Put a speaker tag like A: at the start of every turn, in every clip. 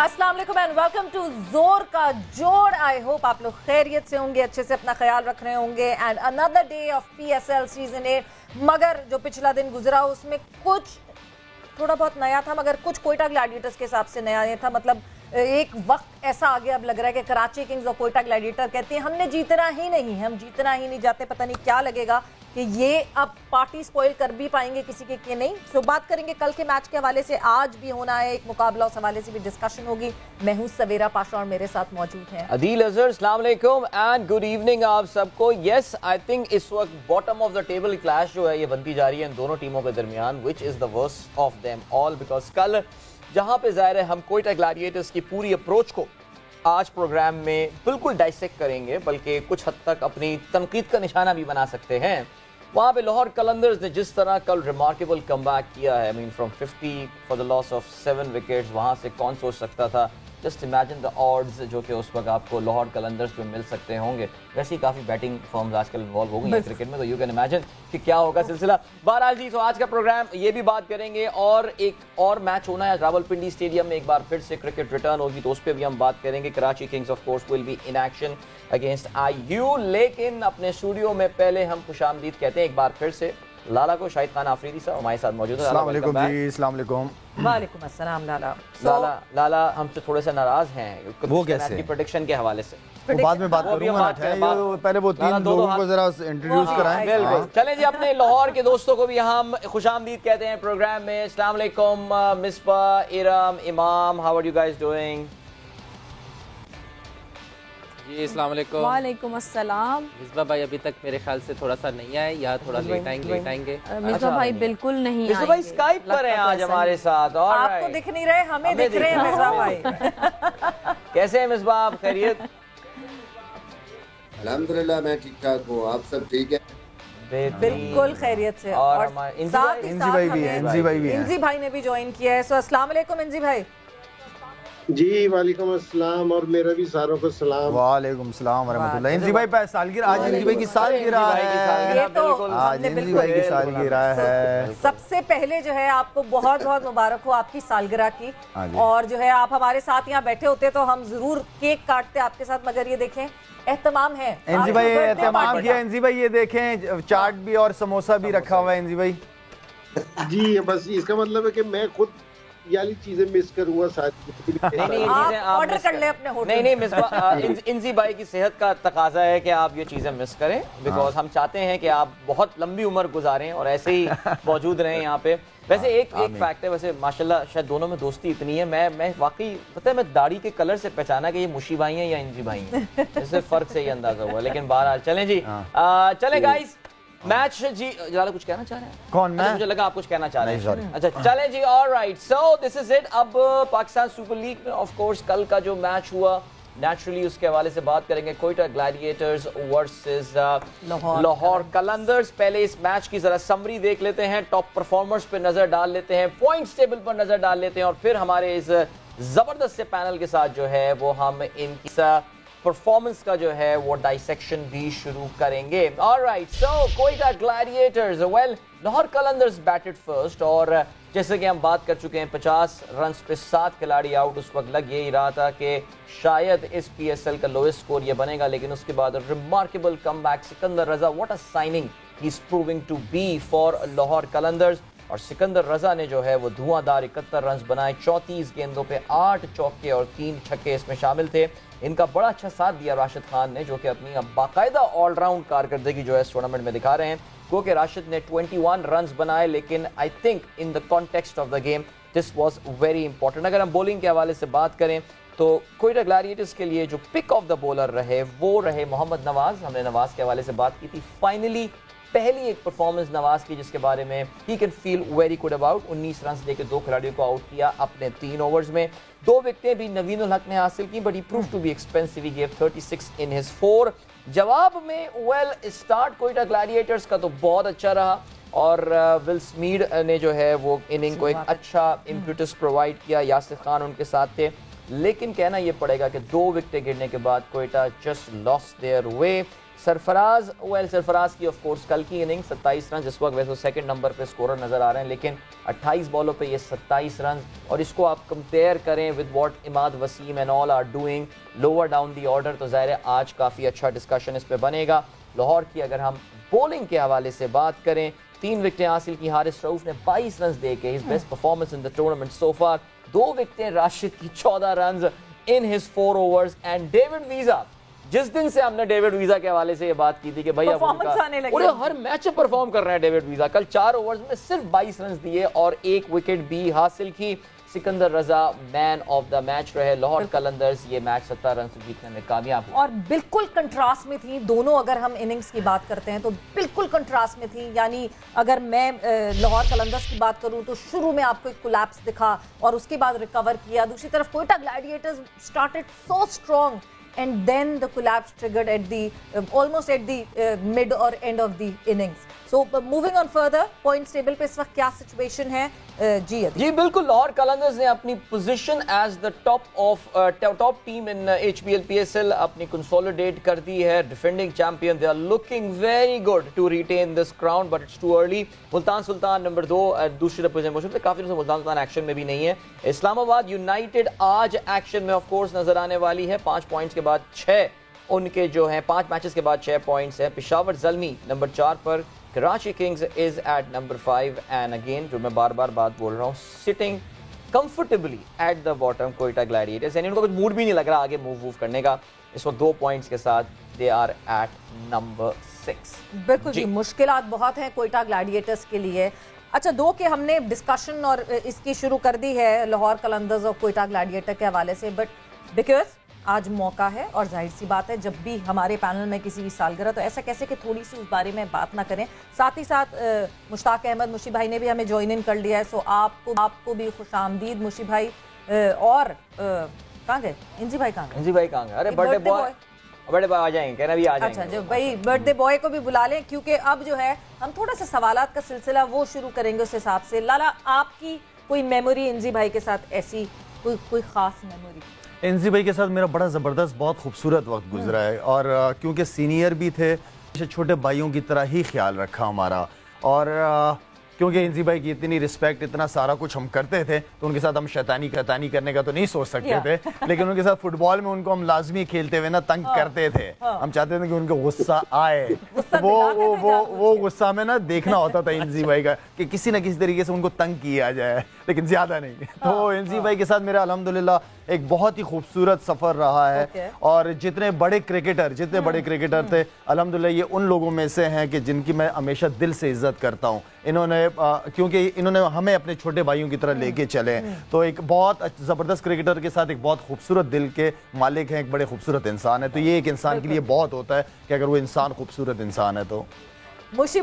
A: अस्सलाम वालेकुम and welcome to जोर का जोड़। आई होप आप लोग खैरियत से होंगे, अच्छे से अपना ख्याल रख रहे होंगे। And another day of PSL season 8। मगर जो पिछला दिन गुजरा उसमें कुछ थोड़ा बहुत नया था, मगर कुछ कोयटा ग्लैडिएटर्स के हिसाब से नया नहीं था। मतलब एक वक्त ऐसा आ गया, अब लग रहा है कि कराची किंग्स और कोयटा ग्लैडिएटर कहते हैं हमने जीतना ही नहीं, हम जीतना ही नहीं जाते। पता नहीं क्या लगेगा कि ये अब पार्टी स्पॉइल कर भी पाएंगे किसी के कि नहीं। सो बात करेंगे कल के मैच के हवाले से। आज भी होना है एक मुकाबला, उस हवाले से भी डिस्कशन होगी। मैं हूं सवेरा पाशा और मेरे साथ मौजूद हैं
B: अदील अजहर। अस्सलाम वालेकुम एंड गुड इवनिंग आप सबको। यस, आई थिंक इस वक्त bottom of the table clash जो है ये बनती जा रही है इन दोनों टीमों के दरमियान, which is the worst of them all. Because कल जहां पे जाहिर है हम कोयटा ग्लैडिएटर्स की पूरी अप्रोच को आज प्रोग्राम में बिल्कुल डाइसेक्ट करेंगे, बल्कि कुछ हद तक अपनी तनकीद का निशाना भी बना सकते हैं। वहाँ पे लाहौर कलंदर्स ने जिस तरह कल रिमार्केबल कमबैक किया है, I mean from 50 for the loss of 7 wickets, वहाँ से कौन सोच सकता था। जस्ट इमेजिन द ऑड्स जो कि उस वक्त आपको लाहौर कलंदर्स में मिल सकते होंगे। वैसे ही काफ़ी बैटिंग फॉर्म्स आजकल इन्वॉल्व हो गई हैं क्रिकेट में, तो यू कैन इमेजिन कि क्या होगा सिलसिला। बहरहाल जी, तो आज का प्रोग्राम ये भी बात करेंगे और एक और मैच होना है रावलपिंडी स्टेडियम में, एक बार फिर से क्रिकेट रिटर्न होगी तो उस पर भी हम बात करेंगे। Karachi Kings of course will be in action against IU। लेकिन अपने स्टूडियो में पहले हम खुशामदीद कहते हैं एक बार फिर से लाला को। शाहिद खान आफरीदी साहब हमारे साथ मौजूद है।
C: अस्सलाम वालेकुम जी। अस्सलाम वालेकुम।
A: वालेकुम अस्सलाम लाला।
B: लाला हमसे थोड़े से नाराज हैं
C: वो कैसे
B: की प्रेडिक्शन के हवाले से।
C: वो बाद में बात करूंगा। पहले वो तीन लोगों को जरा इंट्रोड्यूस कराएं।
B: बिल्कुल, चलें जी। अपने लाहौर के दोस्तों को भी हम खुशामदीद कहते हैं प्रोग्राम में। अस्सलाम वालेकुम Misba, Iram, Imam, how are you guys doing?
D: जी अस्सलाम वालेकुम।
E: वालेकुम अस्सलाम।
D: मिसबा भाई अभी तक मेरे ख्याल से थोड़ा सा नहीं आए या थोड़ा लेट आएंगे।
E: मिसबा भाई बिल्कुल नहीं आएंगे।
B: मिसबा भाई स्काइप पर हैं आज हमारे साथ। और
A: आपको दिख नहीं रहे, हमें दिख रहे हैं मिसबा भाई।
B: कैसे हैं मिसबा आप? खैरियत?
F: अल्हम्दुलिल्लाह मैं ठीक ठाक हूँ, आप सब ठीक है?
A: बिल्कुल खैरियत से।
B: और
A: इंजी
C: भाई भी है।
A: इंजी भाई ने भी ज्वाइन किया है। सो अस्सलाम वालेकुम इंजी भाई।
G: जी वालेकुम अस्सलाम, और मेरा भी सारों को सलाम।
C: वालेकुम सलाम रहमतुल्लाह। इंजी भाई सालगिरह, आज इंजी भाई की सालगिरह है।
A: ये तो
C: आज इंजी भाई की सालगिरह है।
A: सबसे पहले जो है आपको बहुत बहुत मुबारक हो आपकी सालगिरह की। और जो है आप हमारे साथ यहाँ बैठे होते तो हम जरूर केक काटते आपके साथ, मगर ये देखें एहतमाम है।
C: इंजी भाई एहतमाम किया। इंजी भाई ये देखें चाट भी और समोसा भी रखा हुआ है इंजी भाई।
G: जी बस इसका मतलब है कि मैं खुद याली चीजें मिस करूंगा साथ।
B: नहीं
A: आप ऑर्डर कर ले अपने होटल।
B: नहीं मिसबा, इंजी भाई की सेहत का तकाजा है कि आप ये चीजें मिस करें, बिकॉज हम चाहते हैं कि आप बहुत लंबी उम्र गुजारें और ऐसे ही मौजूद रहें यहाँ पे। वैसे एक फैक्ट है, वैसे माशाल्लाह शायद दोनों में दोस्ती इतनी है, मैं वाकई पता है मैं दाढ़ी के कलर से पहचाना कि ये मुशी भाई हैं या इंजी भाई हैं, इससे फर्क से ही अंदाजा हुआ। लेकिन बहरहाल चलें जी, चलें गाइस मैच जी। जलाल कुछ कहना चाह रहे हैं?
C: कौन मैं?
B: मुझे लगा आप कुछ कहना चाह रहे हैं। अच्छा चलें जी, alright. So this is it. अब पाकिस्तान सुपर लीग में ऑफ कोर्स कल का जो मैच हुआ, नेचुरली उसके हवाले से बात करेंगे। Quetta Gladiators versus Lahore Qalandars. पहले इस मैच की जरा समरी देख लेते हैं, टॉप परफॉर्मर्स पे नजर डाल लेते हैं, पॉइंट्स टेबल पर नजर डाल लेते हैं, और फिर हमारे इस जबरदस्त से पैनल के साथ जो है वो हम इनकी परफॉर्मेंस का जो है वो डाइसेक्शन भी शुरू करेंगे। Alright, so Quetta Gladiators, well Lahore Qalandars batted first, और जैसे कि हम बात कर चुके हैं 50 रन पे 7 खिलाड़ी आउट। उस वक्त लग यही रहा था कि शायद इस PSL का लोएस्ट स्कोर ये बनेगा, लेकिन उसके बाद remarkable comeback. Sikandar Raza, what a signing he is proving to be for Lahore Qalandars. और सिकंदर रजा ने जो है वो धुआंधार 71 रन बनाए, 34 गेंदों पे 8 चौके और 3 छक्के इसमें शामिल थे। इनका बड़ा अच्छा साथ दिया राशिद खान ने, जो कि अपनी अब बाकायदा ऑलराउंड कारकर्दगी जो है इस टूर्नामेंट में दिखा रहे हैं। क्योंकि राशिद ने 21 रन बनाए, लेकिन I think in the context of the game this was very important. अगर हम बॉलिंग के हवाले से बात करें तो कोयटा ग्लैडिएटर्स के लिए जो पिक ऑफ द बॉलर रहे वो रहे मोहम्मद नवाज। हमने नवाज के हवाले से बात की थी। फाइनली पहली एक परफॉर्मेंस नवाज की जिसके बारे में he can feel very good about. 19 run देकर 2 खिलाड़ियों को आउट किया अपने 3 ओवर्स में। 2 विकेटें भी नवीन उल हक ने हासिल की, but he prove to be expensive. He gave 36 in his 4। जवाब में वेल स्टार्ट कोयटा ग्लैडिएटर्स का तो बहुत अच्छा रहा, और विल स्मीड ने जो है वो इनिंग को एक अच्छा इम्पीटस प्रोवाइड किया। यासिर खान उनके साथ थे, लेकिन कहना यह पड़ेगा कि 2 विकेटें गिरने के बाद Quetta just lost their way. Sarfaraz की ऑफ कोर्स कल की इनिंग 27 रन, जिस वक्त वैसे सेकंड नंबर पे स्कोरर नजर आ रहे हैं, लेकिन 28 बॉलों पे ये 27 रन, और इसको आप कंपेयर करें with what Imad Wasim and all are doing lower down the order, तो ज़ाहिर है आज काफ़ी अच्छा डिस्कशन इस पे बनेगा। लाहौर की अगर हम बॉलिंग के हवाले से बात करें, 3 विकेटें हासिल की हारिस रऊफ ने 22 रन दे के, his best performance in the tournament so far. 2 विकेटें राशिद की 14 run in his 4 overs. And David Wiese, जिस दिन से हमने डेविड वीजा के हवाले से ये बात की थी कि भाई अब उनका हर मैच में परफॉर्म कर रहे हैं डेविड वीजा, कल 4 ओवर्स में सिर्फ 22 रन दिए और 1 विकेट भी हासिल की। सिकंदर रजा मैन ऑफ द मैच रहे। लाहौर कलंदर्स ये मैच 17 रन से जीतने में कामयाब हुए
A: और बिल्कुल कंट्रास्ट में थी दोनों। अगर हम इनिंग्स की बात करते हैं तो बिल्कुल कंट्रास्ट में थी। यानी अगर मैं लाहौर कलंदर्स की बात करूं तो शुरू में आपको एक कोलैप्स दिखा और उसके बाद रिकवर किया। दूसरी तरफ Quetta Gladiators started so strong and then the collapse triggered at the almost at the mid or end of the innings. So moving on further, points table पे इस वक्त क्या सिचुएशन है? जी
B: बिल्कुल, लाहौर कलंदर्स ने अपनी position as the top team in HBL PSL अपनी consolidate कर दी है। Defending champion, they are looking very good to retain this crown, but it's too early. Multan Sultan number 2 दूसरी रिप्रेजेंटेशन पे काफी मुल्तान सुल्तान एक्शन में भी नहीं है। इस्लामाबाद यूनाइटेड आज एक्शन में ऑफ कोर्स नजर आने वाली है। 5 पॉइंट्स के बाद 6 उनके जो हैं 5 मैचेस के बाद 6 पॉइंट्स है। पेशावर ज़ल्मी नंबर 4 पर, Karachi Kings is at number 5 and again जो मैं बार बार बात बोल रहा हूँ, sitting comfortably at the bottom Quetta Gladiators, यानी उनको कुछ मूड भी नहीं लग रहा आगे मूव करने का। इस वक्त 2 पॉइंट्स के साथ दे आर एट नंबर 6।
A: बिल्कुल जी, मुश्किलात बहुत हैं कोयटा ग्लैडिएटर्स के लिए। अच्छा, 2 के हमने डिस्कशन और इसकी शुरू कर दी है लाहौर कलंदर्स और कोयटा ग्लैडिएटर के हवाले से, बट बिकॉज आज मौका है और जाहिर सी बात है जब भी हमारे पैनल में किसी की सालगिरह तो ऐसा कैसे कि थोड़ी सी उस बारे में बात ना करें। साथ ही साथ मुश्ताक अहमद मुशी भाई ने भी हमें ज्वाइन इन कर लिया है। सो आपको भी खुशामदीद मुशी भाई। और कहाँ गए इंजी भाई?
B: इंजी भाई कहाँ गए? अरे बर्थडे बॉय आ जाएंगे, कहना भी आ जाएंगे।
A: अच्छा, जो भाई बर्थडे बॉय को भी बुला लें, क्योंकि अब जो है हम थोड़ा सा सवालात का सिलसिला वो शुरू करेंगे उस हिसाब से। लाला, आपकी कोई मेमोरी इंजी भाई के साथ ऐसी कोई खास मेमोरी?
C: एनजी भाई के साथ मेरा बड़ा ज़बरदस्त बहुत खूबसूरत वक्त गुजरा है, और क्योंकि सीनियर भी थे, छोटे भाइयों की तरह ही ख्याल रखा हमारा। और क्योंकि एनजी भाई की इतनी रिस्पेक्ट, इतना सारा कुछ हम करते थे, तो उनके साथ हम शैतानी करने का तो नहीं सोच सकते थे, लेकिन उनके साथ फुटबॉल में उनको हम लाजमी खेलते हुए ना तंग करते थे। हम चाहते थे कि उनको गुस्सा आए, वो गुस्सा में ना देखना होता था एनजी भाई का कि किसी न किसी तरीके से उनको तंग किया जाए, लेकिन ज्यादा नहीं। तो एनजी भाई के साथ मेरा अल्हम्दुलिल्लाह एक बहुत ही खूबसूरत सफर रहा है। और जितने बड़े क्रिकेटर थे, अल्हम्दुलिल्लाह ये उन लोगों में से हैं कि जिनकी मैं हमेशा दिल से इज्जत करता हूँ। इन्होंने क्योंकि इन्होंने हमें अपने छोटे भाइयों की तरह लेके चले, तो एक बहुत ज़बरदस्त क्रिकेटर के साथ एक बहुत खूबसूरत दिल के मालिक हैं, एक बड़े खूबसूरत इंसान है। तो ये एक इंसान के लिए बहुत होता है कि अगर वो इंसान खूबसूरत इंसान है। तो
A: मुशी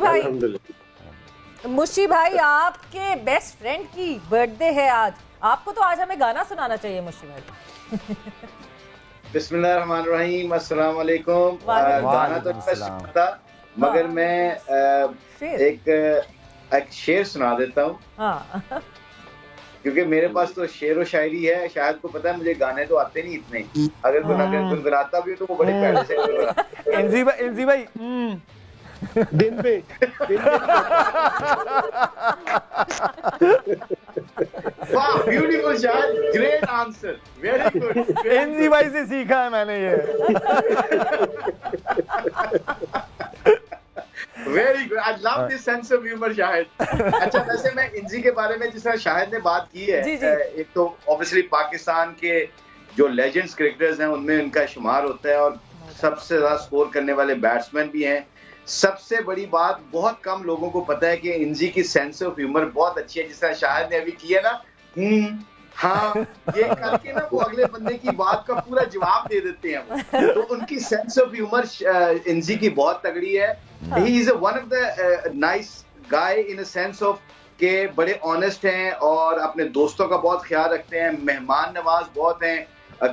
A: भाई आपके बेस्ट फ्रेंड की बर्थडे है आज, आपको तो आज हमें गाना सुनाना चाहिए मुशी भाई।
H: बिस्मिल्लाहिर्रहमानिर्रहीम, अस्सलाम वालेकुम। गाना तो पता, मगर मैं एक शेर सुना देता हूँ। क्योंकि मेरे पास तो शेर और शायरी है। शायद को पता है मुझे गाने तो आते नहीं इतने, अगर कोई गुनगुनाता भी हो तो वो बड़े प्यारे से।
C: एनजी भाई
G: दिन पे
H: वाह, ब्यूटीफुल शायद, ग्रेट आंसर, वेरी गुड।
C: एनजी भाई से सीखा है मैंने ये।
H: Very good, I love this sense of humour Shahid. अच्छा, वैसे मैं इंजी के बारे में जिस तरह शाहिद ने बात की है, एक तो ऑब्वियसली पाकिस्तान के जो लेजेंड्स क्रिकेटर्स हैं उनमें उनका शुमार होता है और सबसे ज्यादा स्कोर करने वाले बैट्समैन भी हैं। सबसे बड़ी बात बहुत कम लोगों को पता है कि इंजी की सेंस ऑफ ह्यूमर बहुत अच्छी है। जिस तरह शाहिद ने अभी किया ना, हाँ, ये करके ना वो अगले बंदे की बात का पूरा जवाब दे देते हैं। तो उनकी सेंस ऑफ ह्यूमर इंजी की बहुत तगड़ी है। He is one of the nice guy in a sense of के बड़े ऑनेस्ट हैं और अपने दोस्तों का बहुत ख्याल रखते हैं, मेहमान नवाज बहुत हैं।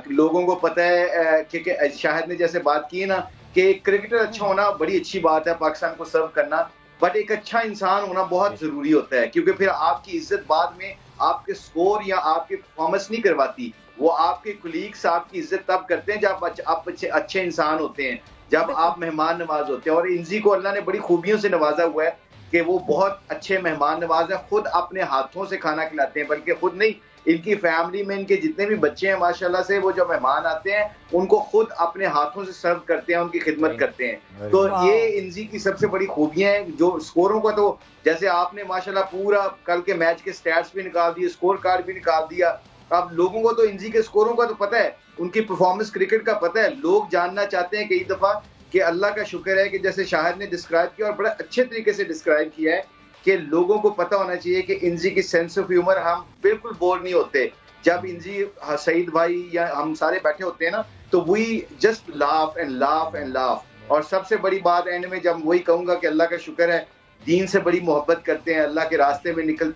H: लोगों को पता है कि शाहिद ने जैसे बात की ना कि क्रिकेटर अच्छा होना बड़ी अच्छी बात है, पाकिस्तान को सर्व करना, बट एक अच्छा इंसान होना बहुत जरूरी होता है, क्योंकि फिर आपकी इज्जत बाद में आपके स्कोर या आपकी परफॉर्मेंस नहीं करवाती, वो आपके कुलीग्स आपकी इज्जत तब करते हैं जब आप अच्छे इंसान होते हैं, जब आप मेहमान नवाज होते हैं। और इंजी को अल्लाह ने बड़ी खूबियों से नवाजा हुआ है कि वो बहुत अच्छे मेहमान नवाज हैं, खुद अपने हाथों से खाना खिलाते हैं, बल्कि खुद नहीं, इनकी फैमिली में इनके जितने भी बच्चे हैं माशाल्लाह से, वो जो मेहमान आते हैं उनको खुद अपने हाथों से सर्व करते हैं, उनकी खिदमत करते हैं। तो ये इंजी की सबसे बड़ी खूबियां हैं। जो स्कोरों का तो जैसे आपने माशाल्लाह पूरा कल के मैच के स्टैट्स भी निकाल दिए, स्कोर कार्ड भी निकाल दिया। अब लोगों को तो इंजी के स्कोरों का तो पता है, उनकी परफॉर्मेंस क्रिकेट का पता है। लोग जानना चाहते हैं कई दफा कि अल्लाह का शुक्र है कि जैसे शाहिद ने डिस्क्राइब किया और बड़े अच्छे तरीके से डिस्क्राइब किया है कि लोगों को पता होना चाहिए कि इंजी की सेंस ऑफ ह्यूमर, हम बिल्कुल बोर नहीं होते। जब इंजी, सईद भाई या हम सारे बैठे होते हैं ना, तो we just laugh and laugh and laugh. और सबसे बड़ी बात एंड में जब वही कहूंगा कि अल्लाह का शुक्र है, दीन से बड़ी मोहब्बत करते हैं, अल्लाह के रास्ते में निकल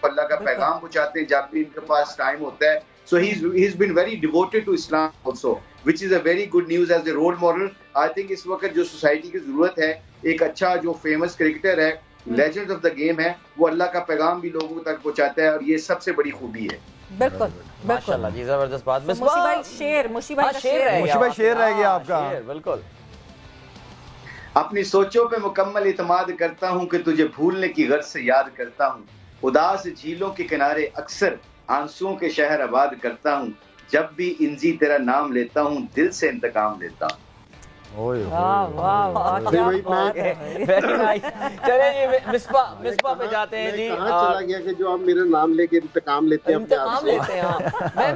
H: अल्लाह का पैगाम पहुंचाते हैं जब भी इनके पास टाइम होता है। So he's been very devoted to Islam also, which is a very good news as a role model. I think इस वक्त जो सोसाइटी की जरूरत है, एक अच्छा जो फेमस क्रिकेटर है, लेजेंड ऑफ द गेम है, वो अल्लाह का पैगाम भी लोगों तक पहुंचाता है, और ये सबसे बड़ी खूबी है।
A: बिल्कुल
B: माशाल्लाह जी, जबरदस्त बात।
A: मुशी भाई शेर
C: रह गया आपका।
B: बिल्कुल।
H: अपनी सोचों पे मुकम्मल इत्माद करता हूँ कि तुझे भूलने की गर्ज से याद करता हूँ। उदास झीलों के किनारे अक्सर आंसुओं के शहर आबाद करता हूँ। जब भी इंजी तेरा नाम लेता हूँ, दिल से इंतकाम लेता हूँ।
B: चले जी, मिसबा पे जाते हैं जी।
G: चला गया कि जो आप मेरा नाम लेके इंतकाम लेते हैं,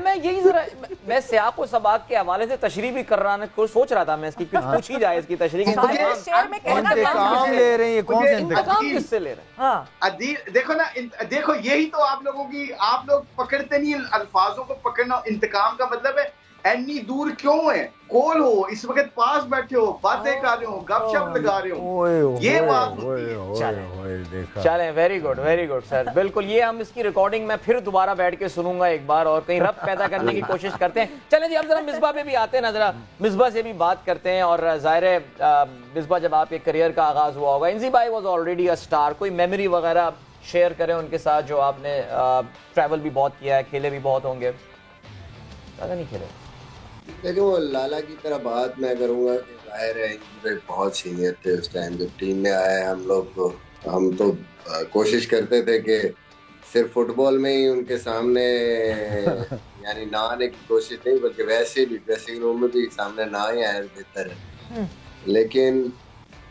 B: मैं यही जरा मैं सियाक व सबाक के हवाले से तशरीह भी कर रहा को सोच रहा था मैं, इसकी कुछ पूछी जाए इसकी तशरीह।
C: इंतकाम ले रहे हैं, कौन से
B: इंतकाम किससे ले रहे हैं?
H: देखो ना, देखो यही तो आप लोगों की, आप लोग पकड़ते नहीं अल्फाजों को। पकड़ना, इंतकाम का मतलब है इतनी दूर क्यों है, कोल हो, इस वक्त पास बैठे हो, बातें कर रहे हो, गपशप लगा रहे हो, ये बात होती है।
B: चलें, वेरी गुड सर, बिल्कुल। ये हम इसकी रिकॉर्डिंग में फिर दोबारा बैठ के सुनूंगा एक बार, और कहीं रब पैदा करने की कोशिश करते हैं। चलें जी, अब जरा मिसबा पे भी आते हैं ना, जरा मिसबा से भी बात करते हैं। और जाहिर है मिसबा, जब आपके करियर का आगाज हुआ होगा, इंजी भाई वाज ऑलरेडी अ स्टार, कोई मेमोरी वगैरह शेयर करें उनके साथ, जो आपने ट्रैवल भी बहुत किया है, खेले भी बहुत होंगे? ज़्यादा नहीं खेले।
F: देखो, लाला की तरह बात मैं करूँगा कि जाहिर है बहुत सीनियर थे उस टाइम जब टीम में आए। हम तो कोशिश करते थे कि सिर्फ फुटबॉल में ही उनके सामने यानी ना आने की कोशिश नहीं, बल्कि वैसे भी ड्रेसिंग रूम में भी सामने ना ही आए बेहतर है। लेकिन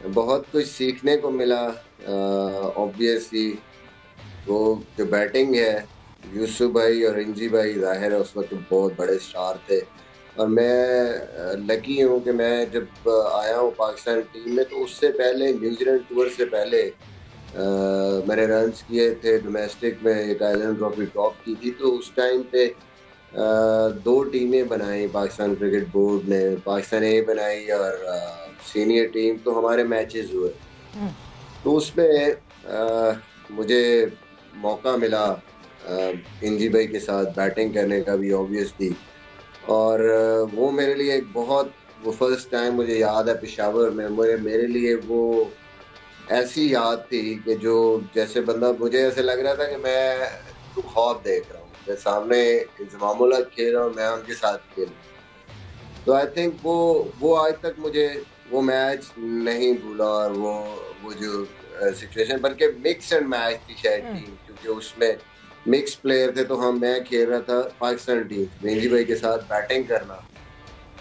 F: बहुत कुछ सीखने को मिला। ऑब्वियसली वो जो बैटिंग है, यूसुफ भाई और इंजी भाई जाहिर है उस वक्त बहुत बड़े स्टार थे। और मैं लकी हूँ कि मैं जब आया हूँ पाकिस्तान टीम में, तो उससे पहले न्यूजीलैंड टूर से पहले मैंने रन्स किए थे डोमेस्टिक में, एक आइलैंड ट्रॉफी टॉप की थी। तो उस टाइम पे 2 टीमें बनाई पाकिस्तान क्रिकेट बोर्ड ने, पाकिस्तान ए बनाई और सीनियर टीम। तो हमारे मैचेस हुए, तो उसमें मुझे मौका मिला इंजी भाई के साथ बैटिंग करने का भी ऑब्वियसली। और वो मेरे लिए एक बहुत, वो फर्स्ट टाइम मुझे याद है पेशावर में, मेरे लिए वो ऐसी याद थी कि जो जैसे बंदा, मुझे ऐसे लग रहा था कि मैं ख्वाब देख रहा हूँ, मैं सामने इंजमामुल हक खेल रहा हूँ, मैं उनके साथ खेल रहा हूँ। तो आई थिंक वो आज तक मुझे वो मैच नहीं भूला। और वो जो सिचुएशन, बल्कि मिक्स एंड मैच थी शायद टीम, क्योंकि उसमें मिक्स प्लेयर थे। तो मैं खेल रहा था पाकिस्तान टीम, इंजी भाई के साथ बैटिंग करना।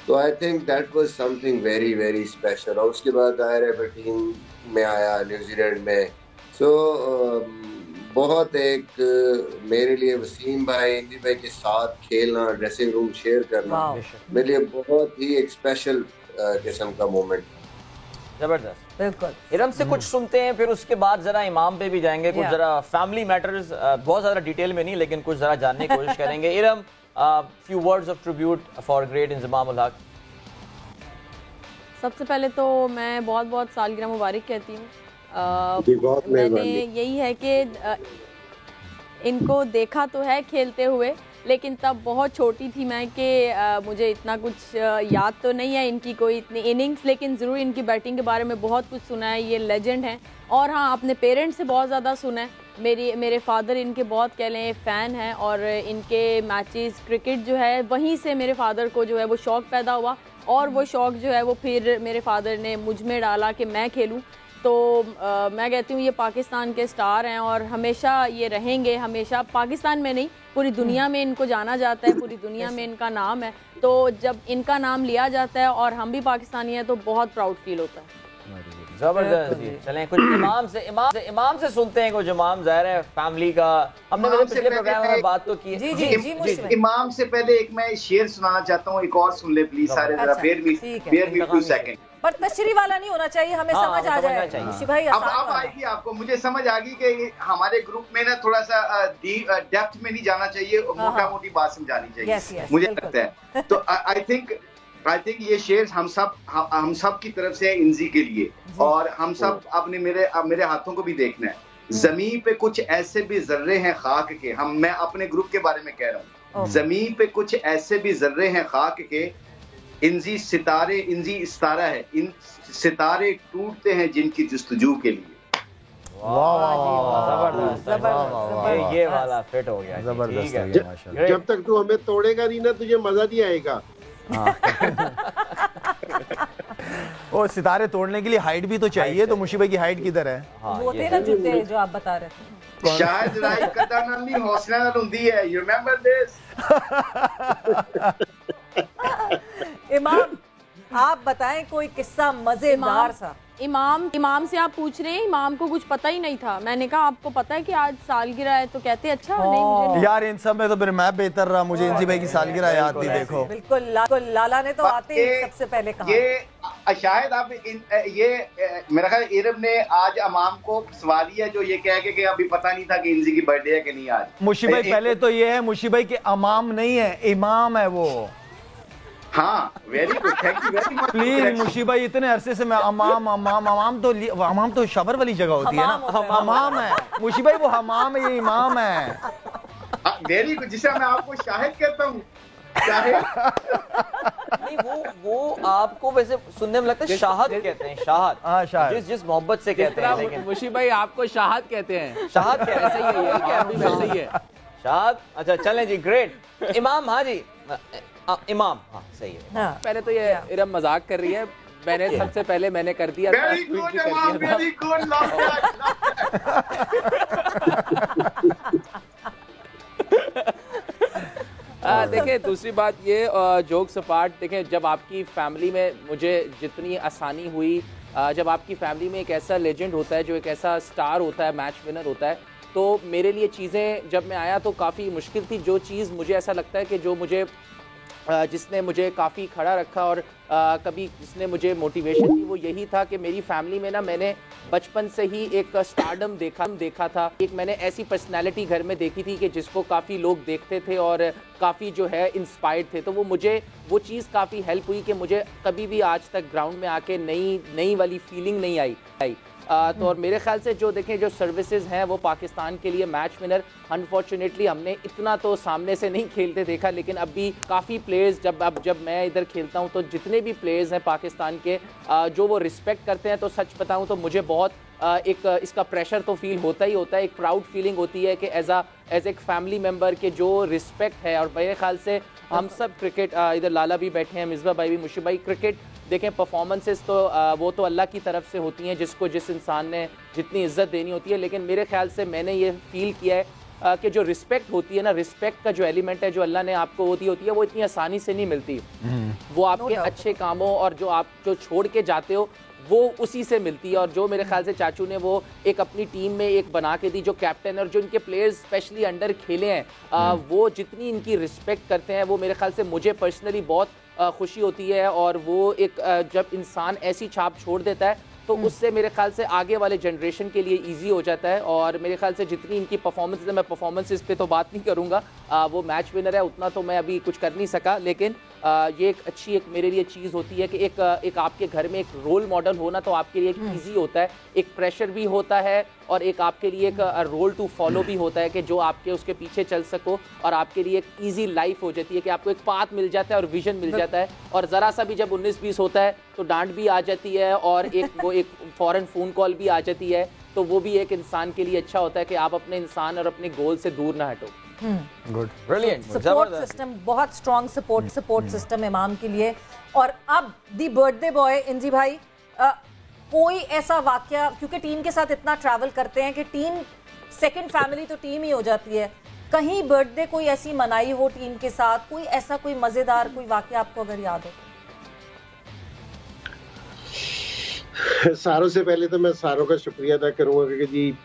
F: तो I think that was something very very special. और उसके बाद आया टीम में आया न्यूजीलैंड में। सो बहुत एक मेरे लिए वसीम भाई, इंजी भाई के साथ खेलना, ड्रेसिंग रूम शेयर करना, मेरे लिए बहुत ही एक स्पेशल किस्म का मोमेंट।
B: जबरदस्त, बिल्कुल। इरम से कुछ सुनते हैं, फिर उसके बाद जरा इमाम पे भी जाएंगे, कुछ जरा फैमिली मैटर्स, बहुत ज्यादा डिटेल में नहीं, लेकिन कुछ जरा जानने की कोशिश करेंगे। Iram, few words of tribute for great Inzamam-ul हक।
E: सबसे पहले तो मैं बहुत बहुत सालगिरह मुबारक कहती हूँ। मैंने यही है कि इनको देखा तो है खेलते हुए, लेकिन तब बहुत छोटी थी मैं कि मुझे इतना कुछ याद तो नहीं है इनकी कोई इतनी इनिंग्स, लेकिन ज़रूर इनकी बैटिंग के बारे में बहुत कुछ सुना है। ये लेजेंड हैं। और हाँ, अपने पेरेंट्स से बहुत ज़्यादा सुना है। मेरे फादर इनके बहुत कह लें फ़ैन हैं और इनके मैचेस क्रिकेट जो है वहीं से मेरे फादर को जो है वो शौक़ पैदा हुआ और वो शौक़ जो है वो फिर मेरे फादर ने मुझ में डाला कि मैं खेलूं। तो मैं कहती हूँ ये पाकिस्तान के स्टार हैं और हमेशा ये रहेंगे, हमेशा पाकिस्तान में नहीं पूरी दुनिया में इनको जाना जाता है, पूरी दुनिया में इनका नाम है। तो जब इनका नाम लिया जाता है और हम भी पाकिस्तानी हैं तो बहुत प्राउड फील होता है।
B: जबरदस्त जी। चलें कुछ इमाम से सुनते हैं कुछ। इमाम ज़ाहिर है फैमिली का हमने पिछले प्रोग्राम में बात तो की।
H: जी इमाम से पहले एक मैं शेर सुनाना चाहता हूँ, एक और सुन ले प्लीज सारे, जरा बेयर मी 2 सेकंड।
A: पर तशरी वाला नहीं होना चाहिए, हमें समझ आ जाए भाई।
H: अब आएगी आपको, मुझे समझ आ गई कि हमारे ग्रुप में ना थोड़ा सा डेप्थ में नहीं जाना चाहिए, मोटा मोटी बात समझानी चाहिए मुझे लगता है। तो आई थिंक ये शेर हम सब की तरफ से है इंजी के लिए, और हम सब अपने मेरे हाथों को भी देखना है। जमीन पे कुछ ऐसे भी जर्रे हैं खाक के, मैं अपने ग्रुप के बारे में कह रहा हूँ, जमीन पे कुछ ऐसे भी जर्रे हैं खाक के, इंजी सितारा है, इन सितारे टूटते हैं जिनकी जुस्तजू के लिए।
B: जबरदस्त, ये वाला फिट हो गया, जबरदस्त।
G: जब तक तू हमें तोड़ेगा नहीं ना तुझे मजा नहीं आएगा।
C: और सितारे तोड़ने के लिए हाइट भी तो चाहिए, तो मुशी भाई की हाइट किधर है?
A: वो थे ना जूते जो आप बता रहे थे,
H: शायद राय कदा नाल नहीं हौसला नाल हुंदी है। You remember this?
A: इमाम आप बताएं कोई किस्सा मजेदार सा।
E: इमाम से आप पूछ रहे हैं, इमाम को कुछ पता ही नहीं था। मैंने कहा आपको पता है कि आज सालगिरह है, तो कहते अच्छा नहीं मुझे नहीं।
C: यार इन सब में तो फिर मैं बेहतर रहा, मुझे इंजी भाई की सालगिरह याद थी। देखो
A: बिल्कुल लाला ने तो आते ही सबसे पहले कहा।
H: ये शायद आप ये मेरा ख्याल इरब ने आज इमाम को सवाल दिया जो ये कह के कि अभी पता नहीं था कि इंजी की बर्थडे है कि नहीं आज।
C: मुशी भाई पहले तो ये है, मुशी भाई के इमाम नहीं है, इमाम है वो।
H: हाँ very good, thank you very much.
C: Please Mushi भाई इतने अरसे से मैं अमाम तो शबर वाली जगह होती है ना, हमाम है मुशी भाई, वो हमाम है, ये इमाम है।
H: वेरी गुड, जिसे मैं आपको शाहिद कहता हूँ।
B: नहीं वो आपको वैसे सुनने में लगता है शाहद कहते हैं, शाहद।
C: हाँ शाहद,
B: जिस मोहब्बत से कहते हैं, लेकिन
D: मुशी भाई आपको शाहद कहते हैं।
B: शाहद कहते हैं,
D: सही है
B: शाहद। अच्छा चलें जी, ग्रेट। इमाम, हाँ जी इमाम, हाँ सही है।
A: हाँ।
D: पहले तो ये इरम मजाक कर रही है, मैंने सबसे पहले मैंने कर दिया था।
H: वेरी गुड इमाम, वेरी गुड।
D: देखिए दूसरी बात ये, जोक्स अपार्ट, देखें जब आपकी फैमिली में मुझे जितनी आसानी हुई, जब आपकी फैमिली में एक ऐसा लेजेंड होता है जो एक ऐसा स्टार होता है, मैच विनर होता है, तो मेरे लिए चीज़ें जब मैं आया तो काफ़ी मुश्किल थी। जो चीज़ मुझे ऐसा लगता है कि जो मुझे जिसने मुझे काफ़ी खड़ा रखा और कभी जिसने मुझे मोटिवेशन दी, वो यही था कि मेरी फैमिली में ना मैंने बचपन से ही एक स्टारडम देखा था। एक मैंने ऐसी पर्सनालिटी घर में देखी थी कि जिसको काफ़ी लोग देखते थे और काफ़ी जो है इंस्पायर्ड थे। तो वो चीज़ काफ़ी हेल्प हुई कि मुझे कभी भी आज तक ग्राउंड में आके नई वाली फीलिंग नहीं आई। तो और मेरे ख्याल से जो देखें जो सर्विसेज हैं वो पाकिस्तान के लिए मैच विनर, अनफॉर्चुनेटली हमने इतना तो सामने से नहीं खेलते देखा, लेकिन अब भी काफ़ी प्लेयर्स जब मैं इधर खेलता हूं तो जितने भी प्लेयर्स हैं पाकिस्तान के जो वो रिस्पेक्ट करते हैं, तो सच बताऊं तो मुझे बहुत इसका प्रेशर तो फील होता ही होता है। एक प्राउड फीलिंग होती है कि एज एक फैमिली मेम्बर के जो रिस्पेक्ट है। और मेरे ख्याल से हम सब क्रिकेट, इधर लाला भी बैठे हैं, मिसबा भाई भी, मुशी भाई, क्रिकेट देखें परफॉर्मेंसेस तो वो तो अल्लाह की तरफ से होती हैं, जिस इंसान ने जितनी इज्जत देनी होती है। लेकिन मेरे ख्याल से मैंने ये फील किया है कि जो रिस्पेक्ट होती है ना, रिस्पेक्ट का जो एलिमेंट है जो अल्लाह ने आपको होती है वो इतनी आसानी से नहीं मिलती। वो आपके अच्छे कामों और जो आप जो छोड़ के जाते हो वो उसी से मिलती है। और जो मेरे ख्याल से चाचू ने वो एक अपनी टीम में एक बना के दी, जो कैप्टन और जो इनके प्लेयर्स स्पेशली अंडर खेले हैं, वो जितनी इनकी रिस्पेक्ट करते हैं, वो मेरे ख्याल से मुझे पर्सनली बहुत खुशी होती है। और वो एक जब इंसान ऐसी छाप छोड़ देता है तो उससे मेरे ख्याल से आगे वाले जनरेशन के लिए इजी हो जाता है। और मेरे ख्याल से जितनी इनकी परफॉर्मेंस है, मैं परफॉर्मेंसेस पे तो बात नहीं करूँगा, वो मैच विनर है उतना तो मैं अभी कुछ कर नहीं सका, लेकिन ये एक अच्छी एक मेरे लिए चीज़ होती है कि एक आपके घर में एक रोल मॉडल होना तो आपके लिए एक ईजी होता है, एक प्रेशर भी होता है और एक आपके लिए एक रोल टू फॉलो भी होता है कि जो आपके उसके पीछे चल सको और आपके लिए एक ईजी लाइफ हो जाती है कि आपको एक पाथ मिल जाता है और विजन मिल जाता है। और ज़रा सा भी जब 19-20 होता है तो डांट भी आ जाती है और एक फ़ौरन फ़ोन कॉल भी आ जाती है तो वो भी एक इंसान के लिए अच्छा होता है कि आप अपने इंसान और अपने गोल से दूर ना हटो।
B: गुड, ब्रिलियंट,
A: सपोर्ट सिस्टम बहुत स्ट्रॉन्ग सपोर्ट सिस्टम इमाम के लिए। और अब दी बर्थडे बॉय इंजी भाई, कोई ऐसा वाकया, क्योंकि टीम के साथ इतना ट्रैवल करते हैं कि टीम सेकंड फैमिली तो टीम ही हो जाती है, कहीं बर्थडे कोई ऐसी मनाई हो टीम के साथ, कोई ऐसा कोई मजेदार कोई वाकया आपको अगर याद हो?
G: सारों से पहले तो मैं सारों का शुक्रिया अदा करूंगा क्योंकि जी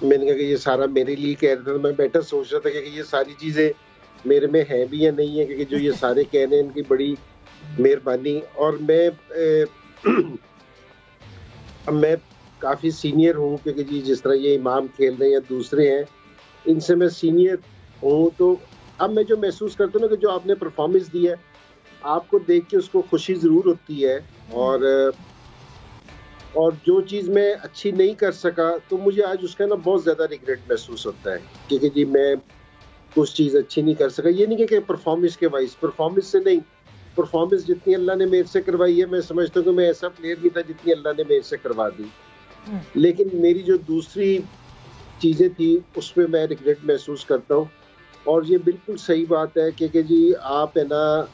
G: मैंने कहा कि ये सारा मेरे लिए कह रहा था। मैं बेटर सोच रहा था कि ये सारी चीजें मेरे में है भी या नहीं है, क्योंकि जो ये सारे कह रहे हैं इनकी बड़ी मेहरबानी। और मैं काफी सीनियर हूँ क्योंकि जी जिस तरह ये इमाम खेल रहे हैं या दूसरे हैं, इनसे मैं सीनियर हूँ। तो अब मैं जो महसूस करता हूँ ना कि जो आपने परफॉर्मेंस दी है, आपको देख के उसको खुशी जरूर होती है। और जो चीज़ मैं अच्छी नहीं कर सका तो मुझे आज उसका ना बहुत ज़्यादा रिग्रेट महसूस होता है, क्योंकि जी मैं कुछ चीज़ अच्छी नहीं कर सका। ये नहीं कि परफॉर्मेंस के वाइज, परफॉर्मेंस से नहीं, परफॉर्मेंस जितनी अल्लाह ने मेरे से करवाई है, मैं समझता हूँ कि मैं ऐसा प्लेयर नहीं था जितनी अल्लाह ने मेरे से करवा दी। लेकिन मेरी जो दूसरी चीज़ें थी उसमें मैं रिग्रेट महसूस करता हूँ। और ये बिल्कुल सही बात है कि जी आप है ना,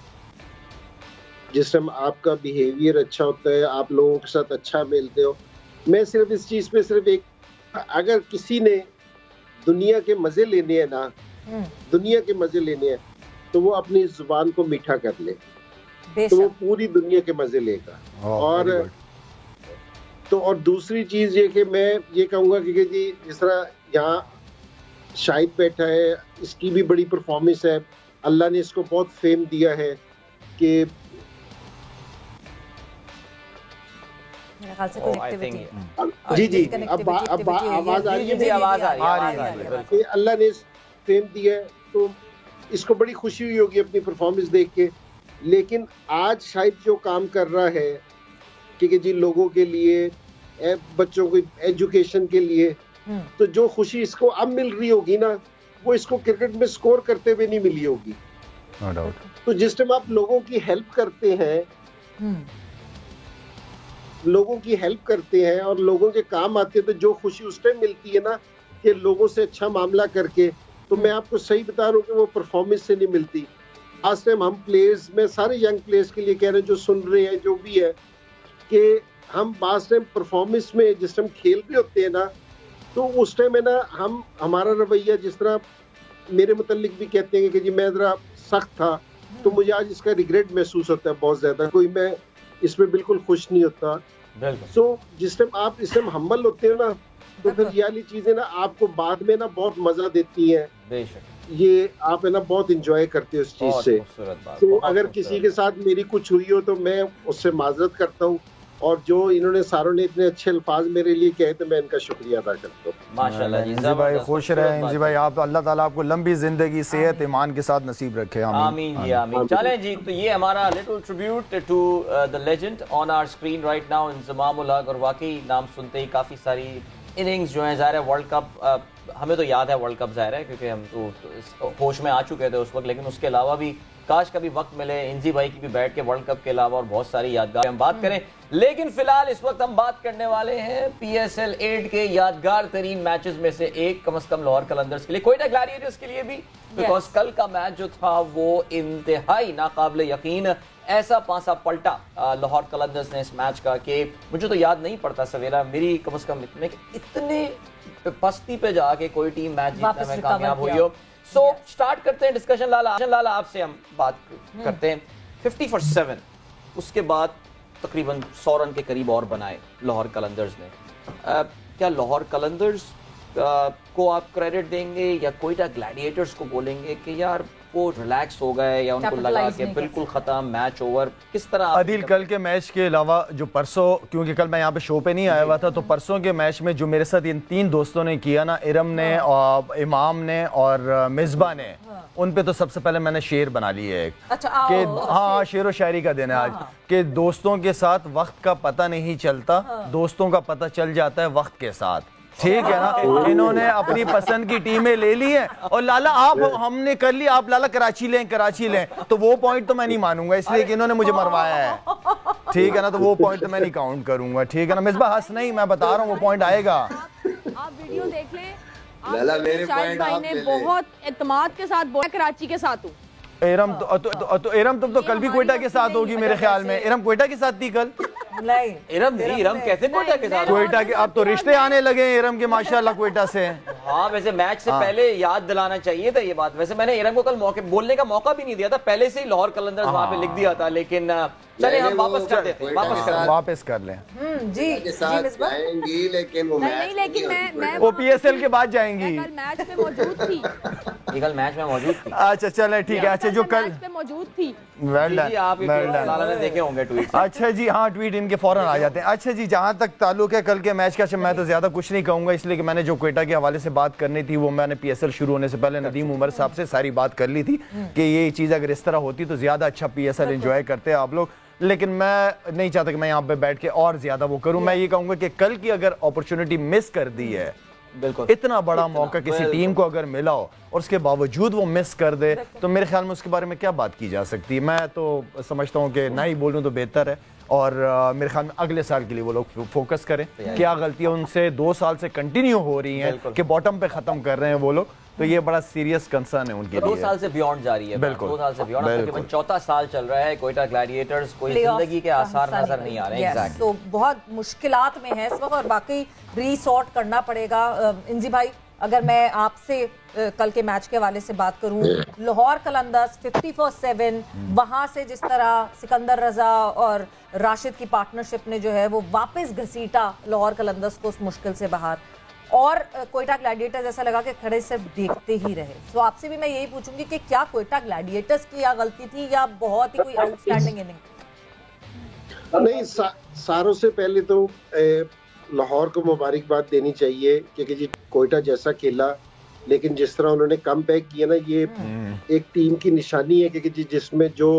G: जिस टाइम आपका बिहेवियर अच्छा होता है, आप लोगों के साथ अच्छा मिलते हो। मैं सिर्फ इस चीज़ पे सिर्फ एक, अगर किसी ने दुनिया के मज़े लेने हैं ना, दुनिया के मज़े लेने हैं, तो वो अपनी जुबान को मीठा कर ले, तो वो पूरी दुनिया के मज़े लेगा। और दूसरी चीज़ ये कि मैं ये कहूँगा कि जी जिस तरह यहाँ शाहिद बैठा है, इसकी भी बड़ी परफॉर्मेंस है, अल्लाह ने इसको बहुत फेम दिया है कि जी अब आवाज आ रही है,
B: आवाज आ रही है।
G: अल्लाह ने फेम दिया है तो इसको बड़ी खुशी हुई होगी अपनी परफॉर्मेंस देख के। लेकिन आज शायद जो काम कर रहा है कि जी लोगों के लिए, बच्चों को एजुकेशन के लिए, तो जो खुशी इसको अब मिल रही होगी ना, वो इसको क्रिकेट में स्कोर करते हुए नहीं मिली होगी।
C: No doubt.
G: तो जिस टाइम आप लोगों की हेल्प करते हैं, लोगों की हेल्प करते हैं और लोगों के काम आते हैं, तो जो खुशी उस टाइम मिलती है ना कि लोगों से अच्छा मामला करके, तो मैं आपको सही बता रहा हूँ कि वो परफॉर्मेंस से नहीं मिलती। आज टाइम हम प्लेयर्स, मैं सारे यंग प्लेयर्स के लिए कह रहे हैं जो सुन रहे हैं, जो भी है, कि हम बास टाइम परफॉर्मेंस में जिस टाइम खेल रहे होते हैं ना, तो उस टाइम है ना हमारा रवैया, जिस तरह मेरे मुतालिक भी कहते हैं कि जी मैं ज़रा सख्त था, तो मुझे आज इसका रिग्रेट महसूस होता है बहुत ज़्यादा। कोई मैं इसमें बिल्कुल खुश नहीं होता। सो जिस टाइम आप इस टाइम हम्बल होते हो ना, तो फिर ये वाली चीज़ें ना आपको बाद में ना बहुत मज़ा देती हैं।
B: बेशक
G: ये आप है ना बहुत इंजॉय करते हो इस चीज़ से। तो अगर किसी के साथ मेरी कुछ हुई हो तो मैं उससे माजरत करता हूँ, और जो इन्होंने सारों ने इतने अच्छे अल्फाज मेरे लिए कहे, तो मैं इनका शुक्रिया अदा करता हूँ।
B: माशाल्लाह जी,
C: इंजी भाई खुश रहें। इंजी भाई आप, अल्लाह ताला आपको लंबी जिंदगी, सेहत, ईमान के साथ नसीब रखे।
B: आमीन जी, आमीन। चलें जी, तो ये हमारा little tribute to the legend on our screen right now, Inzamam ul Haq. और वाकई नाम सुनते ही काफ़ी सारी इनिंग्स जो है, ज़ाहिर है वर्ल्ड कप, हमें तो याद है वर्ल्ड कप, ज़ाहिर है क्योंकि हम तो होश में आ चुके थे उस वक्त, लेकिन उसके अलावा भी काश कभी वक्त मिले इंजी भाई की भी बैठ के वर्ल्ड कप के अलावा और बहुत सारी यादगार हम बात करें। लेकिन फिलहाल इस वक्त हम बात करने वाले हैं PSL 8 के यादगार तरीन मैचेस में से एक, कम से कम लाहौर कलंदर्स के लिए, कोयटा ग्लैडिएटर्स के लिए भी, बिकॉज कल का मैच जो था वो इंतहाई नाकाबिले यकीन ऐसा पासा पलटा लाहौर कलंदर्स ने इस मैच का कि मुझे तो याद नहीं पड़ता सवेरा मेरी कम से कम इतने पस्ती पे जाके कोई टीम मैच जीतने में कामयाब हुई हो। सो स्टार्ट करते हैं डिस्कशन। लाला आपसे हम बात करते हैं 50 for 7, उसके बाद तकरीबन 100 रन के करीब और बनाए लाहौर कलंदर्स ने। क्या लाहौर कलंदर्स को आप क्रेडिट देंगे या कोयटा ग्लैडिएटर्स को बोलेंगे कि यार वो रिलैक्स हो गए, या उनको लगा कि बिल्कुल खत्म, मैच ओवर? किस तरह
C: आदिल कल के मैच के अलावा जो परसों, क्योंकि कल मैं यहाँ पे शो पे नहीं आया हुआ था, तो परसों के मैच में जो मेरे साथ इन 3 दोस्तों ने किया ना, इरम ने और इमाम ने और मिसबा ने, उन पे तो सबसे पहले मैंने शेर बना लिया है कि हाँ शेर व शायरी का दिन है आज, कि दोस्तों के साथ वक्त का पता नहीं चलता, दोस्तों का पता चल जाता है वक्त के साथ। ठीक है ना, इन्होंने अपनी पसंद की टीमें ले ली हैं और लाला आप हमने कर लिया, आप लाला कराची लें, तो वो पॉइंट तो मैं नहीं मानूंगा इसलिए कि इन्होंने मुझे मरवाया है, ठीक है ना, तो वो पॉइंट तो मैं नहीं काउंट करूंगा, ठीक है ना। मिसबा हंस नहीं, मैं बता रहा हूँ वो पॉइंट आएगा।
E: आप वीडियो देख लें,
F: लाला मेरे
E: शाहिद भाई ने बहुत एतमाद के साथ बोला कराची के साथ हूँ।
C: एरम तो एरम तुम तो कल भी क्वेटा के साथ होगी मेरे ख्याल में। एरम क्वेटा के साथ थी कल?
A: नहीं,
B: इरम कैसे क्वेटा के साथ?
C: क्वेटा के अब तो रिश्ते आने लगे एरम के माशाल्लाह क्वेटा से।
B: हाँ, वैसे मैच से पहले याद दिलाना चाहिए था ये बात। वैसे मैंने इरम को कल बोलने का मौका भी नहीं दिया था, पहले से ही लाहौर कलंदर्स वहां पे लिख दिया था, लेकिन चले हम वापस कर देते हैं,
C: वापस कर लें।
A: जी
F: जाएंगी, लेकिन वो
E: नहीं, लेकिन मैं
C: वो PSL के बाद जाएंगी।
E: कल मैच में मौजूद थी।
B: कल मैच में मौजूद थी।
C: अच्छा चले ठीक है। अच्छा जो कल
E: मैच में मौजूद थी।
C: वेल डन,
B: आप लाला ने देखे होंगे ट्वीट।
C: अच्छा जी, हाँ ट्वीट इनके फौरन आ जाते हैं। अच्छा जी, जहां तक ताल्लुक है कल के मैच का, मैं तो ज्यादा कुछ नहीं कहूंगा इसलिए कि मैंने जो क्वेटा के हवाले से बात करनी थी वो मैंने PSL शुरू होने से पहले नदीम उमर साहब से सारी बात कर ली थी कि ये चीज अगर इस तरह होती तो ज्यादा अच्छा PSL एंजॉय करते आप लोग, लेकिन मैं नहीं चाहता कि मैं यहाँ पे बैठ के और ज्यादा वो करूं। मैं ये कहूंगा कि कल की अगर अपॉर्चुनिटी मिस कर दी है,
B: बिल्कुल
C: इतना बड़ा मौका किसी टीम को अगर मिला हो और उसके बावजूद वो मिस कर दे, तो मेरे ख्याल में उसके बारे में क्या बात की जा सकती है। मैं तो समझता हूँ कि ना ही बोलूँ तो बेहतर है, और मेरे ख्याल में अगले साल के लिए वो लोग फोकस करें। क्या गलतियां उनसे 2 साल से कंटिन्यू हो रही हैं कि बॉटम पे खत्म कर रहे हैं वो लोग, तो ये बड़ा सीरियस कंसर्न है उनके लिए।
B: 2 साल से बियॉन्ड जा रही है,
C: बिल्कुल
B: 2 साल से बियॉन्ड, तकरीबन 4था साल चल रहा है। क्वेटा ग्लैडिएटर्स कोई जिंदगी के आसार नजर नहीं आ रहे हैं।
A: तो बहुत मुश्किलात में है इस वक्त और बाकी रीसॉर्ट करना पड़ेगा। इंजी भाई, अगर मैं आपसे कल के मैच के हवाले से बात करूं, लाहौर कलंदर्स 50-7 वहां से जिस तरह सिकंदर रजा और राशिद की पार्टनरशिप ने जो है वो वापस घसीटा लाहौर कलंदर्स को उस मुश्किल से बाहर, और क्वेटा ग्लैडिएटर्स ऐसा लगा कि खड़े सिर्फ देखते ही रहे। तो आपसे भी मैं यही पूछूंगी कि क्या क्वेटा ग्लैडिएटर्स की या गलती थी या बहुत ही कोई आउटस्टैंडिंग इनिंग?
G: नहीं, सारों से पहले तो लाहौर को मुबारकबाद देनी चाहिए क्योंकि जी क्वेटा जैसा खेला, लेकिन जिस तरह उन्होंने कम बैक किया ना, ये एक टीम की निशानी है क्योंकि जी जिसमें जो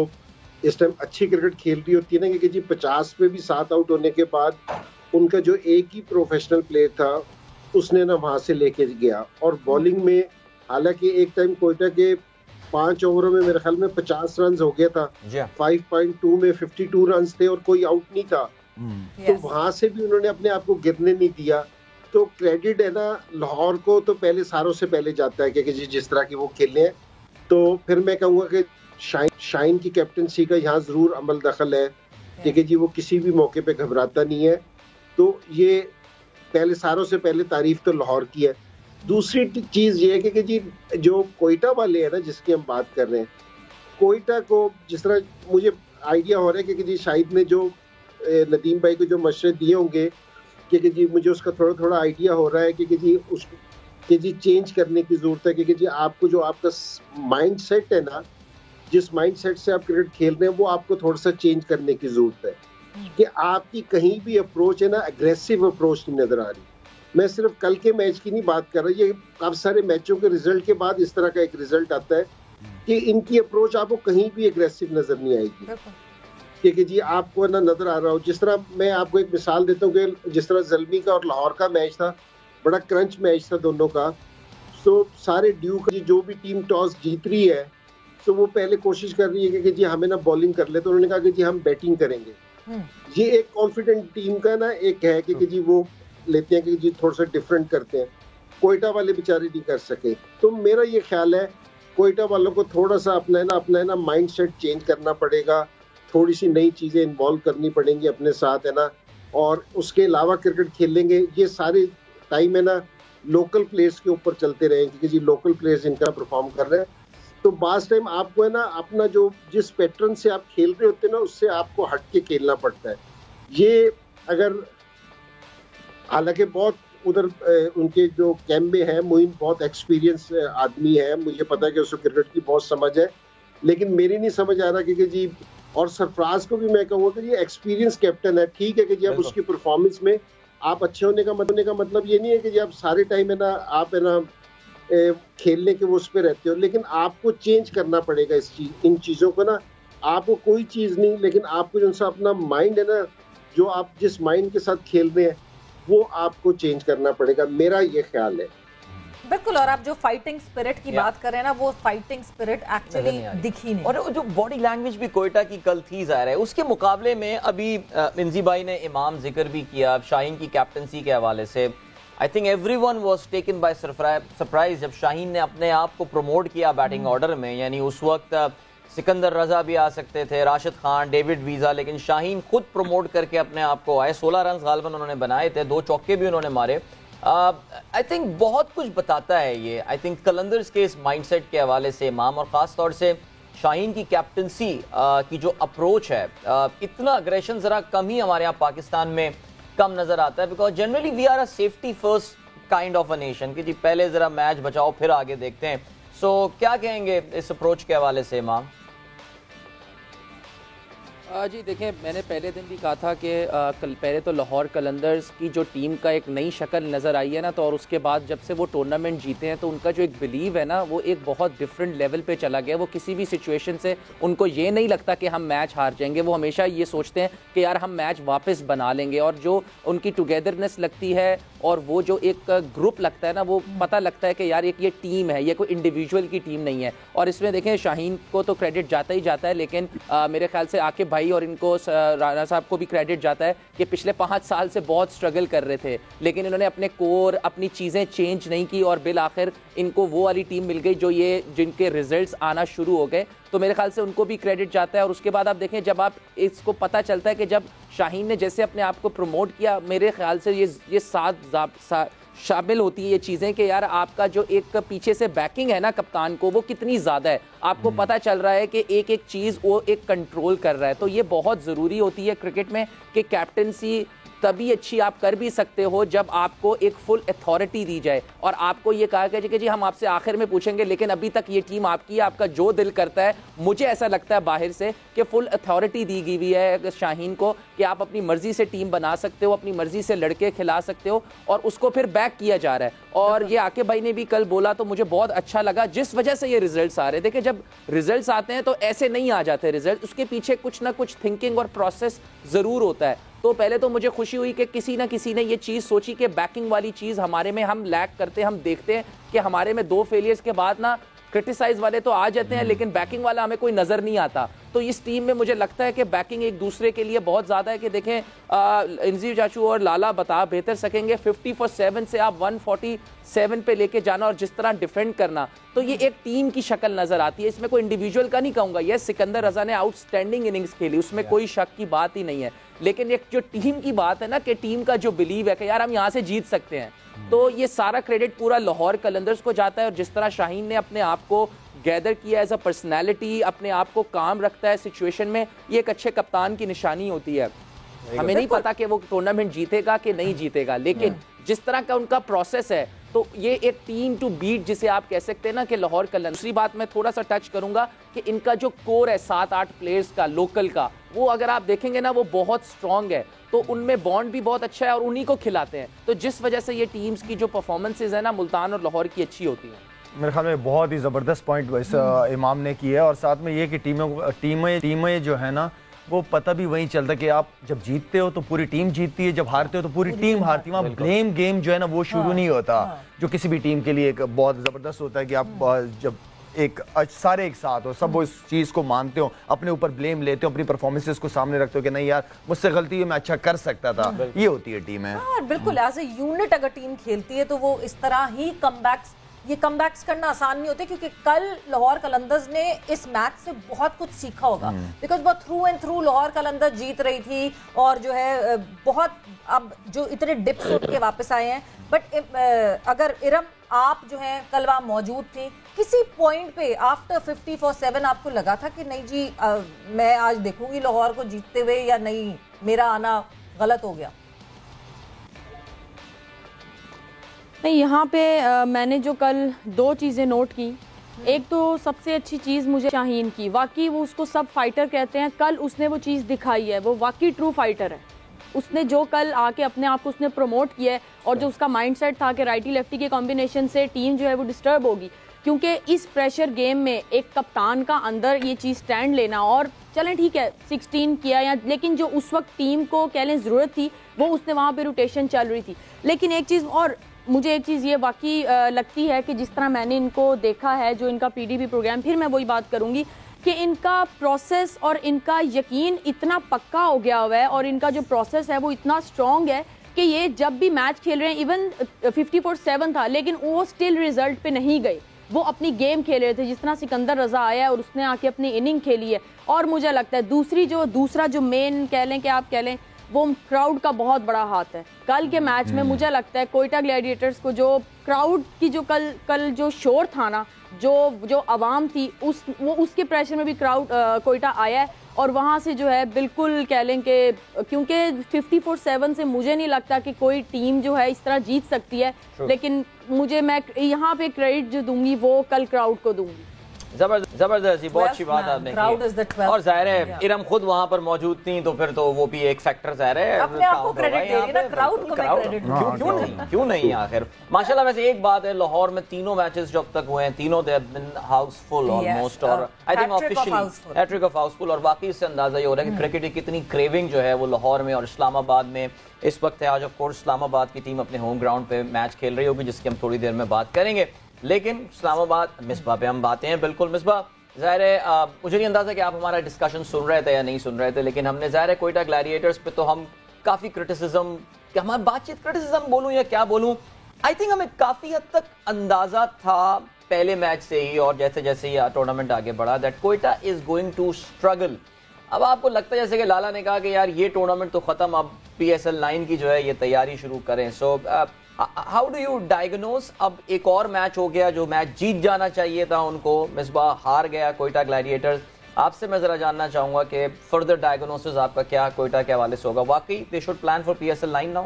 G: इस टाइम अच्छी क्रिकेट खेल रही होती है ना, क्योंकि जी 50 पे भी 7 आउट होने के बाद उनका जो एक ही प्रोफेशनल प्लेयर था उसने ना वहां से लेके गया, और बॉलिंग में हालांकि एक टाइम क्वेटा के 5 ओवरों में मेरे ख्याल में 50 रन हो गया था, 5.2 में 52 रन थे और कोई आउट नहीं था। तो वहां से भी उन्होंने अपने आप को गिरने नहीं दिया। तो क्रेडिट है ना लाहौर को तो पहले सारों से पहले जाता है क्योंकि जिस तरह की वो खेले हैं। तो फिर मैं कहूँगा कि शाइन की कैप्टनसी का यहाँ जरूर अमल दखल है क्योंकि जी वो किसी भी मौके पे घबराता नहीं है। तो ये पहले सारों से पहले तारीफ तो लाहौर की है। दूसरी चीज ये है कि जी जो क्वेटा वाले हैं ना जिसकी हम बात कर रहे हैं, क्वेटा को जिस तरह मुझे आइडिया हो रहा है कि जी शाहिद ने जो नदीम भाई को जो मशवरे दिए होंगे कि जी मुझे उसका थोड़ा थोड़ा आइडिया हो रहा है कि जी उसको कि जी चेंज करने की जरूरत है क्योंकि जी आपको जो आपका माइंड सेट है ना, जिस माइंड सेट से आप क्रिकेट खेल रहे हैं वो आपको थोड़ा सा चेंज करने की जरूरत है कि आपकी कहीं भी अप्रोच है ना एग्रेसिव अप्रोच नहीं नजर आ रही। मैं सिर्फ कल के मैच की नहीं बात कर रहा, ये काफी सारे मैचों के रिजल्ट के बाद इस तरह का एक रिजल्ट आता है कि इनकी अप्रोच आपको कहीं भी एग्रेसिव नजर नहीं आएगी क्योंकि जी आपको ना नजर आ रहा हो। जिस तरह मैं आपको एक मिसाल देता हूँ कि जिस तरह ज़ल्मी का और लाहौर का मैच था, बड़ा क्रंच मैच था दोनों का। तो सारे ड्यू का जो भी टीम टॉस जीत रही है तो वो पहले कोशिश कर रही है कि जी हमें ना बॉलिंग कर ले, तो उन्होंने कहा कि जी हम बैटिंग करेंगे। ये एक कॉन्फिडेंट टीम का ना एक है कि जी वो लेते हैं कि जी थोड़ा सा डिफरेंट करते हैं। क्वेटा वाले बेचारे नहीं कर सके। तो मेरा ये ख्याल है क्वेटा वालों को थोड़ा सा अपना ना माइंड सेट चेंज करना पड़ेगा, थोड़ी सी नई चीजें इन्वॉल्व करनी पड़ेंगी अपने साथ है ना, और उसके अलावा क्रिकेट खेलेंगे। ये सारे टाइम है ना लोकल प्लेयर्स के ऊपर चलते रहे क्योंकि जी लोकल प्लेयर्स इनका परफॉर्म कर रहे हैं। तो बास टाइम आपको है ना अपना जो जिस पैटर्न से आप खेल रहे होते हैं ना उससे आपको हट के खेलना पड़ता है। ये अगर हालांकि बहुत उधर उनके जो कैंप में है, मोइन बहुत एक्सपीरियंस आदमी है, मुझे पता है कि उसको क्रिकेट की बहुत समझ है, लेकिन मेरी नहीं समझ आ रहा क्योंकि जी और सरफराज को भी मैं कहूँगा कि ये एक्सपीरियंस कैप्टन है। ठीक है कि जी अब उसकी परफॉर्मेंस में आप अच्छे होने का मतलब ये नहीं है कि जी आप सारे टाइम है ना आप है ना खेलने के वो उस पर रहते हो, लेकिन आपको चेंज करना पड़ेगा इन चीज़ों को ना। आपको कोई चीज़ नहीं, लेकिन आपको जो सा अपना माइंड है ना, जो आप जिस माइंड के साथ खेल रहे हैं वो आपको चेंज करना पड़ेगा, मेरा ये ख्याल है।
A: बिल्कुल, और आप जो फाइटिंग स्पिरिट की बात कर रहे हैं ना, वो फाइटिंग स्पिरिट एक्चुअली दिखी नहीं।
B: और जो बॉडी लैंग्वेज भी कोयटा की कल थी ज़ाहिर है, उसके मुकाबले में अभी इंजी भाई ने इमाम जिक्र भी किया शाहीन की कैप्टनसी के हवाले से। I think everyone was taken by surprise जब शाहीन ने अपने आप को प्रमोट किया बैटिंग ऑर्डर में। यानी उस वक्त सिकंदर रजा भी आ सकते थे, राशिद खान, डेविड वीज़ा, लेकिन शाहीन खुद प्रमोट करके अपने आप को आए। 16 रन गालिबन उन्होंने बनाए थे, 2 चौके भी उन्होंने मारे। आई थिंक बहुत कुछ बताता है ये। आई थिंक कलंदर्स के इस माइंडसेट के हवाले से इमाम और ख़ास तौर से शाहीन की कैप्टनसी की जो अप्रोच है, इतना अग्रेशन ज़रा कम ही हमारे यहाँ पाकिस्तान में कम नज़र आता है। Because generally we are a safety first kind of a nation कि जी पहले ज़रा मैच बचाओ फिर आगे देखते हैं। सो क्या कहेंगे इस अप्रोच के हवाले से इमाम?
D: जी देखिए, मैंने पहले दिन भी कहा था कि पहले तो लाहौर कलंदर्स की जो टीम का एक नई शक्ल नज़र आई है ना, तो और उसके बाद जब से वो टूर्नामेंट जीते हैं तो उनका जो एक बिलीव है ना, वो एक बहुत डिफरेंट लेवल पे चला गया। वो किसी भी सिचुएशन से उनको ये नहीं लगता कि हम मैच हार जाएंगे, वो हमेशा ये सोचते हैं कि यार हम मैच वापस बना लेंगे। और जो उनकी टुगेदरनेस लगती है और वो जो एक ग्रुप लगता है ना, वो पता लगता है कि यार एक ये टीम है, ये कोई इंडिविजुअल की टीम नहीं है। और इसमें देखें शाहीन को तो क्रेडिट जाता ही जाता है, लेकिन मेरे ख्याल से आकिब भाई और इनको राणा साहब को भी क्रेडिट जाता है कि पिछले 5 साल से बहुत स्ट्रगल कर रहे थे, लेकिन इन्होंने अपने कोर, अपनी चीज़ें चेंज नहीं की और बिल आखिर इनको वो वाली टीम मिल गई जो ये जिनके रिजल्ट्स आना शुरू हो गए। तो मेरे ख्याल से उनको भी क्रेडिट जाता है। और उसके बाद आप देखें, जब आप इसको पता चलता है कि जब शाहीन ने जैसे अपने आप को प्रमोट किया, मेरे ख्याल से ये साथ शामिल होती है ये चीज़ें कि यार आपका जो एक पीछे से बैकिंग है ना कप्तान को, वो कितनी ज़्यादा है। आपको पता चल रहा है कि एक एक चीज़ वो एक कंट्रोल कर रहा है। तो ये बहुत ज़रूरी होती है क्रिकेट में कि कैप्टनसी तभी अच्छी आप कर भी सकते हो जब आपको एक फुल अथॉरिटी दी जाए और आपको ये कहा गया कि जी हम आपसे आखिर में पूछेंगे, लेकिन अभी तक ये टीम आपकी है, आपका जो दिल करता है। मुझे ऐसा लगता है बाहर से कि फुल अथॉरिटी दी गई हुई है शाहीन को कि आप अपनी मर्जी से टीम बना सकते हो, अपनी मर्जी से लड़के खिला सकते हो, और उसको फिर बैक किया जा रहा है। और ये आकिब भाई ने भी कल बोला तो मुझे बहुत अच्छा लगा, जिस वजह से ये रिजल्ट्स आ रहे हैं। देखिए, जब रिजल्ट्स आते हैं तो ऐसे नहीं आ जाते रिजल्ट, उसके पीछे कुछ ना कुछ थिंकिंग और प्रोसेस ज़रूर होता है। तो पहले तो मुझे खुशी हुई कि किसी ना किसी ने ये चीज़ सोची कि बैकिंग वाली चीज़ हमारे में हम लैक करते हैं। हम देखते हैं कि हमारे में 2 फेलियर्स के बाद ना क्रिटिसाइज वाले तो आ जाते हैं, लेकिन बैकिंग वाला हमें कोई नज़र नहीं आता। तो इस टीम में मुझे लगता है कि बैकिंग एक दूसरे के लिए बहुत ज़्यादा है। कि देखें, इंजी चाचू और लाला बता बेहतर सकेंगे, 50 for 7 से आप 147 पे लेके जाना और जिस तरह डिफेंड करना, तो ये एक टीम की शक्ल नज़र आती है। इसमें कोई इंडिविजुअल का नहीं कहूँगा। ये सिकंदर रजा ने आउटस्टैंडिंग इनिंग्स खेली, उसमें कोई शक की बात ही नहीं है, लेकिन एक जो टीम की बात है ना, कि टीम का जो बिलीव है कि यार हम यहाँ से जीत सकते हैं, तो ये सारा क्रेडिट पूरा लाहौर कलंदर्स को जाता है। और जिस तरह शाहीन ने अपने आप को गैदर किया एज अ पर्सनैलिटी, अपने आप को काम रखता है सिचुएशन में, ये एक अच्छे कप्तान की निशानी होती है। हमें नहीं पता कि वो टूर्नामेंट जीतेगा कि नहीं जीतेगा, लेकिन जिस तरह का उनका प्रोसेस है, तो ये एक टीम टू बीट जिसे आप कह सकते हैं ना कि लाहौर कलंदर्स। दूसरी बात मैं थोड़ा सा टच करूंगा कि इनका जो कोर है 7-8 प्लेयर्स का लोकल का, वो अगर आप देखेंगे ना, वो बहुत स्ट्रांग है। तो उनमें बॉन्ड भी बहुत अच्छा है और उन्हीं को खिलाते हैं, तो जिस वजह से ये टीम्स की जो परफॉर्मेंसेज है ना, मुल्तान और लाहौर की अच्छी होती है।
C: मेरे ख्याल में बहुत ही ज़बरदस्त पॉइंट इस इमाम ने किया है। और साथ में ये कि टीमें जो है ना, वो पता भी वहीं चलता कि आप जब जीतते हो तो पूरी टीम जीतती है, जब हारते हो तो पूरी टीम हारती है। वहाँ ब्लेम गेम जो है ना, वो शुरू नहीं होता, जो किसी भी टीम के लिए एक बहुत ज़बरदस्त होता है कि आप जब सारे एक साथ हो, सब उस चीज़ को मानते हो, अपने ऊपर ब्लेम लेते हो, अपनी परफॉर्मेंसेस को सामने रखते हो कि नहीं यार मुझसे गलती है, मैं अच्छा कर सकता था। ये होती है टीम है।
A: बिल्कुल, एज ए यूनिट अगर टीम खेलती है तो वो इस तरह ही कमबैक्स करना आसान नहीं होते, क्योंकि कल लाहौर कलंदर्स ने इस मैच से बहुत कुछ सीखा होगा। बिकॉज वो through and through Lahore Qalandars जीत रही थी और जो है बहुत, अब जो इतने डिप्स उठ के वापस आए हैं। बट अगर इरम आप जो है कल वहाँ मौजूद थी, किसी पॉइंट पे आफ्टर 50 for 7 आपको लगा था कि नहीं जी मैं आज देखूंगी लाहौर को जीतते हुए, या नहीं मेरा आना गलत हो गया?
E: नहीं, यहाँ पे मैंने जो कल 2 चीज़ें नोट की। एक तो सबसे अच्छी चीज़ मुझे शाहीन की, वाकई वो उसको सब फाइटर कहते हैं, कल उसने वो चीज़ दिखाई है, वो वाकई ट्रू फाइटर है। उसने जो कल आके अपने आप को उसने प्रमोट किया है, और जो उसका माइंडसेट था कि राइटी लेफ्टी के कॉम्बिनेशन से टीम जो है वो डिस्टर्ब होगी, क्योंकि इस प्रेशर गेम में एक कप्तान का अंदर ये चीज़ स्टैंड लेना, और चलें ठीक है 16 किया या, लेकिन जो उस वक्त टीम को कह लें ज़रूरत थी वो उसने वहाँ पे रोटेशन चल रही थी। लेकिन एक चीज़ और मुझे एक चीज़ ये वाकई लगती है कि जिस तरह मैंने इनको देखा है, जो इनका PDP प्रोग्राम, फिर मैं वही बात करूँगी कि इनका प्रोसेस और इनका यकीन इतना पक्का हो गया हुआ है, और इनका जो प्रोसेस है वो इतना स्ट्रॉन्ग है कि ये जब भी मैच खेल रहे हैं, इवन 54-7 था लेकिन वो स्टिल रिजल्ट पे नहीं गए, वो अपनी गेम खेल रहे थे। जिस तरह सिकंदर रजा आया है और उसने आके अपनी इनिंग खेली है, और मुझे लगता है दूसरा जो मेन कह लें कि आप कह लें वो क्राउड का बहुत बड़ा हाथ है। कल के मैच में मुझे लगता है कोयटा ग्लैडिएटर्स को जो क्राउड की जो कल जो शोर था ना, जो आवाम थी, उसके प्रेशर में भी क्राउड कोयटा आया है, और वहाँ से जो है बिल्कुल कह लें कि क्योंकि 54-7 से मुझे नहीं लगता कि कोई टीम जो है इस तरह जीत सकती है, लेकिन मैं यहाँ पे क्रेडिट जो दूंगी वो कल क्राउड को दूंगी।
B: जबरदस्त जी, बहुत अच्छी बात आपने की। और जाहिर है इरम खुद वहां पर मौजूद थी, तो फिर तो वो भी एक फैक्टर जाहिर है,
A: अपने आप को क्रेडिट दे रही है ना, क्राउड को मैं क्रेडिट
B: क्यों नहीं आखिर माशाल्लाह। वैसे एक बात है, लाहौर में तीनों मैचेस जो अब तक हुए हैं, तीनों they have been housefull almost, और I think officially hat-trick of housefull, और वाकई इससे अंदाजा ये हो रहा है कि क्रिकेट की कितनी क्रेविंग जो है वो लाहौर में और इस्लामाबाद में इस वक्त है। आज ऑफ कोर्स इस्लामाबाद की टीम अपने होम ग्राउंड पे मैच खेल रही होगी, जिसकी हम थोड़ी देर में बात करेंगे। लेकिन इस्लामाबाद, मिसबा पे हम बातें हैं, बिल्कुल मिसबा, ज़ाहिर है मुझे नहीं अंदाज़ा कि आप हमारा डिस्कशन सुन रहे थे या नहीं सुन रहे थे, लेकिन हमने ज़ाहिर है कोयटा ग्लैडिएटर्स पे तो हम काफ़ी क्रिटिसिज्म, कि हमारी बातचीत क्रिटिसिज्म बोलूँ या क्या बोलूँ, आई थिंक हमें काफ़ी हद तक अंदाज़ा था पहले मैच से ही, और जैसे जैसे ये टूर्नामेंट आगे बढ़ा, that Quetta is going to struggle. अब आपको लगता है जैसे कि लाला ने कहा कि यार ये टूर्नामेंट तो ख़त्म, अब PSL 9 की जो है ये तैयारी शुरू करें। So how do you diagnose, अब एक और मैच हो गया जो मैच जीत जाना चाहिए था उनको, मिसबा हार गया कोयटा ग्लैडिएटर्स। आपसे मैं जरा जानना चाहूंगा कि फर्दर डायग्नोसिस आपका क्या कोयटा के हवाले से होगा, वाकई they should plan for PSL 9 now?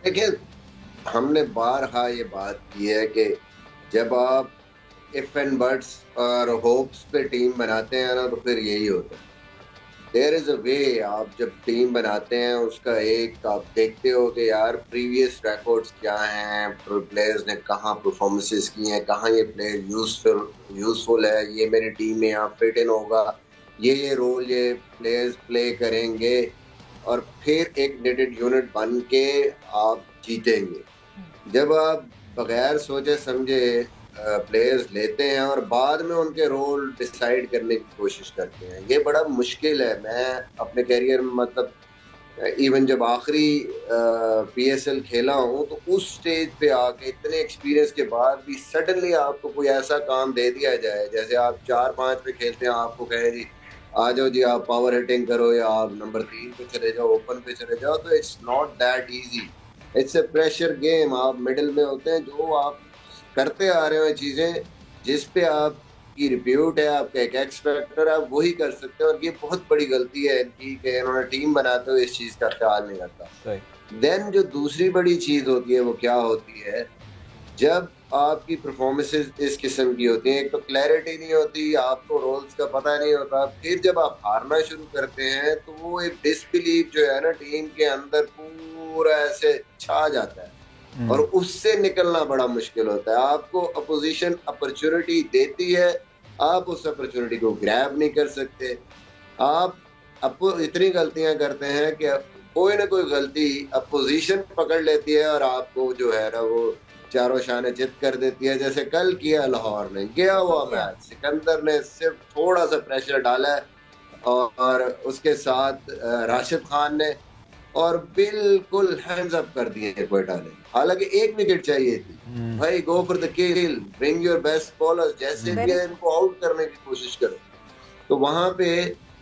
F: देखिए, हमने बारहा ये बात की है कि जब आप इफ एंड बट्स और होप्स पे टीम बनाते हैं ना, तो फिर यही होता है। देयर इज अ वे, आप जब टीम बनाते हैं उसका एक आप देखते हो कि यार प्रीवियस रिकॉर्ड्स क्या हैं, प्लेयर्स ने कहाँ परफॉर्मेंसेस की हैं, कहाँ ये प्लेयर यूजफुल है, ये मेरी टीम में यहाँ फिट इन होगा, ये रोल ये प्लेयर्स प्ले करेंगे, और फिर एक नेटेड यूनिट बन के आप जीतेंगे। जब आप बगैर सोचे समझे प्लेयर्स लेते हैं और बाद में उनके रोल डिसाइड करने की कोशिश करते हैं, ये बड़ा मुश्किल है। मैं अपने कैरियर में मतलब इवन जब आखिरी PSL खेला हूँ, तो उस स्टेज पे आके इतने एक्सपीरियंस के बाद भी सडनली आपको कोई ऐसा काम दे दिया जाए, जैसे आप 4-5 पे खेलते हैं, आपको कहें जी आ जाओ जी आप पावर हिटिंग करो, या आप नंबर 3 पे चले जाओ, ओपन पे चले जाओ, तो it's not that easy, it's a pressure game. आप मिडिल में होते हैं, जो आप करते आ रहे हो चीजें जिस पे आपकी रिप्यूट है, आपका एक एक्स फैक्टर, आप वही कर सकते हो, और ये बहुत बड़ी गलती है इनकी कि इन्होंने टीम बनाते हुए इस चीज का ख्याल नहीं रखा। देन जो दूसरी बड़ी चीज होती है वो क्या होती है, जब आपकी परफॉर्मेंसेस इस किस्म की होती हैं, एक तो क्लैरिटी नहीं होती, आपको रोल्स का पता नहीं होता, फिर जब आप हारना शुरू करते हैं तो वो एक डिसबिलीफ जो है ना टीम के अंदर पूरा ऐसे छा जाता है, और उससे निकलना बड़ा मुश्किल होता है। आपको अपोजिशन अपॉर्चुनिटी देती है, आप उस अपॉर्चुनिटी को ग्रैब नहीं कर सकते, आप इतनी गलतियां करते हैं कि कोई ना कोई गलती अपोजिशन पकड़ लेती है और आपको जो है ना वो चारों शाने चित कर देती है, जैसे कल किया लाहौर ने। गया हुआ मैच सिकंदर ने सिर्फ थोड़ा सा प्रेशर डाला है, और उसके साथ राशिद खान ने, और बिल्कुल हैंड्स अप कर दिए कोयटा ने। हालांकि एक विकेट चाहिए थी, भाई go for the kill, bring your best bowlers, जैसे भी इनको आउट करने की कोशिश करो। तो वहां पे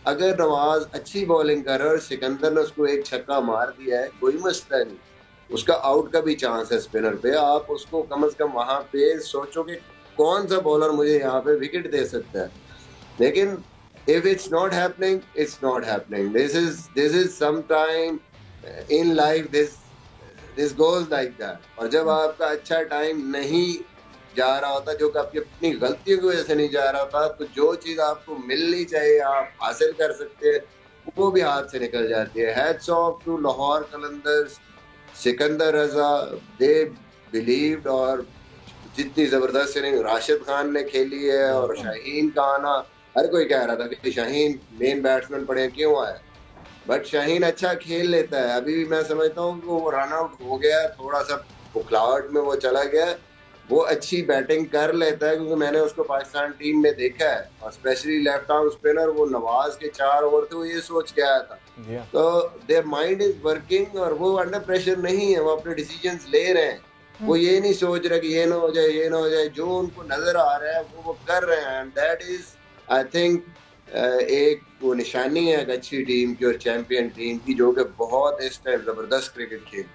F: अगर नवाज अच्छी बॉलिंग कर रहा है और सिकंदर ने उसको एक छक्का मार दिया है, कोई मसला नहीं, उसका आउट का भी चांस है स्पिनर पे, आप उसको कम से कम वहां पे सोचो कि कौन सा बॉलर मुझे यहाँ पे विकेट दे सकता है। लेकिन if it's not happening, it's not happening. This is sometime in life this goes like that. और जब आपका अच्छा टाइम नहीं जा रहा होता, जो कि आपकी अपनी गलतियों की वजह से नहीं जा रहा होता, तो जो चीज आपको मिलनी चाहिए आप हासिल कर सकते हैं, वो भी हाथ से निकल जाती है। Hats off to Lahore Qalandars, Sikandar Raza, they believed, और जितनी जबरदस्त इनिंग राशिद खान ने खेली है और शाहीन का आना, हर कोई कह रहा था कि शाहीन मेन बैट्समैन पड़े क्यों आया, बट शाहीन अच्छा खेल लेता है। अभी भी मैं समझता हूँ कि वो रन आउट हो गया, थोड़ा सा बुखलाहट में वो चला गया, वो अच्छी बैटिंग कर लेता है क्योंकि मैंने उसको पाकिस्तान टीम में देखा है, और स्पेशली लेफ्ट आर्म स्पिनर, वो नवाज के 4 ओवर थे वो ये सोच के आया था, तो देयर माइंड इज वर्किंग और वो अंडर प्रेशर नहीं है, वो अपने डिसीजंस ले रहे हैं, वो ये नहीं सोच रहे कि ये ना हो जाए ये ना हो जाए, जो उनको नजर आ रहा है वो कर रहे हैं, and that is I think एक वो निशानी है एक अच्छी टीम की और चैंपियन टीम की, जो कि बहुत इस टाइम जबरदस्त क्रिकेट खेल।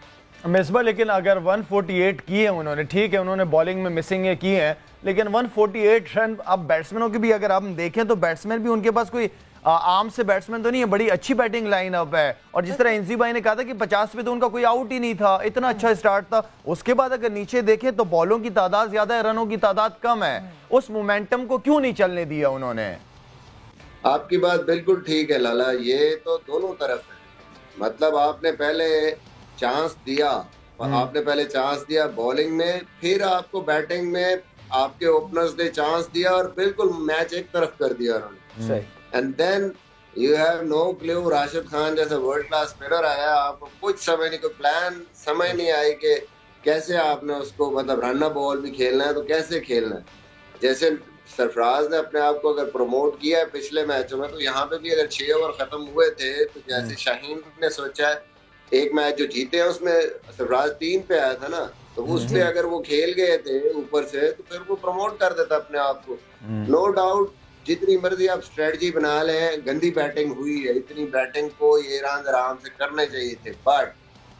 C: मिसबा, लेकिन अगर 148 किए उन्होंने, ठीक है उन्होंने बॉलिंग में मिसिंग की हैं, लेकिन 148 रन अब बैट्समैनों की भी अगर आप देखें तो बैट्समैन भी उनके पास कोई आम से बैट्समैन तो नहीं है, बड़ी अच्छी बैटिंग लाइन अप है, और जिस तरह इंजी भाई ने कहा था कि 50 पे तो उनका कोई आउट ही नहीं था, इतना अच्छा स्टार्ट था, उसके बाद अगर नीचे देखें तो बॉलों की तादाद ज्यादा है, रनों की तादाद कम है, उस मोमेंटम को क्यों नहीं चलने दिया उन्होंने?
F: आपकी बात बिल्कुल ठीक है लाला, ये तो दोनों तरफ है, मतलब आपने पहले चांस दिया, आपने पहले चांस दिया बॉलिंग में, फिर आपको बैटिंग में आपके ओपनर्स ने चांस दिया और बिल्कुल मैच एक तरफ कर दिया उन्होंने, and then you have no clue, Rashid Khan जैसा वर्ल्ड क्लास स्पिनर आया, आपको कुछ समझ नहीं, कोई प्लान समझ नहीं आई कि कैसे आपने उसको मतलब रन बॉल भी खेलना है तो कैसे खेलना है। जैसे सरफराज ने अपने आप को अगर प्रमोट किया है पिछले मैचों में, तो यहाँ पे भी अगर 6 ओवर खत्म हुए थे तो जैसे शाहीन ने सोचा है, एक मैच जो जीते हैं उसमें सरफराज 3 पे आया था ना, तो उस पे अगर वो खेल गए थे ऊपर से तो फिर वो प्रमोट कर देता अपने आप को। नो डाउट जितनी मर्जी आप स्ट्रेटजी बना लें, गंदी बैटिंग हुई है, इतनी बैटिंग को ये ईरान आराम से करने चाहिए थे, बट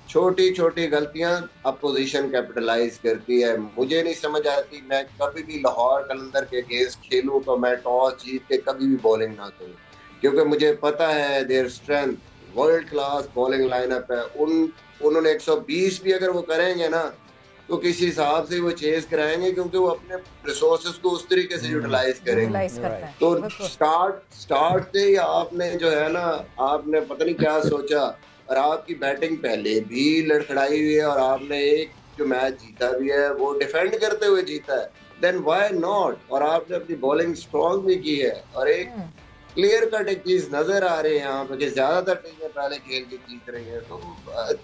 F: छोटी छोटी गलतियां अपोजिशन कैपिटलाइज करती है। मुझे नहीं समझ आती, मैं कभी भी लाहौर कलंदर के अगेंस्ट खेलूं तो मैं टॉस जीत के कभी भी बॉलिंग ना करूं, क्योंकि मुझे पता है their strength, world class bowling lineup है, उन्होंने 120 भी अगर वो करेंगे ना तो किसी हिसाब से वो चेस कराएंगे, क्योंकि वो अपने रिसोर्सेज को उस तरीके से यूटिलाइज करेंगे। तो स्टार्ट से ही आपने जो है ना, आपने पता नहीं क्या सोचा, और आपकी बैटिंग पहले भी लड़खड़ाई हुई है और आपने एक जो मैच जीता भी है वो डिफेंड करते हुए जीता है, देन व्हाई नॉट, और आपने अपनी बॉलिंग स्ट्रॉन्ग भी की है, और एक क्लियर कट एक चीज नजर आ रही है यहाँ पे कि ज्यादातर टीमें पहले खेल के जीत रही है, तो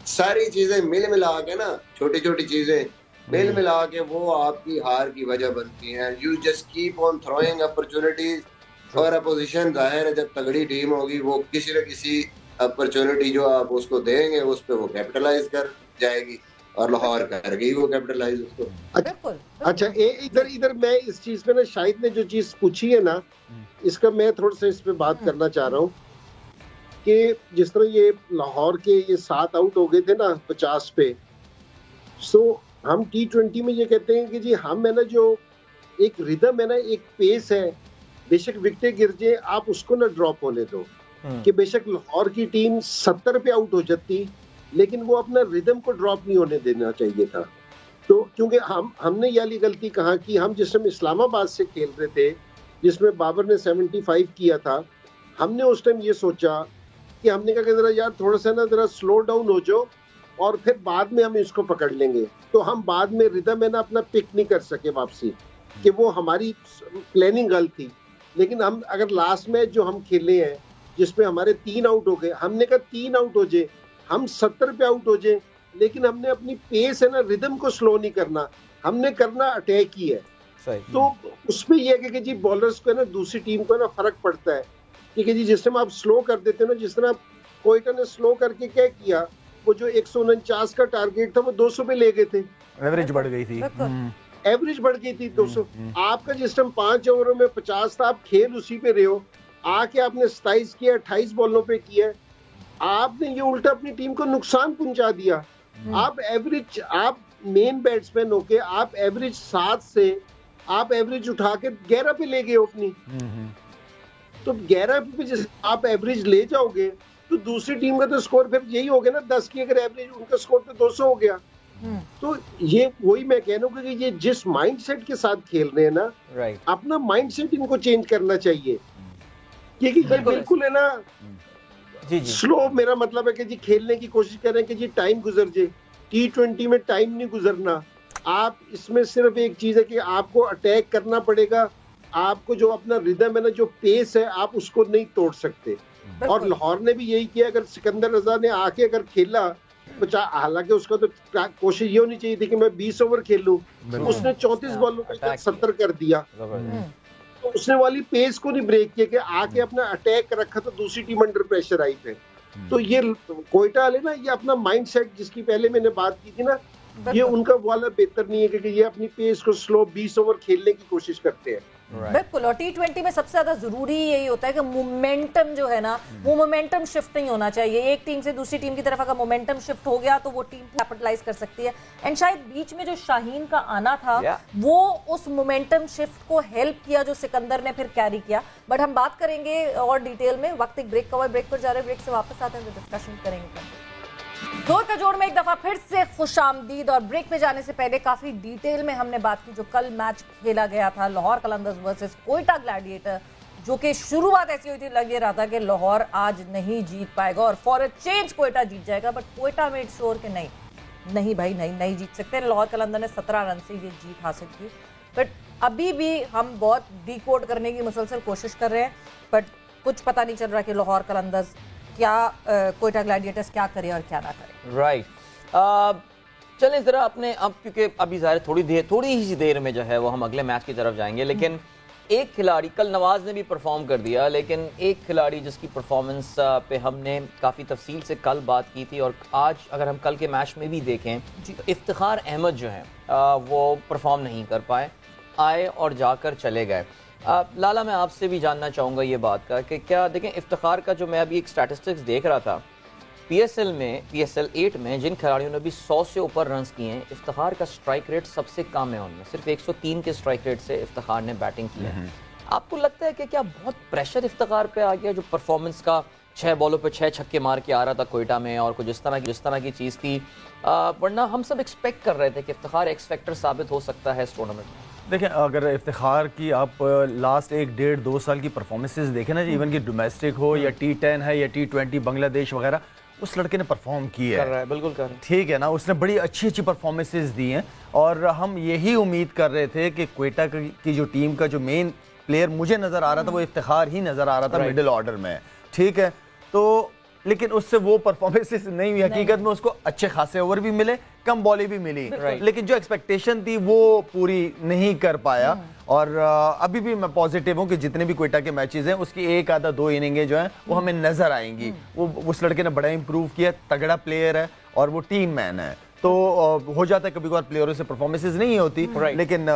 F: सारी चीजें मिल मिला के ना, छोटी छोटी चीजें मिल मिला के वो आपकी हार की वजह बनती हैं। You just keep on throwing opportunities, और अपोजिशन जाहिर है जब तगड़ी टीम होगी वो किसी न किसी अपॉर्चुनिटी जो आप उसको देंगे उस पर वो कैपिटलाइज कर जाएगी, और लाहौर कर गई वो कैपिटलाइज उसको।
G: अच्छा इधर मैं इस चीज पे ना, शाहिद ने जो चीज पूछी है ना, इसका मैं थोड़ा सा इस पे बात करना चाह रहा हूँ कि जिस तरह ये लाहौर के ये 7 आउट हो गए थे ना 50 पे, सो हम T20 में ये कहते हैं कि जी हम है ना, जो एक रिदम है ना, एक पेस है, बेशक विकेटें गिर जाए आप उसको ना ड्रॉप होने दो, कि बेशक लाहौर की टीम 70 पे आउट हो जाती लेकिन वो अपना रिदम को ड्रॉप नहीं होने देना चाहिए था। तो क्योंकि हमने ये वाली गलती कहा कि हम जिस समय इस्लामाबाद से खेल रहे थे जिसमें बाबर ने 75 किया था, हमने उस टाइम ये सोचा कि हमने कहा कि जरा यार थोड़ा सा ना जरा स्लो डाउन हो जाओ और फिर बाद में हम इसको पकड़ लेंगे, तो हम बाद में रिदम है ना अपना पिक नहीं कर सके वापसी, कि वो हमारी प्लानिंग गलत थी। लेकिन हम अगर लास्ट मैच जो हम खेले हैं जिसमें हमारे 3 आउट हो गए, हमने कहा 3 आउट हो जाए, हम 70 पे आउट हो जाए, लेकिन हमने अपनी पेस है ना, रिदम को स्लो नहीं करना, हमने करना अटैक ही है। तो उसमें यह है कि जी बॉलर्स को है ना, दूसरी टीम को है ना फर्क पड़ता है, ठीक है जी, जिस टाइम आप स्लो कर देते हो ना, जिस तरह कोयटा ने स्लो करके क्या किया, वो जो 149 का टारगेट था वो 200 पे ले गए थे,
C: एवरेज बढ़ गई थी,
G: एवरेज बढ़ गई थी 200। आपका जिस टाइम 5 ओवरों में 50 था, आप खेल उसी पे रहे हो, आके आपने 27 किया, 28 बॉलों पे किया, आपने ये उल्टा अपनी टीम को नुकसान पहुंचा दिया। आप एवरेज, आप मेन बैट्समैन होके आप एवरेज 7 से आप एवरेज उठा के 11 पे ले गए अपनी, तो 11 पे जिस आप एवरेज ले जाओगे तो दूसरी टीम का तो स्कोर फिर यही हो गया ना, 10 की अगर एवरेज, उनका स्कोर तो 200 हो गया। तो ये वही मैं कह रहा हूँ कि ये जिस माइंडसेट के साथ खेल रहे हैं ना, अपना माइंडसेट इनको चेंज करना चाहिए, क्योंकि बिल्कुल है ना जी। स्लो, मेरा मतलब है कि जी खेलने की कोशिश करें कि जी टाइम गुजर जाए, T20 में टाइम नहीं गुजरना, आप इसमें सिर्फ एक चीज है कि आपको अटैक करना पड़ेगा, आपको जो अपना रिदम है ना, जो पेस है, आप उसको नहीं तोड़ सकते। और लाहौर ने भी यही किया। अगर सिकंदर रजा ने आके अगर खेला, हालांकि उसका तो कोशिश ये होनी चाहिए थी कि मैं 20 ओवर खेलूं, उसने 34 बॉलों में 70 कर दिया, तो उसने वाली पेस को नहीं ब्रेक किया कि आके अपना अटैक रखा, तो दूसरी टीम अंडर प्रेशर आई थे। तो ये कोयटा वाले ना, ये अपना माइंड सेट जिसकी पहले मैंने बात की थी ना, ये उनका वाला बेहतर नहीं है, क्योंकि ये अपनी पेस को स्लो 20 ओवर खेलने की कोशिश करते हैं।
A: बिल्कुल। और T20 में सबसे ज्यादा जरूरी यही होता है कि मोमेंटम जो है ना, वो मोमेंटम शिफ्ट नहीं होना चाहिए। एक टीम से दूसरी टीम की तरफ अगर मोमेंटम शिफ्ट हो गया तो वो टीम कैपिटलाइज कर सकती है। एंड शायद बीच में जो शाहीन का आना था वो उस मोमेंटम शिफ्ट को हेल्प किया जो सिकंदर ने फिर कैरी किया। बट हम बात करेंगे और डिटेल में, वक्त एक ब्रेक का हुआ, ब्रेक पर जा रहे हैं, ब्रेक से वापस आते हैं तो डिस्कशन करेंगे। जोर का जोड़ में एक दफा फिर से खुशामदीद। और ब्रेक पे जाने से पहले काफी डिटेल में हमने बात की जो कल मैच खेला गया था, लाहौर कलंदर्स वर्सेस कोयटा ग्लैडिएटर, जो कि शुरुआत ऐसी हुई थी, लग ये रहा था कि लाहौर आज नहीं जीत पाएगा और फॉर अ चेंज कोयटा जीत जाएगा। बट कोयटा मेड श्योर कि नहीं भाई, नहीं जीत सकते। लाहौर कलंदर ने 17 रन से ये जीत हासिल की। बट अभी भी हम बहुत डिकोड करने की मुसलसल कोशिश कर रहे हैं, बट कुछ पता नहीं चल रहा कि लाहौर कलंदर्स क्या, कोयटा ग्लैडिएटर्स क्या करे और क्या ना करे।
B: राइट। चलें जरा अपने, अब क्योंकि अभी ज़ाहिर थोड़ी ही देर में जो है वो हम अगले मैच की तरफ जाएंगे, लेकिन एक खिलाड़ी, कल नवाज ने भी परफॉर्म कर दिया, लेकिन एक खिलाड़ी जिसकी परफॉर्मेंस पे हमने काफ़ी तफसील से कल बात की थी, और आज अगर हम कल के मैच में भी देखें तो इफ्तिखार अहमद जो हैं वो परफॉर्म नहीं कर पाए, आए और जाकर चले गए। लाला, मैं आपसे भी जानना चाहूँगा ये बात का कि क्या देखें, इफ्तिखार का जो मैं अभी एक स्टैटिस्टिक्स देख रहा था, PSL 8 में जिन खिलाड़ियों ने भी 100 से ऊपर रन्स किए हैं, इफ्तिखार का स्ट्राइक रेट सबसे कम है उनमें, सिर्फ 103 के स्ट्राइक रेट से इफ्तिखार ने बैटिंग की है। आपको लगता है कि क्या बहुत प्रेशर इफ्तिखार पे आ गया, जो परफॉर्मेंस का 6 बॉलों पे 6 छक्के मार के आ रहा था कोयटा में, और कुछ जिस तरह की चीज़ थी, वरना हम सब एक्सपेक्ट कर रहे थे कि इफ्तिखार एक्स फैक्टर साबित हो सकता है इस टूर्नामेंट में।
C: देखें, अगर इफ्तिखार की आप लास्ट 1-1.5-2 साल की परफॉर्मेंसेस देखें ना, इवन कि डोमेस्टिक हो या T10 है या T20 बांग्लादेश वगैरह, उस लड़के ने परफॉर्म किया
B: कर रहा है, बिल्कुल कर रहा है,
C: ठीक है ना। उसने बड़ी अच्छी परफॉर्मेंसेस दी हैं, और हम यही उम्मीद कर रहे थे कि कोयटा की जो टीम का जो मेन प्लेयर मुझे नज़र आ रहा था वो इफ्तिखार ही नज़र आ रहा था मिडिल ऑर्डर में, ठीक है। तो लेकिन उससे वो परफॉर्मेंसेस नहीं हुई। हकीकत में उसको अच्छे खासे ओवर भी मिले, कम बॉलें भी मिली, लेकिन जो एक्सपेक्टेशन थी वो पूरी नहीं कर पाया। और अभी भी मैं पॉजिटिव हूँ कि जितने भी कोयटा के मैचेस हैं उसकी 1-2 इनिंगें जो हैं वो हमें नजर आएंगी। वो उस लड़के ने बड़ा इंप्रूव किया, तगड़ा प्लेयर है और वो टीम मैन है। तो हो जाता है कभी कभार प्लेयरों से परफॉर्मेंसेस नहीं होती, लेकिन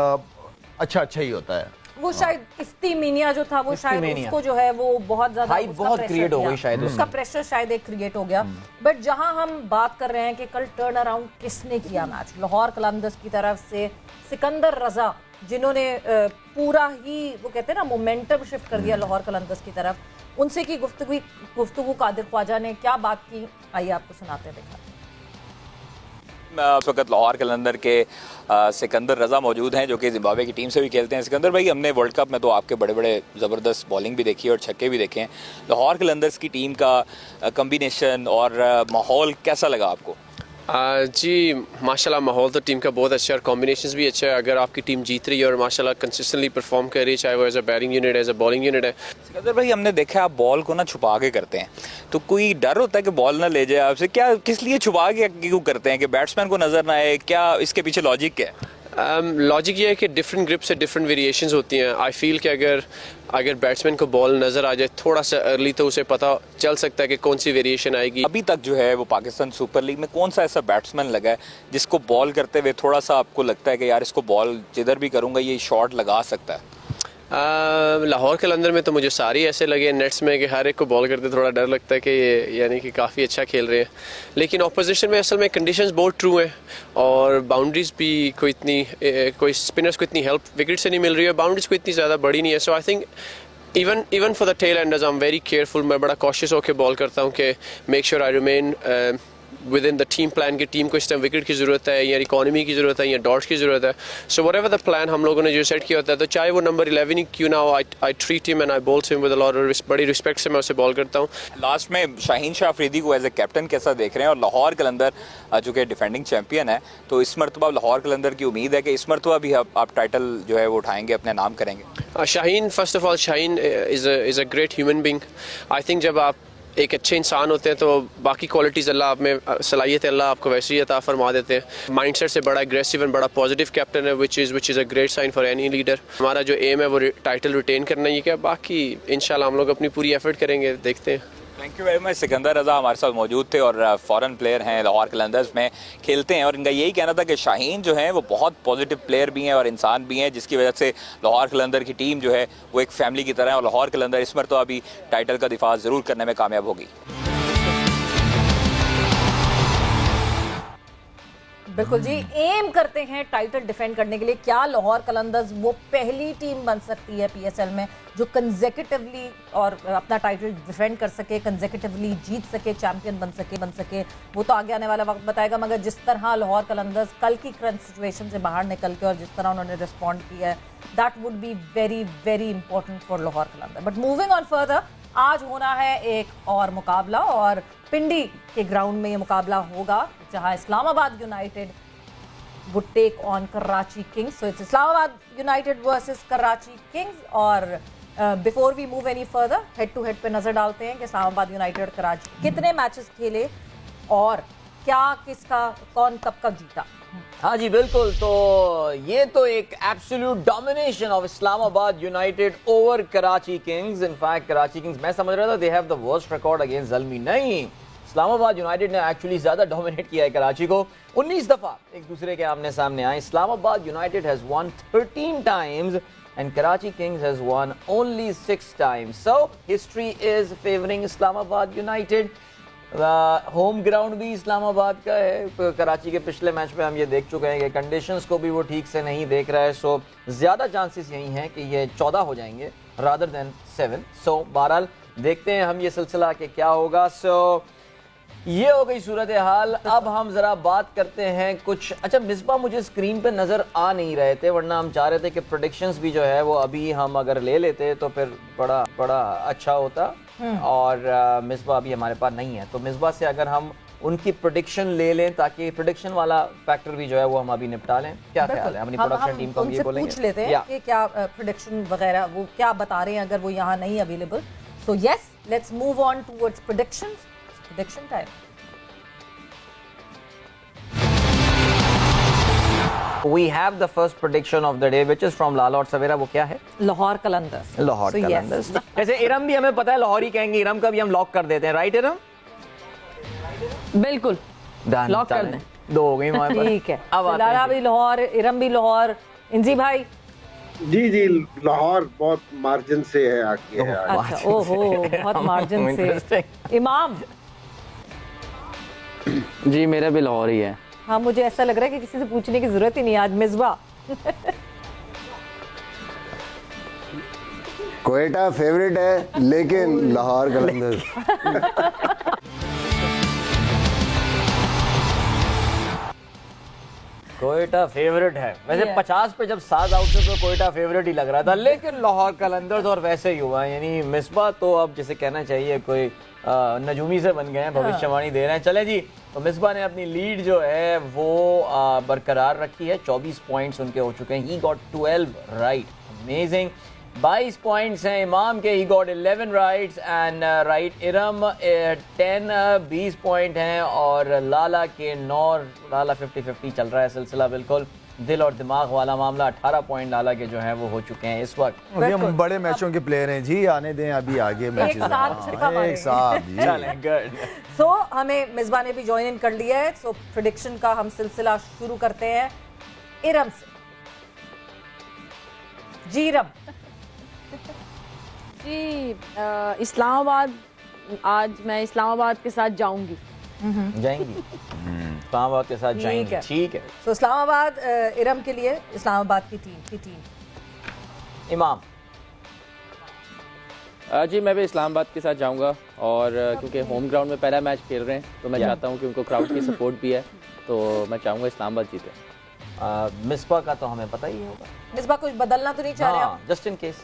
C: अच्छा ही होता है।
A: वो शायद इफ्तिमीनिया जो था वो शायद उसको जो है वो बहुत ज्यादा
B: बहुत क्रिएट हो गई, शायद
A: उसका प्रेशर शायद एक क्रिएट हो गया। बट जहां हम बात कर रहे हैं कि कल टर्न अराउंड किसने किया मैच, लाहौर कलंदर्स की तरफ से सिकंदर रजा, जिन्होंने पूरा ही वो कहते हैं ना मोमेंटम शिफ्ट कर दिया लाहौर कलंदर्स की तरफ, उनसे की गुफ्तगू कादिर ख्वाजा ने क्या बात की, आइए आपको सुनाते हैं, देखा।
I: इस वक्त लाहौर कलंदर के सिकंदर रजा मौजूद हैं, जो कि जिम्बाब्वे की टीम से भी खेलते हैं। सिकंदर भाई, हमने वर्ल्ड कप में तो आपके बड़े बड़े ज़बरदस्त बॉलिंग भी देखी है और छक्के भी देखे हैं। लाहौर कलंदर्स की टीम का कम्बिनेशन और माहौल कैसा लगा आपको?
J: जी माशाल्लाह, माहौल तो टीम का बहुत अच्छा है और कॉम्बिनेशंस भी अच्छा है। अगर आपकी टीम जीत रही है और माशाल्लाह कंसिस्टेंटली परफॉर्म कर रही है, चाहे वो as a batting unit as a bowling unit है।
I: सिकंदर भाई, हमने देखा है आप बॉल को ना छुपा के करते हैं, तो कोई डर होता है कि बॉल ना ले जाए आपसे? क्या किस लिए छुपा के क्यों करते हैं, कि बैट्समैन को नजर ना आए? क्या इसके पीछे लॉजिक क्या है?
J: लॉजिक ये है कि डिफरेंट ग्रिप से डिफरेट वेरिएशंस होती हैं। आई फील कि अगर बैट्समैन को बॉल नज़र आ जाए थोड़ा सा अर्ली, तो उसे पता चल सकता है कि कौन सी वेरिएशन आएगी।
I: अभी तक जो है वो पाकिस्तान सुपर लीग में कौन सा ऐसा बैट्समैन लगा है जिसको बॉल करते हुए थोड़ा सा आपको लगता है कि यार इसको बॉल जिधर भी करूँगा ये शॉट लगा सकता है?
J: लाहौर कलंदर में तो मुझे सारे ऐसे लगे नेट्स में कि हर एक को बॉल करते थोड़ा डर लगता है कि ये यानी कि काफ़ी अच्छा खेल रहे हैं। लेकिन ऑपोजिशन में असल में कंडीशंस बहुत ट्रू हैं और बाउंड्रीज भी कोई स्पिनर्स को इतनी हेल्प विकेट से नहीं मिल रही है, बाउंड्रीज को इतनी ज़्यादा बड़ी नहीं है। So I think even for the tail enders I am very careful. मैं बड़ा कॉशियस होकर बॉल करता हूँ कि make sure I remain within the team plan कि टीम को इस टाइम विकेट की ज़रूरत है या इकॉनमी की ज़रूरत है या डॉट्स की ज़रूरत है. सो व्हाटएवर द प्लान हम लोगों ने जो सेट किया होता है, तो चाहे वो नंबर 11 ही क्यों ना हो, I treat him and eye ball him with a lot of बड़ी रिस्पेक्ट से मैं उसे बॉल करता हूँ.
I: लास्ट में शाहीन शाह अफरीदी को एज ए कैप्टन कैसा देख रहे हैं, और लाहौर कलंदर जो कि डिफेंडिंग चैंपियन है, तो इस मरतबा लाहौर कलंदर की उम्मीद है कि इस मरतबा भी आप टाइटल जो है वो उठाएंगे, अपने नाम करेंगे?
J: Shaheen, first of all Shaheen is a great human being. I think जब आप एक अच्छे इंसान होते हैं तो बाकी क्वालिटीज़ अल्लाह आप में सलाहियत अल्लाह आपको वैसे ही अता फरमा देते हैं. माइंडसेट से बड़ा एग्रेसिव एंड बड़ा पॉजिटिव कैप्टन है, which is a great sign for any leader. हमारा जो एम है वो टाइटल रिटेन करना ही है, बाकी इंशाल्लाह हम लोग अपनी पूरी एफर्ट करेंगे, देखते हैं.
I: Thank you very much. Sikandar Raza हमारे साथ मौजूद थे और फॉरेन प्लेयर हैं, लाहौर कलंदर्स में खेलते हैं, और इनका यही कहना था कि शाहीन जो है वो बहुत पॉजिटिव प्लेयर भी हैं और इंसान भी हैं, जिसकी वजह से लाहौर कलंदर की टीम जो है वो एक फैमिली की तरह है, और लाहौर कलंदर इस मरतबा भी टाइटल का दिफा ज़रूर करने में कामयाब होगी.
A: बिल्कुल जी, एम करते हैं टाइटल डिफेंड करने के लिए. क्या लाहौर कलंदर्स वो पहली टीम बन सकती है पीएसएल में जो कंसेक्यूटिवली और अपना टाइटल डिफेंड कर सके, कंसेक्यूटिवली जीत सके, चैंपियन बन सके? वो तो आगे आने वाला वक्त बताएगा. मगर जिस तरह लाहौर कलंदर्स कल की क्रंच सिचुएशन से बाहर निकल के और जिस तरह उन्होंने रिस्पॉन्ड किया है, that would be very very important for Lahore Qalandar. But moving on further, आज होना है एक और मुकाबला, और पिंडी के ग्राउंड में ये मुकाबला होगा जहां Islamabad United would take on Karachi Kings. So it's Islamabad United versus Karachi Kings. और before we move any further, head to head पे नजर डालते हैं कि इस्लामाबाद यूनाइटेड और कराची कितने मैचेस खेले और क्या किसका कौन कब जीता.
B: हाँ जी बिल्कुल, तो ये तो एक absolute domination of Islamabad United over Karachi Kings. In fact Karachi Kings, मैं समझ रहा था they have the worst record against Zalmi. नहीं, इस्लामाबाद यूनाइटेड ने एक्चुअली ज्यादा डोमिनेट किया है कराची को. 19 दफा एक दूसरे के आमने सामने आए. Islamabad United has one 13 times and Karachi Kings has won only 6 times. So history is favoring Islamabad United. Home ground भी इस्लामाबाद का है. कराची के पिछले मैच में हम ये देख चुके हैं कि कंडीशंस को भी वो ठीक से नहीं देख रहा है. सो ज़्यादा चांसेस यही हैं कि ये 14 हो जाएंगे रादर देन 7. सो बहरहाल देखते हैं हम ये सिलसिला कि क्या होगा. सो ये हो गई सूरत हाल. अब हम जरा बात करते हैं कुछ. अच्छा मिसबा, मुझे स्क्रीन पे नजर आ नहीं रहे थे, वरना हम चाह रहे थे कि प्रेडिक्शंस भी जो है वो अभी हम अगर ले लेते तो फिर बड़ा अच्छा होता. और मिसबा अभी हमारे पास नहीं है, तो मिसबा से अगर हम उनकी प्रेडिक्शन ले लें ताकि प्रेडिक्शन वाला फैक्टर भी जो है वो हम अभी निपटा लें. क्या ख्याल है? अपनी प्रोडक्शन टीम को ये बोलेंगे,
A: पूछ लेते हैं कि क्या प्रेडिक्शन वगैरह वो क्या बता रहे हैं अगर वो यहाँ नहीं available. So yes, let's move on towards predictions. Prediction time.
B: We have the first prediction of the day, which is from Lala और सवेरा. वो क्या है?
A: लाहौर कलंदर्स.
B: लाहौर कलंदर्स. जैसे इरम भी हमें पता है लाहौर ही कहेंगे, इरम का भी हम लॉक कर देते हैं. राइट इरम?
E: बिल्कुल लॉक कर दें.
B: 2 हो गई हमारे पास.
A: ठीक है. अब लाला भी लाहौर, इरम भी लाहौर. इंजी भाई?
G: जी लाहौर बहुत मार्जिन से है आगे है.
A: अच्छा, ओहो, बहुत मार्जिन से. इमाम?
K: जी मेरा भी लाहौर ही है.
A: हाँ, मुझे ऐसा लग रहा है कि किसी से पूछने की जरूरत ही नहीं आज. मिसबा?
F: कोयटा फेवरेट है लेकिन लाहौर कलंदर्स.
B: कोयटा फेवरेट है वैसे. 50 पे जब 7 आउट थे तो कोयटा फेवरेट ही लग रहा था, लेकिन लाहौर कलंदर्स और वैसे ही हुआ. यानी मिसबा तो अब जिसे कहना चाहिए कोई नजूमी से बन गए हैं, भविष्यवाणी दे रहे हैं. चले जी, तो मिसबा ने अपनी लीड जो है वो बरकरार रखी है. 24 पॉइंट्स उनके हो चुके हैं. He got 12 right. Amazing. 22 points हैं इमाम के. He got 11 rights and right. Iram 20 point हैं और लाला के 9. लाला 50-50 चल रहा है सिलसिला. बिल्कुल दिल और दिमाग वाला मामला. 18 पॉइंट लाला के जो है वो हो चुके हैं इस वक्त.
C: हम बड़े मैचों के प्लेयर हैं जी, आने दें अभी आगे मैचेस एक साथ जी.
B: गुड.
A: सो हमें मिसबा ने भी ज्वाइन इन कर लिया है. सो प्रेडिक्शन का हम सिलसिला शुरू करते हैं इरम से. जी इरम?
E: जी इस्लामाबाद, आज मैं इस्लामाबाद के साथ जाऊंगी.
B: जाएंगी? इस्लामाबाद के साथ जाएंगे. ठीक है.
A: तो इस्लामाबाद इरम के लिए इस्लामाबाद की टीम. इमाम?
D: जी मैं भी इस्लामाबाद के साथ जाऊंगा और क्योंकि होम ग्राउंड में पहला मैच खेल रहे हैं तो मैं चाहता हूं कि उनको क्राउड की सपोर्ट भी है, तो मैं चाहूंगा इस्लामाबाद जीते।
B: मिसबा का तो हमें पता ही होगा।
A: मिसबा कुछ बदलना तो नहीं चाह रहे आप?
B: Just in case.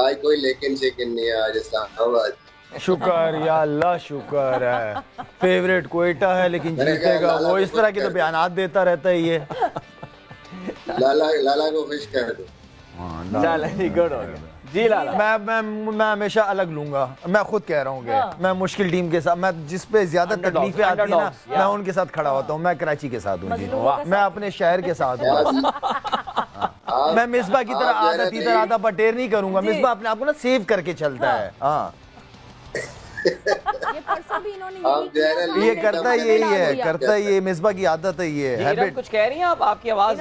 F: आज कोई लेकिन शेकिन नहीं है, आज इस्लामाबाद।
C: शुक्र या अल्लाह, शुक्र है। फेवरेट कोयटा है लेकिन जीतेगा वो। इस तरह के तो बयानात देता रहता है ये।
F: लाला को खुश कर दो।
B: चलो गुड हो गया जी लाला।
C: मैं हमेशा अलग लूंगा। मैं खुद कह रहा हूँ कि मैं मुश्किल टीम के साथ, मैं जिस पे ज्यादा तकलीफें आती है ना, मैं उनके साथ खड़ा होता हूँ। मैं कराची के साथ हूँ जी, मैं अपने शहर के साथ हूँ। मैं मिसबा की तरह आधा तीतर आधा पटेर नहीं करूंगा। मिसबा अपने आप को ना सेव करके चलता है। हाँ
E: ये परसों भी इन्होंने
C: ये करता यही है, करता ये मिसबा की आदत है ये हैबिट।
B: कुछ कह रही हैं आप? आपकी आवाज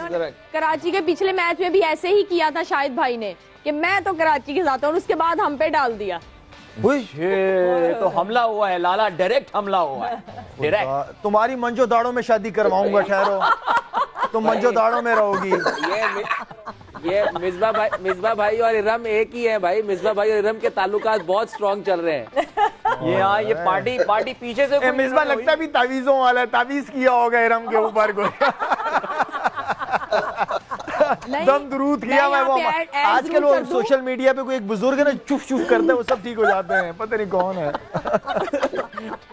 E: कराची के पिछले मैच में भी ऐसे ही किया था शाहिद भाई ने कि मैं तो कराची के साथ हूं और उसके बाद हम पे डाल दिया।
B: तो हमला हुआ है लाला, डायरेक्ट हमला हुआ है डायरेक्ट।
C: तुम्हारी मंजो दाड़ों में शादी करवाऊंगा, ठहरो। तुम मंजो दाड़ों में रहोगी।
D: ये मिसबा भाई और इरम एक ही है भाई। मिसबा भाई और इरम के ताल्लुकात बहुत स्ट्रॉन्ग चल रहे हैं।
B: ये पार्टी पीछे से
C: मिसबा लगता भी तावीज़ों वाला है, तावीज़ किया होगा इरम के ऊपर कोई। दम दुरूद किया मैं वो। आजकल वो सोशल मीडिया पे कोई एक बुजुर्ग है ना, चुप चुप करता है, वो सब ठीक हो जाते हैं। पता नहीं कौन है।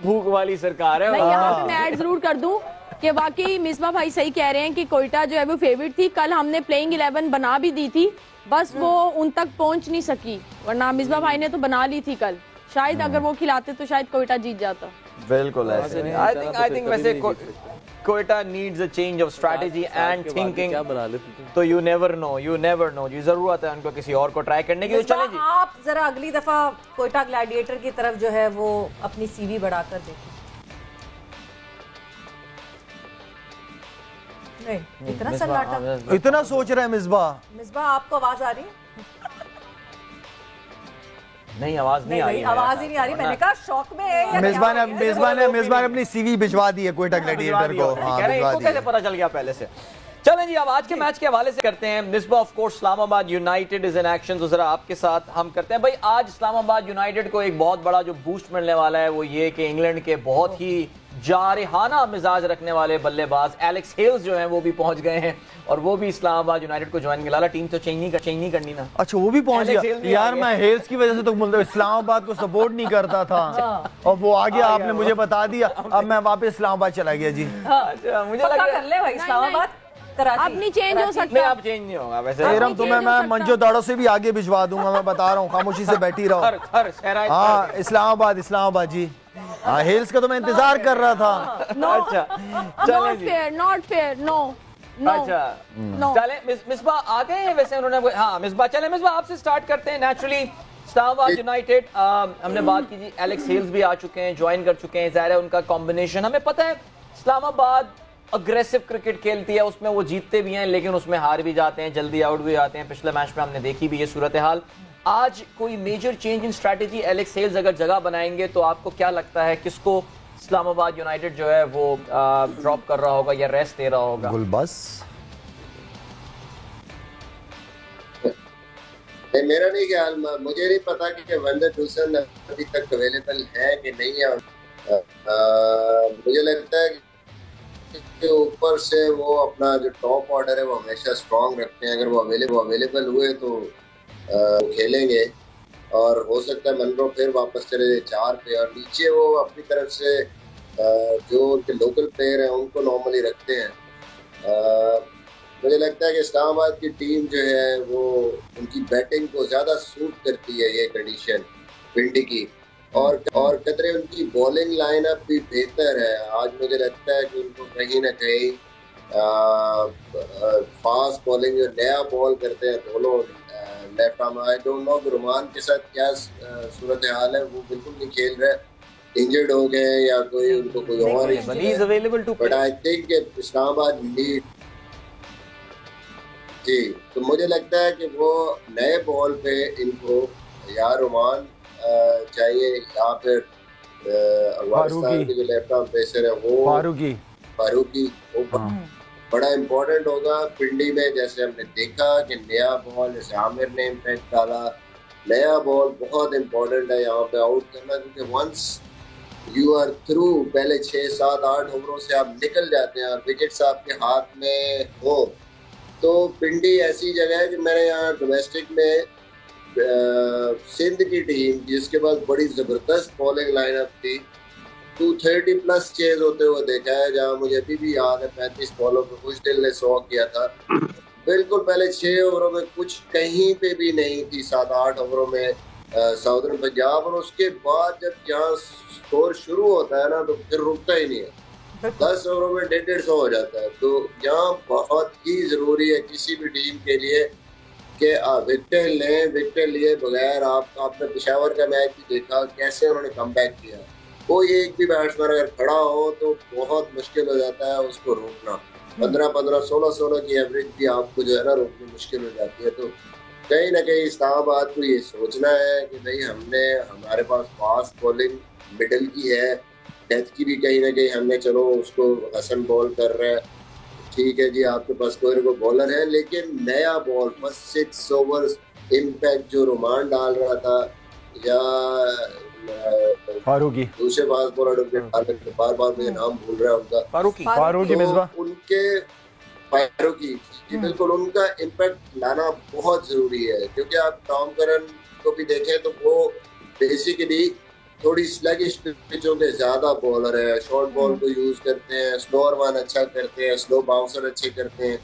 B: भूख वाली सरकार है।
E: यहाँ पे मैं ऐड जरूर कर दूं कि वाकई मिसबा भाई सही कह रहे हैं कि कोयटा जो है वो फेवरेट थी। कल हमने प्लेइंग 11 बना भी दी थी, बस वो उन तक पहुंच नहीं सकी, वरना मिसबा भाई ने तो बना ली थी कल। शायद अगर वो खिलाते तो शायद कोयटा जीत जाता।
B: बिल्कुल ऐसे। आई थिंक वैसे Quetta needs a change of strategy and thinking. तो यू नेवर नो जी, जरूरत है उनको किसी और को ट्राई करने की। चलें जी,
A: आप जरा अगली दफा कोयटा ग्लैडिएटर की तरफ जो है वो अपनी सीवी बढ़ाकर देखें। नहीं, इतना सन्नाटा,
C: इतना सोच रहा है मिसबा।
A: आपको आवाज आ रही है?
B: नहीं, आवाज नहीं आ रही।
A: आवाज ही नहीं आ रही। मैंने कहा शौक में है।
C: मेजबान ने अपनी सीवी भिजवा दी है कोयटा ग्लैडिएटर को।
B: हाँ, कैसे पता चल गया पहले से? चलें जी, अब आज के मैच के हवाले से करते हैं। Misbah of course Islamabad United is in action, तो जरा आपके साथ हम करते हैं भाई। आज इस्लामाबाद यूनाइटेड को एक बहुत बड़ा जो बूस्ट मिलने वाला है वो ये कि इंग्लैंड के बहुत ही जारहाना मिजाज रखने वाले बल्लेबाज एलेक्स हेल्स जो हैं वो भी पहुंच गए हैं और वो भी इस्लामाबाद यूनाइटेड को ज्वाइन लाला टीम तो चेंज नहीं करनी ना।
C: अच्छा, वो भी पहुंच गया यार। मैं हेल्स की वजह से तो इस्लामाबाद को सपोर्ट नहीं करता था और वो आ गया, आपने मुझे बता दिया। अब मैं वापस इस्लामाबाद चला गया जी।
A: अच्छा, मुझे लगा कर ले भाई इस्लामाबाद
E: अब नहीं चेंज हो सकता।
B: नहीं, अब चेंज नहीं होगा वैसे।
C: तुम्हें मैं मंजो दाड़ों से भी आगे भिजवा दूंगा, मैं बता रहा हूँ। खामोशी से बैठी रहो। हाँ, इस्लामाबाद जी। हाँ, हेल्स का तो मैं इंतजार कर रहा था।
B: अच्छा,
E: नॉट फेयर, नो।
B: अच्छा, चले मिसबा आ गए हैं वैसे उन्होंने। हाँ मिसबा, चले मिसबा आपसे स्टार्ट करते हैं। नेचुरली इस्लामाबाद यूनाइटेड, हमने बात की जी, एलेक्स हेल्स भी आ चुके हैं, ज्वाइन कर चुके हैं। जाहिर है उनका कॉम्बिनेशन हमें पता है। इस्लामाबाद अग्रेसिव क्रिकेट खेलती है, उसमें वो जीतते भी हैं लेकिन उसमें हार भी जाते हैं, जल्दी आउट भी जाते हैं। पिछले मैच में हमने देखी भी ये सूरत हाल। आज कोई major change in strategy Alex Hales अगर जगह बनाएंगे तो आपको क्या लगता है किसको इस्लामाबाद यूनाइटेड जो है वो ड्रॉप कर रहा होगा या रेस्ट दे रहा होगा?
C: गुलबस,
F: मेरा नहीं ख्याल, मुझे नहीं पता कि वंदर हुसैन अभी तक अवेलेबल है कि नहीं है। मुझे लगता है कि ऊपर से वो अपना जो टॉप ऑर्डर है वो हमेशा स्ट्रॉन्ग रखते हैं। अगर वो अवेलेबल हुए तो खेलेंगे और हो सकता है मनरो फिर वापस चले 4 पे और नीचे वो अपनी तरफ से जो उनके लोकल प्लेयर हैं उनको नॉर्मली रखते हैं। मुझे लगता है कि इस्लामाबाद की टीम जो है वो उनकी बैटिंग को ज़्यादा सूट करती है ये कंडीशन विंडी की, और कतरे उनकी बॉलिंग लाइनअप भी बेहतर है। आज मुझे लगता है कि उनको कहीं ना कहीं फास्ट बॉलिंग जो नया बॉल करते हैं दोनों left arm, I don't know Rumman के साथ क्या सूरत हाल है, वो बिल्कुल नहीं खेल रहे, इंजर्ड हो गए या कोई उनको कोई और, but I think Islamabad lead जी। तो मुझे लगता है कि वो नए बॉल पे इनको या रुमान चाहिए या फिर अफगानिस्तान के जो लेफ्ट आर्म पेसर है वो फारूकी बड़ा इम्पोर्टेंट होगा। पिंडी में जैसे हमने देखा कि नया बॉल, जैसे आमिर ने इम्पैक्ट डाला, नया बॉल बहुत इम्पोर्टेंट है यहाँ पे आउट करना, क्योंकि वंस यू आर थ्रू, पहले 6, 7, 8 ओवरों से आप निकल जाते हैं और विकेट्स आपके हाथ में हो, तो पिंडी ऐसी जगह है कि मैंने यहाँ डोमेस्टिक में सिंध की टीम जिसके पास बड़ी ज़बरदस्त बॉलिंग लाइनअप थी, 230 प्लस चेज होते हुए देखा है, जहाँ मुझे अभी भी याद है 35 बॉलों पे खुशदिल ने 100 किया था। बिल्कुल पहले 6 ओवरों में कुछ कहीं पे भी नहीं थी, 7-8 ओवरों में साउदर्न पंजाब, और उसके बाद जब यहाँ स्कोर शुरू होता है ना तो फिर रुकता ही नहीं है, 10 ओवरों में 150 हो जाता है। तो यहाँ बहुत ही ज़रूरी है किसी भी टीम के लिए कि विकेट लें। विकेट लिए बगैर आपने पेशावर का मैच भी देखा कैसे उन्होंने कमबैक किया। कोई एक भी बैट्समैन अगर खड़ा हो तो बहुत मुश्किल हो जाता है उसको रोकना। 15-15, 16-16 की एवरेज भी आपको जो है ना रोकनी मुश्किल हो जाती है। तो कहीं ना कहीं इस्लामाबाद को ये सोचना है कि भाई हमारे पास फास्ट बॉलिंग मिडल की है, डेथ की भी कहीं ना कहीं हमने, चलो उसको हसन बॉल कर रहा है, ठीक है जी, आपके पास कोई ना कोई बॉलर है, लेकिन नया बॉल फर्स्ट 6 ओवर्स इम्पैक्ट जो रोमान डाल रहा था या
C: फारूकी,
F: दूसरे फास्ट बॉलर बार बार मुझे नाम भूल रहा है उनका,
C: फारूकी मिसबा,
F: उनके फारूकी जी, बिल्कुल उनका इम्पैक्ट लाना बहुत जरूरी है। क्योंकि आप टॉम करन को भी देखें तो वो बेसिकली थोड़ी स्लगिश पिचों के ज्यादा बॉलर है, शॉर्ट बॉल को यूज करते हैं, स्लोअर वन अच्छा करते हैं, स्लो बाउंसर अच्छे करते हैं।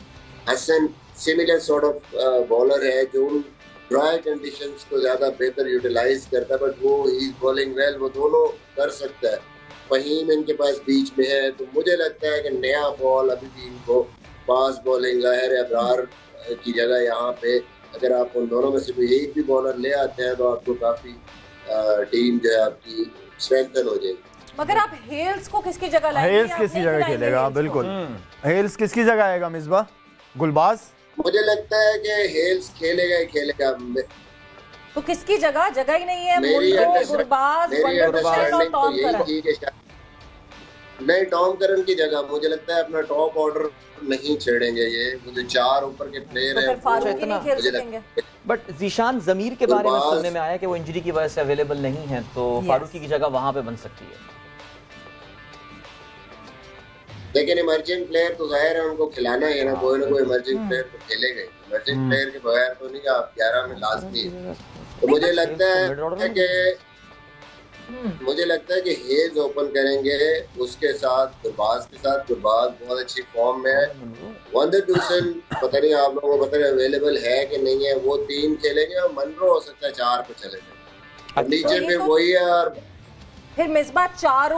F: Hasan similar sort of bowler है जो उन ड्राई कंडीशंस को ज्यादा बेहतर यूटिलाइज करता है, बट वो ही बॉलिंग वेल, वो दोनों कर सकता है। फहीम इनके पास बीच में है, तो मुझे लगता है कि नया बॉल अभी भी इनको फास्ट बॉलिंग ज़ाहिर अबरार की जगह यहाँ पे अगर आप उन दोनों में से कोई एक भी बॉलर ले आते हैं तो आपको काफी टीम जो है आपकी स्ट्रेंथन हो जाएगी।
A: मगर आप हेल्स को किसकी जगह लाएंगे?
C: हेल्स किसकी जगह खेलेगा? बिल्कुल हेल्स किसकी जगह आएगा मिसबा? गुलबाज?
F: मुझे लगता है कि हेल्स खेलेगा ही खेलेगा।
A: तो किसकी जगह ही नहीं है? गुरबाज,
F: नहीं, टॉम करन की जगह मुझे लगता है अपना टॉप ऑर्डर नहीं छेड़ेंगे ये, वो जो 4 ऊपर के प्लेयर हैं
A: फारूकी नहीं खेल सकेंगे।
B: बट जीशान जमीर के बारे में सुनने में आया कि वो इंजरी की वजह से अवेलेबल नहीं है, तो फारूकी की जगह वहां पे बन सकती है।
F: लेकिन इमर्जिंग प्लेयर तो जाहिर है उनको खिलाना है ना कोई इमर्जिंग प्लेयर तो खेलेगा। इमर्जिंग प्लेयर के बगैर तो नहीं, आप 11 में लाजमी है। तो मुझे लगता है कि हेज ओपन करेंगे, उसके साथ गुरबाज गुरबाज बहुत अच्छी फॉर्म में है। वंदर डूसन पता नहीं आप लोगों को पता नहीं अवेलेबल है कि नहीं है, वो 3 खेलेंगे और मनरो हो सकता है 4 पे चले जाए। नीचे पे वही है। और
A: फिर मिसबा 4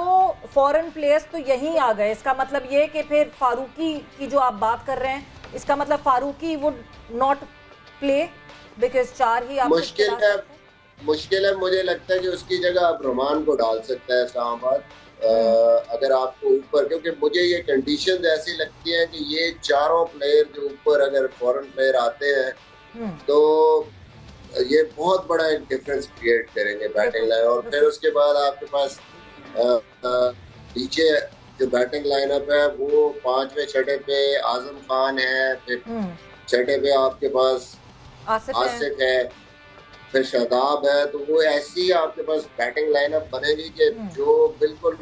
A: फॉरेन प्लेयर्स तो यहीं आ गए, इसका मतलब ये कि फिर फारूकी की जो आप बात कर रहे हैं, इसका मतलब Farooqi would not play because 4 ही आप
F: मुश्किल है। मुझे लगता है कि उसकी जगह आप रोमान को डाल सकता है इस्लामाबाद, अगर आपको ऊपर, क्योंकि मुझे ये कंडीशंस ऐसी लगती हैं कि ये 4 प्लेयर जो ऊपर अगर फॉरेन प्लेयर आते हैं तो ये बहुत बड़ा एक डिफरेंस क्रिएट करेंगे बैटिंग लाइन। और फिर उसके बाद आपके पास नीचे जो बैटिंग लाइनअप है वो 5वें 6ठे पे आजम खान है, फिर 6ठे पे आपके पास आसिफ है, फिर शादाब है। तो वो ऐसी आपके पास बैटिंग लाइनअप बनेगी कि जो बिल्कुल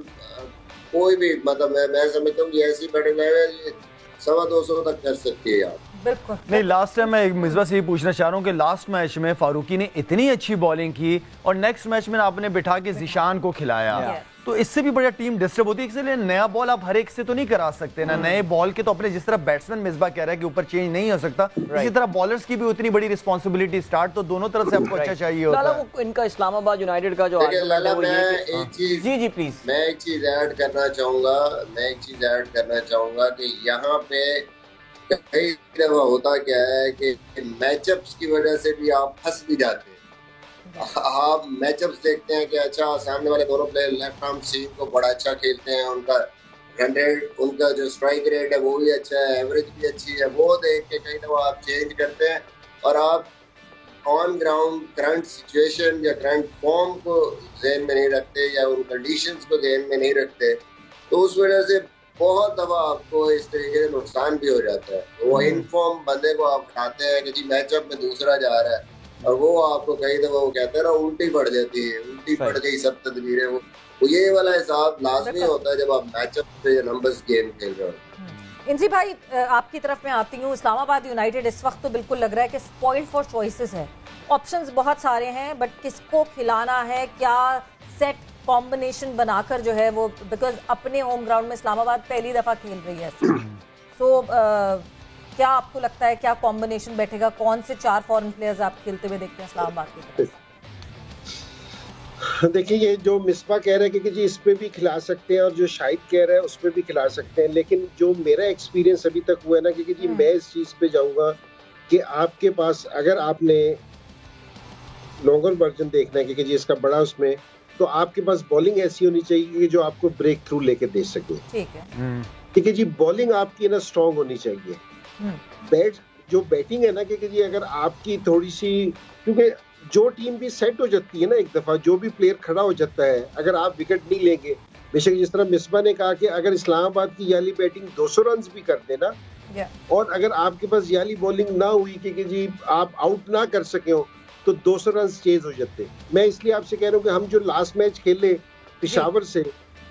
F: कोई भी, मतलब मैं समझता हूँ कि ऐसी बैटिंग लाइनअप 250 तक कर सकती है आप।
A: बिल्कुल
C: नहीं, लास्ट टाइम मैं मिसबा से ही पूछना चाह रहा हूँ कि लास्ट मैच में फारूकी ने इतनी अच्छी बॉलिंग की और नेक्स्ट मैच में आपने बिठा के जीशान को खिलाया, तो इससे भी बड़ा टीम डिस्टर्ब होती है। इसलिए नया बॉल आप हर एक से तो नहीं करा सकते ना। नए बॉल के तो अपने, जिस तरह बैट्समैन मिसबा कह रहा है कि ऊपर चेंज नहीं हो सकता, इसी तरह बॉलर्स की भी उतनी बड़ी रिस्पॉन्सिबिलिटी स्टार्ट तो दोनों तरफ से आपको अच्छा चाहिए होता है।
B: इनका इस्लामाबाद यूनाइटेड का जो
F: जी प्लीज मैं एक चीज ऐड करना चाहूंगा कि यहाँ पे कई दफा होता क्या है कि मैचअप्स की वजह से भी आप फंस भी जाते हैं। आप मैचअप्स देखते हैं कि अच्छा सामने वाले दोनों प्लेयर लेफ्ट आर्म सीम को बड़ा अच्छा खेलते हैं, उनका रन रेट, उनका जो स्ट्राइक रेट है वो भी अच्छा है, एवरेज भी अच्छी है, वो देख के कई दफा आप चेंज करते हैं और आप ऑन ग्राउंड करंट सिचुएशन या करंट फॉर्म को ज़हन में नहीं रखते या उन कंडीशंस को ध्यान में नहीं रखते, तो उस वजह से बहुत दफा आपको इस तरीके से नुकसान भी हो जाता है। वो इनफॉर्म बंदे को आप उठाते हैं कि जी मैचअप में दूसरा जा रहा है और वो आपको कई दफा वो कहते हैं ना उल्टी पड़ जाती है, उल्टी पड़ गई सब तदबीरें। वो ये वाला हिसाब लाजमी होता है जब आप मैचअप पे नंबर्स गेम खेल रहे हो।
A: इंजी भाई आपकी तरफ मैं आती हूँ। इस्लामाबाद यूनाइटेड इस वक्त तो बिल्कुल लग रहा है कि स्पॉइल्ड फॉर चॉइसेस है, ऑप्शंस बहुत सारे हैं, बट किसको खिलाना है, क्या सेट कॉम्बिनेशन बनाकर जो है वो, बिकॉज अपने होम ग्राउंड में इस्लामाबाद पहली दफा खेल रही है। सो क्या आपको लगता है क्या कॉम्बिनेशन बैठेगा, कौन से 4 फॉरेन प्लेयर्स आप खेलते हुए देखते हैं इस्लामाबाद की तरफ?
G: देखिए ये जो मिसबा कह रहे हैं कि जी इस पे भी खिला सकते हैं और जो शाहिद कह रहा है उस पे भी खिला सकते हैं, लेकिन जो मेरा एक्सपीरियंस अभी तक हुआ है ना कि जी मैं इस चीज पे जाऊंगा कि आपके पास अगर आपने लॉन्गर वर्जन देखना है कि जी इसका बड़ा उसमें, तो आपके पास बॉलिंग ऐसी होनी चाहिए कि जो आपको ब्रेक थ्रू लेके दे सके। ठीक है जी, बॉलिंग आपकी ना स्ट्रांग होनी चाहिए। जो बैटिंग है ना कि जी अगर आपकी थोड़ी सी, क्योंकि जो टीम भी सेट हो जाती है ना एक दफा, जो भी प्लेयर खड़ा हो जाता है, अगर आप विकेट नहीं लेंगे, बेशक जिस तरह मिसबा ने कहा कि अगर इस्लामाबाद की याली बैटिंग 200 रन भी कर देना और अगर आपके पास याली बॉलिंग ना हुई कि जी आप आउट ना कर सके हो, तो 200 रन चेज हो जाते। मैं इसलिए आपसे कह रहा हूँ कि हम जो लास्ट मैच खेले पिशावर से,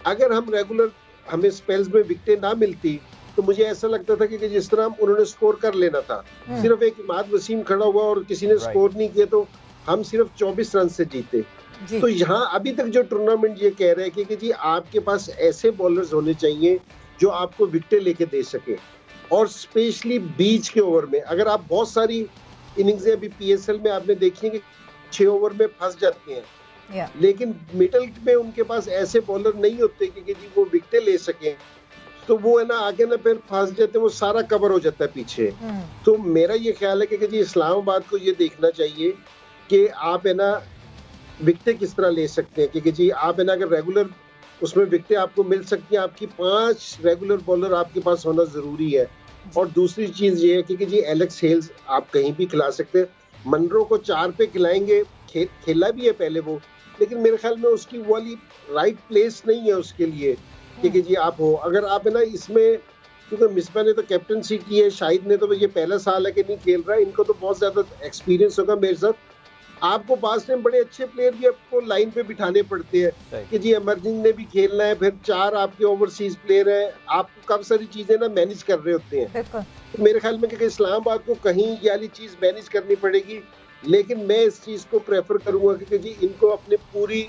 G: अगर हम रेगुलर हमें स्पेल्स में विकेटें ना मिलती तो मुझे ऐसा लगता था कि जिस तरह उन्होंने स्कोर कर लेना था, सिर्फ एक इमाद वसीम खड़ा हुआ और किसी ने स्कोर नहीं किया तो हम सिर्फ 24 रन से जीते। तो यहाँ अभी तक जो टूर्नामेंट ये कह रहे हैं कि जी आपके पास ऐसे बॉलर्स होने चाहिए जो आपको विकेटें लेके दे सके, और स्पेशली बीच के ओवर में। अगर आप बहुत सारी इनिंग्स अभी पीएसएल में आपने देखी कि 6 ओवर में फंस जाते हैं, लेकिन मिडल में उनके पास ऐसे बॉलर नहीं होते कि जी वो विकेटें ले सकें, तो वो है ना आगे ना फिर फंस जाते हैं, वो सारा कवर हो जाता है पीछे। तो मेरा ये ख्याल है कि जी इस्लामाबाद को ये देखना चाहिए कि आप है ना विकेटें किस तरह ले सकते हैं, क्योंकि जी आप है ना अगर रेगुलर उसमें विकेटें आपको मिल सकती हैं, आपकी 5 रेगुलर बॉलर आपके पास होना जरूरी है। और दूसरी चीज ये है कि जी एलेक्स हेल्स आप कहीं भी खिला सकते हैं, मनरो को 4 पे खिलाएंगे, खेला भी है पहले वो, लेकिन मेरे ख्याल में उसकी वाली राइट प्लेस नहीं है उसके लिए कि जी आप हो। अगर आप है ना इसमें, क्योंकि मिसबा ने तो कैप्टनसी की है, शाहिद ने तो ये पहला साल है कि नहीं खेल रहा है, इनको तो बहुत ज्यादा एक्सपीरियंस होगा मेरे साथ। आपको पास में बड़े अच्छे प्लेयर भी आपको लाइन पे बिठाने पड़ते हैं कि जी एमर्जिंग ने भी खेलना है, फिर 4 आपके ओवरसीज प्लेयर हैं, आपको काफी सारी चीजें ना मैनेज कर रहे होते हैं। तो मेरे ख्याल में कि इस्लामाबाद को कहीं ये वाली चीज मैनेज करनी पड़ेगी, लेकिन मैं इस चीज को प्रेफर करूंगा कि जी इनको अपनी पूरी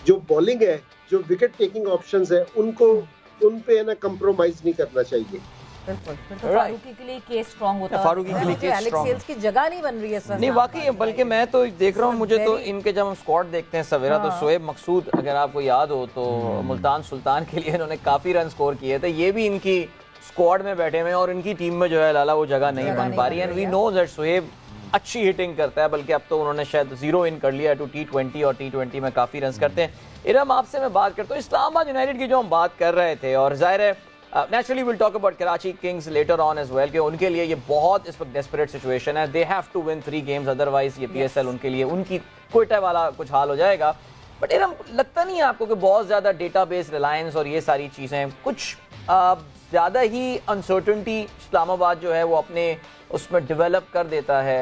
G: जो बॉलिंग है, जो विकेट टेकिंग ऑप्शंस है, उनको उन पे है ना कंप्रोमाइज नहीं करना चाहिए।
A: बिल्कुल, फारूकी के लिए केस स्ट्रांग होता है, फारूकी के लिए केस स्ट्रांग, एलेक्स की जगह नहीं बन रही है सर।
B: नहीं वाकई, बल्कि मैं तो देख रहा हूँ, मुझे तो इनके जब हम स्क्वाड देखते हैं सवेरा, तो शोएब मकसूद अगर आपको याद हो तो मुल्तान सुल्तान के लिए इन्होंने काफी रन स्कोर किए थे, ये भी इनकी स्क्वाड में बैठे हुए और इनकी टीम में जो है लाला वो जगह नहीं बन पा रही है। And we know that Shoaib अच्छी हिटिंग करता है, बल्कि अब तो उन्होंने शायद 0 इन कर लिया टू T20 और T20 में काफी रन करते हैं। इरम आपसे मैं बात करता हूँ इस्लामाबाद यूनाइटेड की जो हम बात कर रहे थे, और जाहिर है naturally we'll talk about Karachi Kings later on as well कि उनके लिए ये बहुत इस वक्त desperate situation है, they have to win 3 games otherwise ये PSL उनके लिए उनकी क्विटा वाला कुछ हाल हो जाएगा। बट इरम लगता नहीं है आपको कि बहुत ज़्यादा डेटाबेस रिलायंस और ये सारी चीज़ें कुछ ज़्यादा ही अनसर्टनिटी इस्लामाबाद जो है वो अपने उसमें डेवलप कर देता है,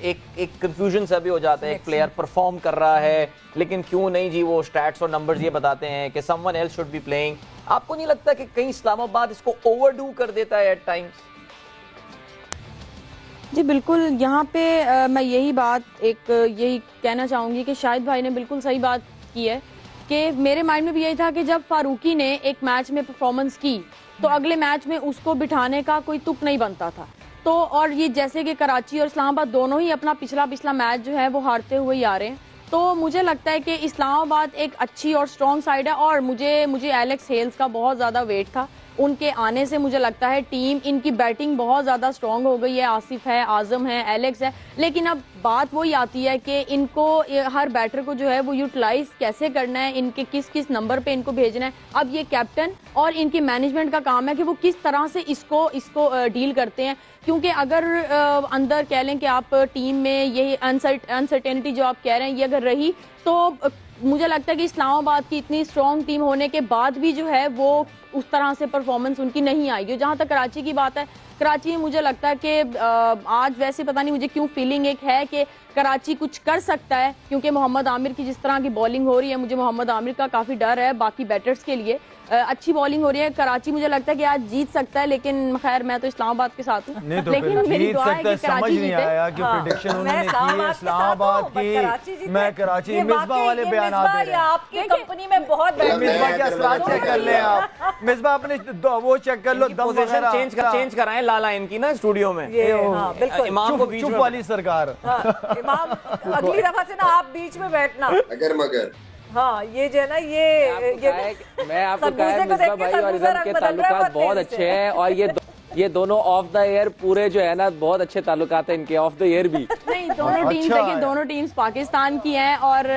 B: एक कंफ्यूजन सा भी हो जाता है, एक प्लेयर परफॉर्म कर रहा है लेकिन क्यों नहीं जी, वो स्टैट्स और नंबर्स ये बताते हैं कि someone else should be playing. आपको नहीं लगता कि कहीं इस्लामाबाद इसको ओवरडू कर देता है एट टाइम्स?
E: जी बिल्कुल, यहाँ पे मैं यही कहना चाहूँगी कि शाहिद भाई ने बिल्कुल सही बात की है कि मेरे माइंड में भी यही था कि जब फारूकी ने एक मैच में परफॉर्मेंस की तो अगले मैच में उसको बिठाने का कोई तुक नहीं बनता था। तो और ये जैसे कि कराची और इस्लामाबाद दोनों ही अपना पिछला मैच जो है वो हारते हुए ही आ रहे हैं, तो मुझे लगता है कि इस्लामाबाद एक अच्छी और स्ट्रॉन्ग साइड है। और मुझे एलेक्स हेल्स का बहुत ज़्यादा वेट था, उनके आने से मुझे लगता है टीम इनकी बैटिंग बहुत ज़्यादा स्ट्रॉन्ग हो गई है। आसिफ है, आजम है, एलेक्स है, लेकिन अब बात वही आती है कि इनको हर बैटर को जो है वो यूटिलाइज कैसे करना है, इनके किस किस नंबर पे इनको भेजना है। अब ये कैप्टन और इनकी मैनेजमेंट का काम है कि वो किस तरह से इसको डील करते हैं, क्योंकि अगर अंदर कह लें कि आप टीम में ये अनसर्टेनिटी जो आप कह रहे हैं ये अगर रही तो मुझे लगता है कि इस्लामाबाद की इतनी स्ट्रॉन्ग टीम होने के बाद भी जो है वो उस तरह से परफॉर्मेंस उनकी नहीं आएगी। जहाँ तक कराची की बात है, कराची में मुझे लगता है कि आज वैसे पता नहीं मुझे क्यों फीलिंग एक है कि कराची कुछ कर सकता है, क्योंकि मोहम्मद आमिर की जिस तरह की बॉलिंग हो रही है, मुझे मोहम्मद आमिर का काफ़ी डर है बाकी बैटर्स के लिए। अच्छी बॉलिंग हो रही है, कराची मुझे लगता है कि आज जीत सकता है, लेकिन खैर मैं तो इस्लामाबाद के साथ हूँ,
C: तो
E: लेकिन मेरी दुआ है कि कराची जीते।
C: आया कि प्रेडिक्शन उन्होंने की इस्लामाबाद की, मैं कराची मिसबा वाले बयान आते
A: आपकी कंपनी में बहुत
C: मिसबा के असरात चेक कर लें आप, मिसबा अपने वो चेक कर लो, दम वगैरह
B: चेंज कराएं लाला इनकी ना स्टूडियो में।
A: बिल्कुल
B: इमाम को बीच
C: चुप
B: में
C: वाली सरकार।
A: इमाम अगली दफा से ना आप बीच में बैठना।
F: अगर मगर
A: हाँ, ये जो है ना, ये
D: मैं आपको कहा है मिसबा भाई और इज़म के ताल्लुकात बहुत अच्छे हैं, और ये दोनों ऑफ द एयर पूरे जो है ना बहुत अच्छे ताल्लुकात हैं इनके, ऑफ द एयर भी।
E: नहीं, दोनों टीम्स देखिए, दोनों टीम्स पाकिस्तान की हैं और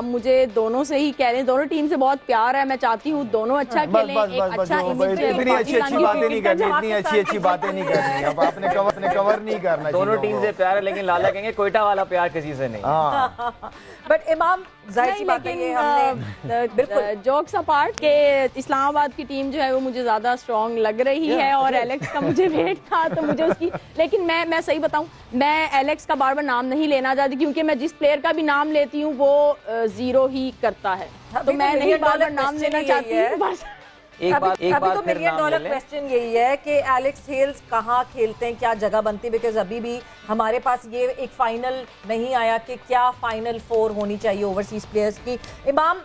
E: मुझे दोनों से ही कह रहे हैं, दोनों टीम से बहुत प्यार है। मैं चाहती हूँ दोनों अच्छा खेलें, एक अच्छा इमेज रहे।
C: इतनी अच्छी बातें नहीं करनी, इतनी अच्छी बातें नहीं करनी, अब आपने कवर नहीं करना।
B: दोनों टीम से प्यार है, लेकिन लाला कहेंगे कोयटा वाला प्यार किसी से नहीं।
A: बट इमाम जाहिर सी बात है, ये हमने बिल्कुल
E: जोक्स अपार्ट के इस्लामाबाद की टीम जो है वो मुझे ज्यादा स्ट्रॉन्ग लग रही है, और एलेक्स का मुझे वेट था तो मुझे उसकी, लेकिन मैं सही बताऊं, मैं एलेक्स का बार बार नाम नहीं लेना चाहती, क्योंकि मैं जिस प्लेयर का भी नाम लेती हूँ वो 0 ही करता है, तो मैं नहीं बार बार नाम लेना चाहती हूँ। बस
B: एक बात
A: तो मिलियन डॉलर क्वेश्चन यही है कि एलेक्स हेल्स कहाँ खेलते हैं, क्या जगह बनती है, बिकॉज अभी भी हमारे पास ये एक फाइनल नहीं आया कि क्या फाइनल 4 होनी चाहिए ओवरसीज प्लेयर्स की। इमाम,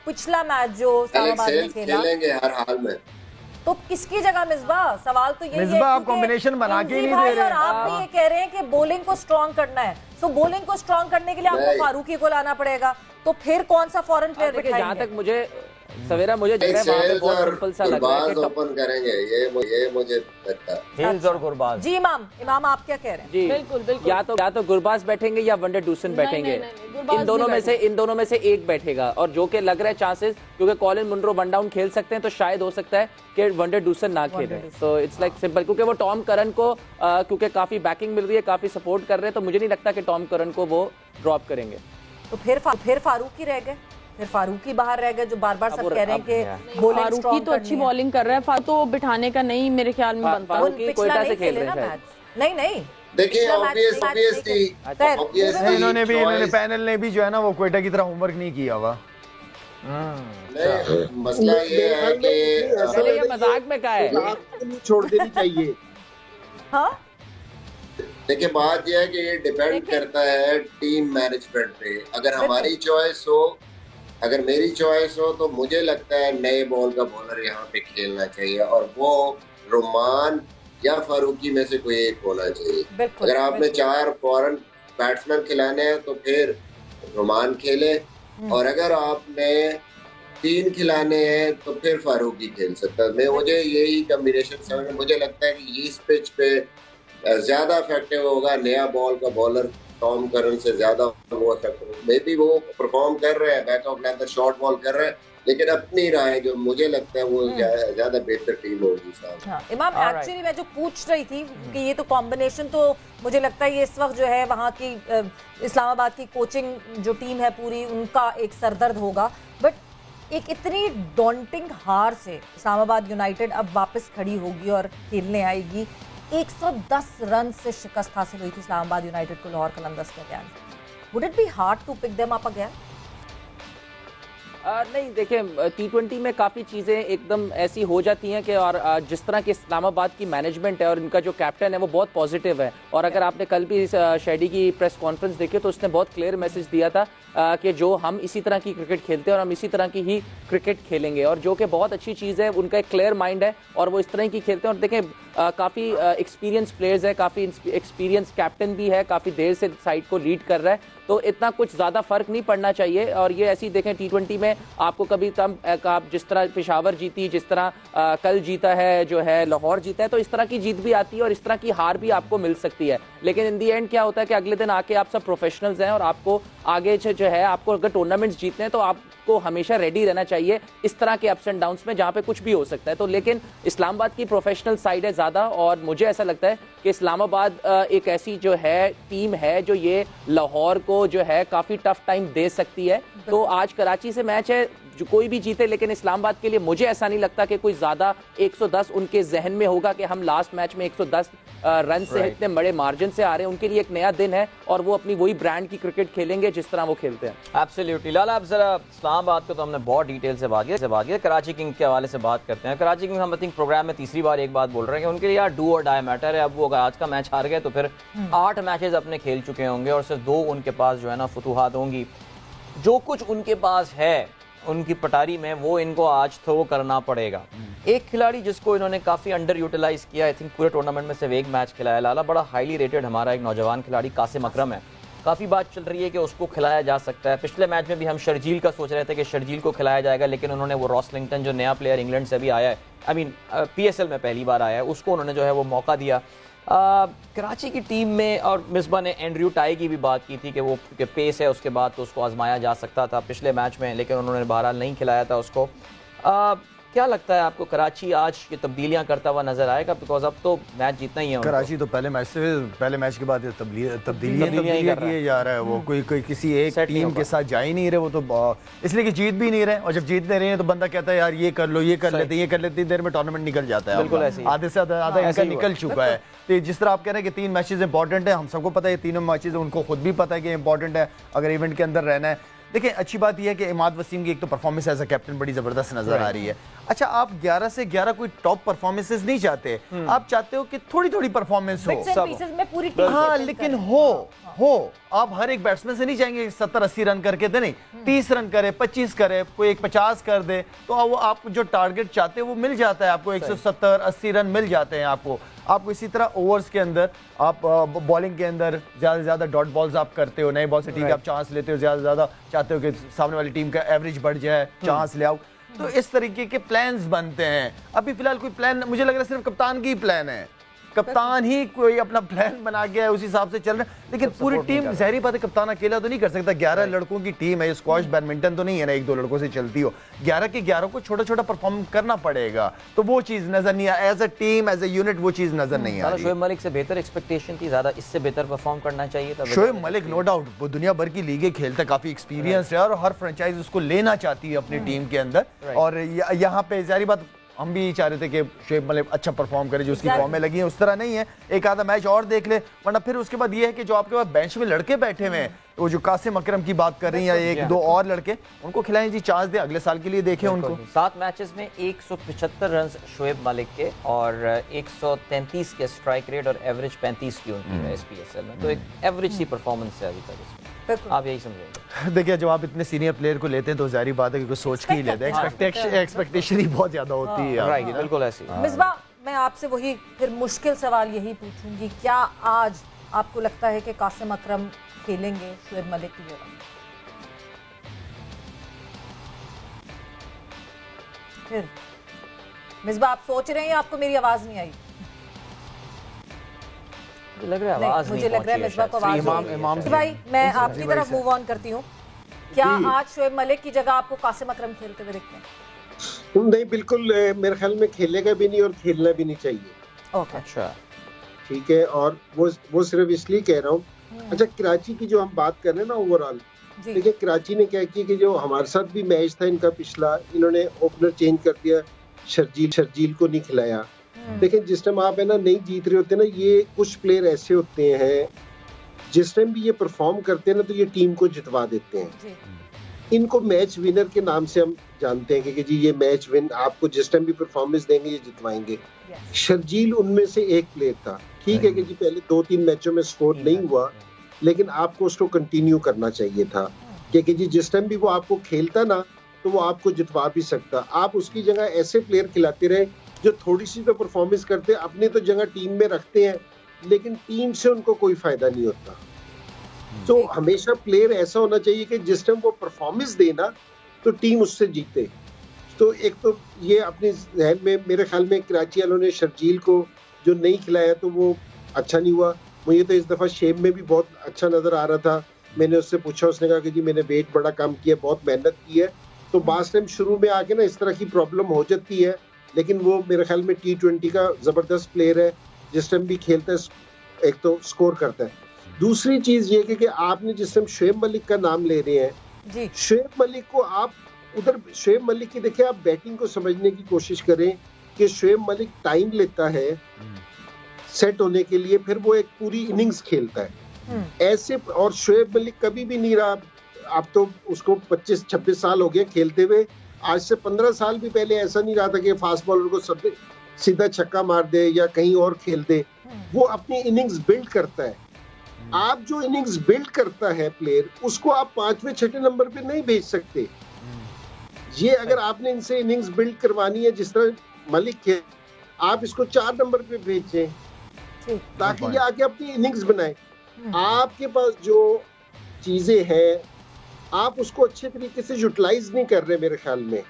A: पिछला मैच जो इस्लामाबाद में
F: खेलेंगे हर हाल में,
A: तो किसकी जगह मिसबा? सवाल तो यही है,
C: आप कॉम्बिनेशन बना के नहीं दे रहे,
A: और आप भी ये कह रहे हैं कि बॉलिंग को स्ट्रॉन्ग करना है, तो बॉलिंग को स्ट्रॉन्ग करने के लिए आपको फारूकी को लाना पड़ेगा, तो फिर कौन सा फॉरेन प्लेयर बिठाएंगे?
D: जहाँ तक मुझे सवेरा मुझे जग रहा है वहाँ पे बहुत सिंपल सा लग रहा है कि
F: ओपन करेंगे, ये मुझे लगता है।
B: हेल्स और गुरबाज।
A: जी इमाम आप क्या कह रहे हैं?
D: जी बिल्कुल, या तो गुरबाज बैठेंगे या वनडे डूसन बैठेंगे, इन दोनों में से एक बैठेगा, और जो कि लग रहा है चांसेस, क्योंकि कॉलिन मुनरो वन डाउन खेल सकते हैं, तो शायद हो सकता है कि वनडे डूसन ना खेले। तो इट्स लाइक सिंपल, क्योंकि वो टॉम करन को क्योंकि काफी बैकिंग मिल रही है, काफी सपोर्ट कर रहे हैं, तो मुझे नहीं लगता कि टॉम करन को वो ड्रॉप करेंगे।
A: तो फिर फारूकी रह गए, फिर फारूकी बाहर रह गए, जो बार बार सब कह रहे हैं कि बॉलिंग
E: फारूकी तो अच्छी बॉलिंग कर रहा है, फारूकी तो बिठाने का नहीं मेरे ख्याल में बनता।
D: फारूकी कोयटा से खेल रहे हैं।
A: नहीं
F: देखिए ऑब्वियसली
C: इन्होंने पैनल ने भी जो है ना वो कोयटा की तरह होमवर्क नहीं किया हुआ।
F: मसला ये है कि
D: ये मजाक में क्या है,
G: छोड़ देनी चाहिए।
A: हाँ,
F: देखिए बात यह है कि ये डिपेंड करता है टीम मैनेजमेंट पे। अगर हमारी चॉइस हो, अगर मेरी चॉइस हो, तो मुझे लगता है नए बॉल का बॉलर यहाँ पे खेलना चाहिए, और वो रोमान या फारूकी में से कोई एक होना चाहिए। अगर आपने 4 फॉरेन बैट्समैन खिलाने हैं तो फिर रोमान खेले, और अगर आपने 3 खिलाने हैं तो फिर फारूकी खेल सकता है। मुझे यही कॉम्बिनेशन समझ, मुझे लगता है कि इस पिच पे ज्यादा इफेक्टिव होगा नया बॉल का बॉलर, टॉम करन से ज्यादा वो इफेक्टिव। मे बी वो परफॉर्म कर रहे हैं, back of length short ball कर रहे हैं, लेकिन अपनी राय जो मुझे लगता है वो ज्यादा बेहतर टीम होगी साहब।
A: हाँ, इमाम एक्चुअली मैं जो पूछ रही थी कि ये तो कॉम्बिनेशन, तो मुझे लगता है ये इस वक्त जो है वहाँ की इस्लामाबाद की कोचिंग जो टीम है पूरी, उनका एक सरदर्द होगा। बट एक इतनी डॉन्टिंग हार से इस्लामाबाद यूनाइटेड अब वापस खड़ी होगी और खेलने आएगी। 110 रन से शिकस्त हासिल हुई थी इस्लामाबाद यूनाइटेड को लाहौर कलंदर्स के against. Would it be hard to pick them up again?
D: नहीं, देखिए T20 में काफ़ी चीज़ें एकदम ऐसी हो जाती हैं कि, और जिस तरह की इस्लामाबाद की मैनेजमेंट है और इनका जो कैप्टन है वो बहुत पॉजिटिव है, और अगर आपने कल भी शेडी की प्रेस कॉन्फ्रेंस देखी तो उसने बहुत क्लियर मैसेज दिया था कि जो हम इसी तरह की क्रिकेट खेलते हैं और हम इसी तरह की ही क्रिकेट खेलेंगे, और जो कि बहुत अच्छी चीज़ है। उनका एक क्लियर माइंड है और वो इस तरह की खेलते हैं, और देखें काफ़ी एक्सपीरियंस प्लेयर्स है, काफ़ी एक्सपीरियंस कैप्टन भी है, काफ़ी देर से साइड को लीड कर रहा है, तो इतना कुछ ज़्यादा फर्क नहीं पड़ना चाहिए। और ये ऐसी देखें T20 में आपको कभी आप जिस तरह पेशावर जीती, जिस तरह कल जीता है जो है लाहौर जीता है, तो इस तरह की जीत भी आती है और इस तरह की हार भी आपको मिल सकती है। लेकिन इन दी एंड क्या होता है कि अगले दिन आके आप सब प्रोफेशनल्स हैं, और आपको आगे जो है आपको अगर टूर्नामेंट्स जीतने हैं तो आपको हमेशा रेडी रहना चाहिए इस तरह के अप्स एंड डाउन्स में, जहाँ पे कुछ भी हो सकता है। तो लेकिन इस्लामाबाद की प्रोफेशनल साइड है ज़्यादा, और मुझे ऐसा लगता है कि इस्लामाबाद एक ऐसी जो है टीम है जो ये लाहौर को जो है काफ़ी टफ टाइम दे सकती है। तो आज कराची से मैच है, जो कोई भी जीते, लेकिन इस्लामाबाद के लिए मुझे ऐसा नहीं लगता कि कोई ज्यादा 110 उनके जहन में होगा कि हम लास्ट मैच में 110 रन से इतने बड़े मार्जिन से आ रहे हैं। उनके लिए एक नया दिन है और वो अपनी वही ब्रांड की क्रिकेट खेलेंगे जिस तरह वो खेलते हैं।
B: एब्सोल्युटली। लाला, अब जरा इस्लामाबाद को तो हमने बहुत डिटेल से बात किया, कराची किंग के हवाले से बात करते हैं। कराची किंग हम आई थिंक प्रोग्राम में तीसरी बार एक बात बोल रहे हैं कि उनके लिए यार डू और डाई मैटर है। अब वो आज का मैच हार गए तो फिर 8 मैचेस अपने खेल चुके होंगे और सिर्फ 2 उनके पास जो है ना फतूहात होंगी। जो कुछ उनके पास है उनकी पटारी में वो इनको आज थ्रो करना पड़ेगा। एक खिलाड़ी जिसको इन्होंने काफ़ी अंडर यूटिलाइज किया, आई थिंक पूरे टूर्नामेंट में सिर्फ एक मैच खिलाया लाला, बड़ा हाईली रेटेड हमारा एक नौजवान खिलाड़ी कासिम अकरम है। काफ़ी बात चल रही है कि उसको खिलाया जा सकता है। पिछले मैच में भी हम शर्जील का सोच रहे थे कि शर्जील को खिलाया जाएगा, लेकिन उन्होंने वो रॉसलिंगटन जो नया प्लेयर इंग्लैंड से भी आया है, आई मीन PSL में पहली बार आया है, उसको उन्होंने जो है वो मौका दिया। कराची की टीम में और मिसबा ने एंड्रयू टाई की भी बात की थी कि वो के पेस है उसके बाद तो उसको आजमाया जा सकता था पिछले मैच में, लेकिन उन्होंने बहरहाल नहीं खिलाया था उसको। क्या लगता है आपको कराची आज ये तब्दीलियां करता हुआ नजर आएगा? बिकॉज अब तो मैच जीतना ही है
C: कराची तो पहले मैच के बाद तब्दीलियां किए जा रहा है। वो कोई किसी एक टीम के साथ जा ही नहीं रहे, वो तो इसलिए कि जीत भी नहीं रहे, और जब जीतते रहे हैं तो बंदा कहता है यार ये कर लो, ये कर लेते देर में टूर्नामेंट निकल जाता है।
B: बिल्कुल ऐसे
C: आधे से आधा इनका निकल चुका है। तो जिस तरह आप कह रहे हैं कि 3 मैचेस इंपॉर्टेंट है, हम सबको पता है तीनों मैचेस उनको खुद भी पता है कि इंपॉर्टेंट है अगर इवेंट के अंदर रहना है। देखिए अच्छी बात यह है कि इमाद वसीम की एक तो परफॉर्मेंस एज अ कैप्टन बड़ी जबरदस्त नजर आ रही है। अच्छा, आप 11 से 11 कोई टॉप परफॉर्मेंसेस नहीं चाहते, आप चाहते हो कि थोड़ी थोड़ी परफॉर्मेंस हो। हाँ, लेकिन हो आप हर एक बैट्समैन से नहीं चाहेंगे 70-80 रन करके दे, नहीं 30 रन करे, 25 करे, कोई एक 50 कर दे, तो वो आप जो टारगेट चाहते हैं वो मिल जाता है आपको। 170-80 रन मिल जाते हैं आपको। इसी तरह ओवर्स के अंदर आप बॉलिंग के अंदर ज्यादा से ज्यादा डॉट बॉल्स आप करते हो, नए बॉल से ठीक है आप चांस लेते हो, ज्यादा से ज्यादा चाहते हो कि सामने वाली टीम का एवरेज बढ़ जाए, चांस ले आओ। तो इस तरीके के प्लान्स बनते हैं। अभी फिलहाल कोई प्लान मुझे लग रहा है सिर्फ कप्तान की प्लान है, कप्तान ही कोई अपना प्लान बना गया है, उसी हिसाब से चल रहा है। लेकिन पूरी टीम, ज़ाहिर बात है कप्तान अकेला तो नहीं कर सकता। 11 लड़कों की टीम है, स्क्वॉश बैडमिंटन तो नहीं है ना 1-2 लड़कों से चलती हो। 11 के 11 को छोटा छोटा परफॉर्म करना पड़ेगा, तो वो चीज नजर नहीं आया। As a team, as a unit वो चीज नजर नहीं आ रही।
B: शोएब मलिक से बेहतर एक्सपेक्टेशन थी, ज्यादा इससे बेहतर परफॉर्म करना चाहिए था।
C: शोएब मलिक नो डाउट वो दुनिया भर की लीगें खेलता है, काफी एक्सपीरियंस है और हर फ्रेंचाइज उसको लेना चाहती है अपनी टीम के अंदर। और यहाँ पे ज़ाहिर बात हम भी चाह रहे थे कि शोएब मलिक अच्छा परफॉर्म करे, जो उसकी फॉर्म में लगी है। उस तरह नहीं है, एक आधा मैच और देख ले, वरना फिर उसके बाद ये है कि जो आपके पास बेंच में लड़के बैठे हुए हैं, वो जो कासिम अकरम की बात कर रही हैं या 1-2 और लड़के, उनको खिलाएं जी, चांस दे, अगले साल के लिए देखें उनको।
B: 7 मैचेस में 175 रन शोएब मलिक के और 133 के स्ट्राइक रेट और एवरेज 35 की उनकी है SPSL में, तो एक एवरेज सी परफॉर्मेंस है अभी तक इसमें। आप यही समझेंगे।
C: देखिए जब आप इतने सीनियर प्लेयर को लेते हैं तो जाहिर बात है कि कुछ सोच के ही लेते हैं, एक्सपेक्टेशन ही बहुत ज्यादा होती है।
B: राइट, बिल्कुल ऐसी।
A: मिसबा, मैं आपसे वही फिर मुश्किल सवाल यही पूछूंगी, क्या आज आपको लगता है कि कासिम अकरम खेलेंगे शोएब मलिक की जगह? फिर मिसबा आप सोच रहे हैं, आपको मेरी आवाज नहीं आई?
B: लग रहा है आवाज
A: मुझे लग रहा है मिसबा को आवाज। भाई मैं आपकी तरफ मूव ऑन करती हूँ। क्या आज शोएब मलिक की जगह आपको कासिम अकरम खेलते हुए दिखते हैं?
G: नहीं, बिल्कुल मेरे ख्याल में खेलेगा भी नहीं और खेलना भी नहीं चाहिए।
A: ओके,
B: अच्छा,
G: ठीक है। और वो सिर्फ इसलिए कह रहा हूँ। अच्छा, कराची की जो हम बात कर रहे हैं ना ओवरऑल, देखिए कराची ने क्या किया कि जो हमारे साथ भी मैच था इनका पिछला, इन्होंने ओपनर चेंज कर दिया, शर्जील को नहीं खिलाया। लेकिन जिस टाइम आप है ना नहीं जीत रहे होते ना, ये कुछ प्लेयर ऐसे होते हैं जिस टाइम भी ये परफॉर्म करते हैं ना तो ये टीम को जितवा देते हैं। इनको मैच विनर के नाम से हम जानते हैं कि जी ये मैच विन, आपको जिस टाइम भी परफॉर्मेंस देंगे ये जितवाएंगे। शर्जील उनमें से एक प्लेयर था, ठीक है कि जी पहले 2-3 मैचों में स्कोर नहीं हुआ, लेकिन आपको उसको कंटिन्यू करना चाहिए था कि जी जिस टाइम भी वो आपको खेलता ना तो वो आपको जितवा भी सकता। आप उसकी जगह ऐसे प्लेयर खिलाते रहे जो थोड़ी सी तो परफॉर्मेंस करते, अपनी तो जगह टीम में रखते हैं लेकिन टीम से उनको कोई फायदा नहीं होता। तो हमेशा प्लेयर ऐसा होना चाहिए कि जिस टाइम वो परफॉर्मेंस देना तो टीम उससे जीते। तो एक तो ये अपने जहन में, मेरे ख्याल में कराची वालों ने शर्जील को जो नहीं खिलाया तो वो अच्छा नहीं हुआ। मुझे तो इस दफा शेब में भी बहुत अच्छा नजर आ रहा था। मैंने उससे पूछा, उसने कहा कि जी मैंने वेट बड़ा कम किया, बहुत मेहनत की है। तो बास टाइम शुरू में आके ना इस तरह की प्रॉब्लम हो जाती है, लेकिन वो मेरे ख्याल में T20 का जबरदस्त प्लेयर है, जिस टाइम भी खेलता है एक तो स्कोर करता है। दूसरी चीज ये कि आपने जिस टाइम शोएब मलिक का नाम ले रहे हैं, शोएब मलिक को आप उधर शोएब मलिक की देखिए, आप बैटिंग को समझने की कोशिश करें कि शोएब मलिक टाइम लेता है सेट होने के लिए, फिर वो एक पूरी इनिंग्स खेलता है ऐसे। और शोएब मलिक कभी भी नहीं रहा, अब तो उसको 25-26 साल हो गए खेलते हुए। आज से 15 साल भी पहले ऐसा नहीं रहा था कि फास्ट बॉलर को सब सीधा छक्का मार दे या कहीं और खेल दे। वो अपनी इनिंग्स बिल्ड करता है। आप जो इनिंग्स बिल्ड करता है प्लेयर, उसको आप 5वें 6ठे नंबर पे नहीं भेज सकते। ये अगर आपने इनसे इनिंग्स बिल्ड करवानी है जिस तरह मलिक के, आप इसको 4 नंबर पे भेजें ताकि ये आके अपनी इनिंग्स बनाए। आपके पास जो चीजें हैं आप उसको अच्छे तरीके से यूटिलाइज नहीं कर रहे मेरे ख्याल में।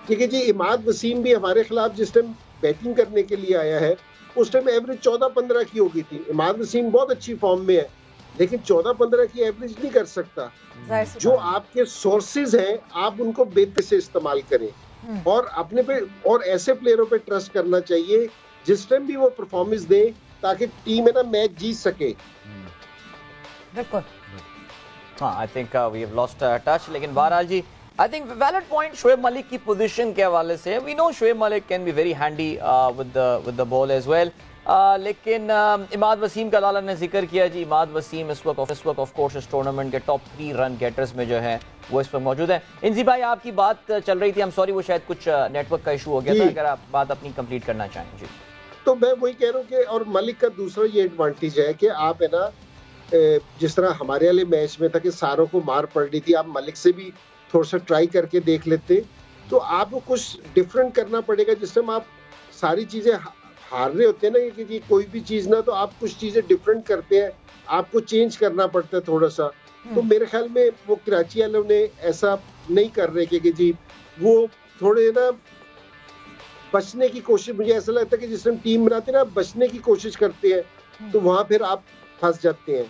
G: ठीक है जी, इमाद वसीम भी हमारे खिलाफ जिस टाइम बैटिंग करने के लिए आया है उस टाइम एवरेज 14-15 की हो गई थी। इमाद वसीम बहुत अच्छी फॉर्म में है, लेकिन 14-15 की एवरेज नहीं कर सकता। जो आपके सोर्सेज हैं आप उनको बेहतर से इस्तेमाल करें और अपने पे और ऐसे प्लेयरों पे ट्रस्ट करना चाहिए जिस टाइम भी वो परफॉर्मेंस दे ताकि टीम है ना मैच जीत सके।
A: बिल्कुल।
B: हाँ, I think we have lost touch, लेकिन बहरहाल जी I think valid point Shoaib Malik की पोजीशन के हवाले से। We know Shoaib Malik can be very handy with the ball as well, लेकिन इमाद वसीम का लाला ने जिक्र किया जी। इमाद वसीम इस वक्त ऑफ कोर्स इस टूर्नामेंट के टॉप 3 रन गेटर्स में जो है वो इस वक्त मौजूद है। इंजी भाई आपकी बात चल रही थी, आई एम सॉरी वो शायद कुछ नेटवर्क का इशू हो गया था, अगर आप बात अपनी कंप्लीट करना चाहें जी।
G: तो मैं वही कह रहा हूँ कि और मलिक का दूसरा ये एडवांटेज है कि आप है ना जिस तरह हमारे वाले मैच में था कि सारों को मार पड़ रही थी, आप मलिक से भी थोड़ा सा ट्राई करके देख लेते, तो आपको कुछ डिफरेंट करना पड़ेगा। जिस टाइम आप सारी चीजें हार रहे होते हैं ना कि कोई भी चीज ना, तो आप कुछ चीजें डिफरेंट करते हैं, आपको चेंज करना पड़ता है थोड़ा सा। तो मेरे ख्याल में वो कराची वालों ने ऐसा नहीं कर रहे कि जी वो थोड़े ना बचने की कोशिश, मुझे ऐसा लगता है कि जिस टाइम टीम बनाते हैं ना बचने की कोशिश करते हैं तो वहां फिर आप फंस जाते हैं।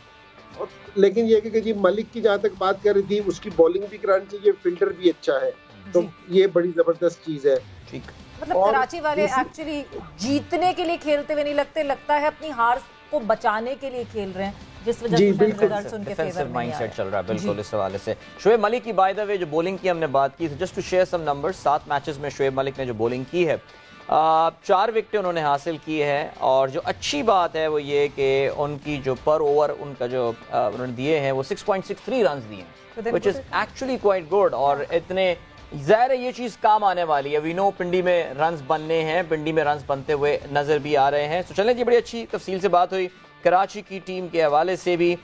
G: और लेकिन ये कि जी मलिक की जहां तक बात कर रही थी, उसकी बॉलिंग भी करानी चाहिए, फील्डर भी अच्छा है, तो ये बड़ी जबरदस्त चीज है।
B: ठीक,
A: मतलब कराची वाले एक्चुअली जीतने के लिए खेलते हुए नहीं लगता है, अपनी हार को बचाने के लिए खेल रहे हैं, जिस वजह से रिजल्ट्स उनके फेवर में
B: माइंडसेट चल रहा है। बिल्कुल, इस हवाले से शोएब मलिक की बाय द वे जो बॉलिंग की हमने बात की, just to share some numbers, 7 matches में शोएब मलिक ने जो बॉलिंग की है 4 विकेटें उन्होंने हासिल की है। और जो अच्छी बात है वो ये कि उनकी जो पर ओवर उनका जो उन्होंने दिए हैं वो 6.63 रन दिए हैं, which is actually quite good. और इतने ज़ाहिर है ये चीज़ काम आने वाली है। वी नो पिंडी में रन्स बनने हैं, पिंडी में रन्स बनते हुए नज़र भी आ रहे हैं। तो चलें जी, बड़ी अच्छी तफसील से बात हुई कराची की टीम के हवाले से भी।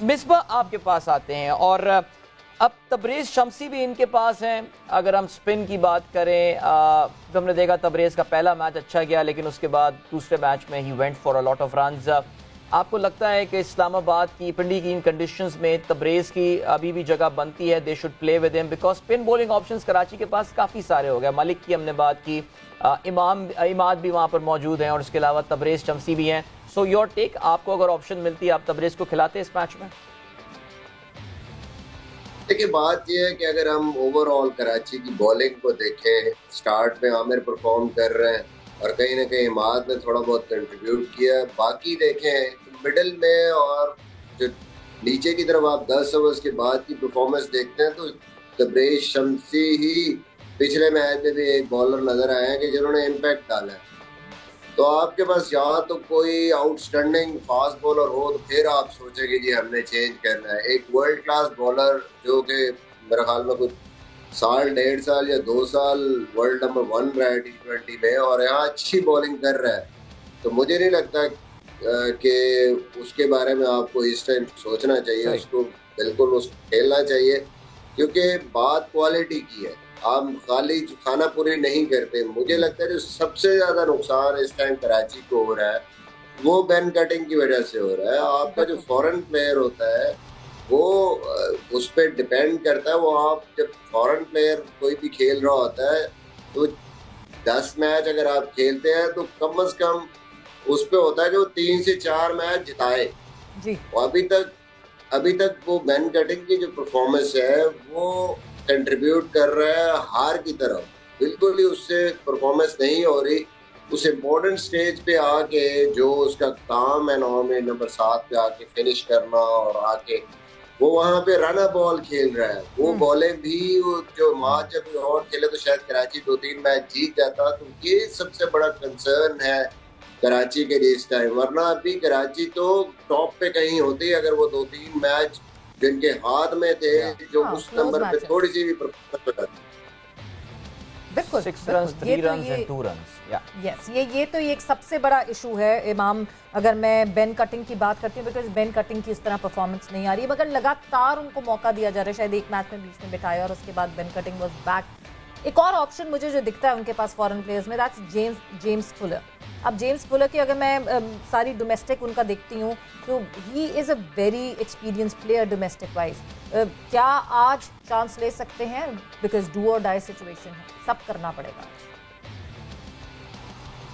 B: मिसबा आपके पास आते हैं और अब तबरेज़ शम्सी भी इनके पास हैं। अगर हम स्पिन की बात करें तो हमने देखा तबरेज़ का पहला मैच अच्छा गया, लेकिन उसके बाद दूसरे मैच में he went for a lot of runs. आपको लगता है कि इस्लामाबाद की पिंडी की इन कंडीशंस में तबरेज़ की अभी भी जगह बनती है? They should play with him because spin bowling options Karachi के पास काफ़ी सारे हो गए। मलिक की हमने बात की, इमाद भी वहाँ पर मौजूद हैं और उसके अलावा तबरेज़ शम्सी भी हैं। सो योर टेक, आपको अगर ऑप्शन मिलती है आप तबरेज़ को खिलाते इस मैच में?
F: देखिए, बात यह है कि अगर हम ओवरऑल कराची की बॉलिंग को देखें, स्टार्ट में आमिर परफॉर्म कर रहे हैं और कहीं ना कहीं इमाद ने थोड़ा बहुत कंट्रीब्यूट किया। बाकी देखें तो मिडिल में और जो नीचे की तरफ आप 10 ओवर्स के बाद की परफॉर्मेंस देखते हैं तो तबरेज़ शम्सी ही पिछले मैच में भी एक बॉलर नजर आए हैं कि जिन्होंने इम्पैक्ट डाला है। तो आपके पास यहाँ तो कोई आउटस्टैंडिंग फास्ट बॉलर हो तो फिर आप सोचेंगे जी हमने चेंज करना है। एक वर्ल्ड क्लास बॉलर जो कि मेरे ख्याल में कुछ साल 1.5 साल या 2 साल वर्ल्ड नंबर 1 रहा है T20 में और यहाँ अच्छी बॉलिंग कर रहा है, तो मुझे नहीं लगता कि उसके बारे में आपको इस टाइम सोचना चाहिए। उसको बिल्कुल उसको खेलना चाहिए क्योंकि बात क्वालिटी की है। आप खाली खाना पूरी नहीं करते। मुझे लगता है जो सबसे ज्यादा नुकसान इस टाइम कराची को हो रहा है वो बैन कटिंग की वजह से हो रहा है। आपका जो फॉरेन प्लेयर होता है वो उस पर डिपेंड करता है। वो आप जब फॉरेन प्लेयर कोई भी खेल रहा होता है तो 10 मैच अगर आप खेलते हैं तो कम से कम उस पर होता है जो 3 से 4 मैच जिताए जी। अभी तक वो बैन कटिंग की जो परफॉर्मेंस है वो कंट्रीब्यूट कर रहा है हार की तरफ, बिल्कुल ही उससे परफॉर्मेंस नहीं हो रही। उस इम्पोर्टेंट स्टेज पे आके जो उसका काम है नॉर्मली नंबर 7 पे आके फिनिश करना और आके वो वहाँ पे रन बॉल खेल रहा है, वो बॉलें भी जो मैच जब और खेले तो शायद कराची 2-3 मैच जीत जाता। तो ये सबसे बड़ा कंसर्न है कराची के लिए इस टाइम, वरना अभी कराची तो टॉप पे कहीं होती अगर वो 2-3 मैच जिनके हाथ में थे जो उस नंबर पे थोड़ी सी भी परफॉर्मेंस बताती।
A: बिल्कुल
B: 6 runs, 3 runs and 2 runs.
A: Yes ये तो एक सबसे बड़ा इशू है इमाम। अगर मैं बेन कटिंग की बात करती हूँ, बिकॉज बेन कटिंग की इस तरह परफॉर्मेंस नहीं आ रही है, मगर लगातार उनको मौका दिया जा रहा है। शायद एक मैच में बीच में बिठाया और उसके बाद बेन कटिंग वाज बैक। एक और ऑप्शन मुझे जो दिखता है उनके पास फॉरेन प्लेयर्स में, दैट्स जेम्स फुलर। अब जेम्स फुलर की अगर मैं सारी डोमेस्टिक उनका देखती हूँ तो he is a very experience player domestic wise. क्या आज चांस ले सकते हैं? बिकॉज डू और डाई सिचुएशन है, सब करना पड़ेगा।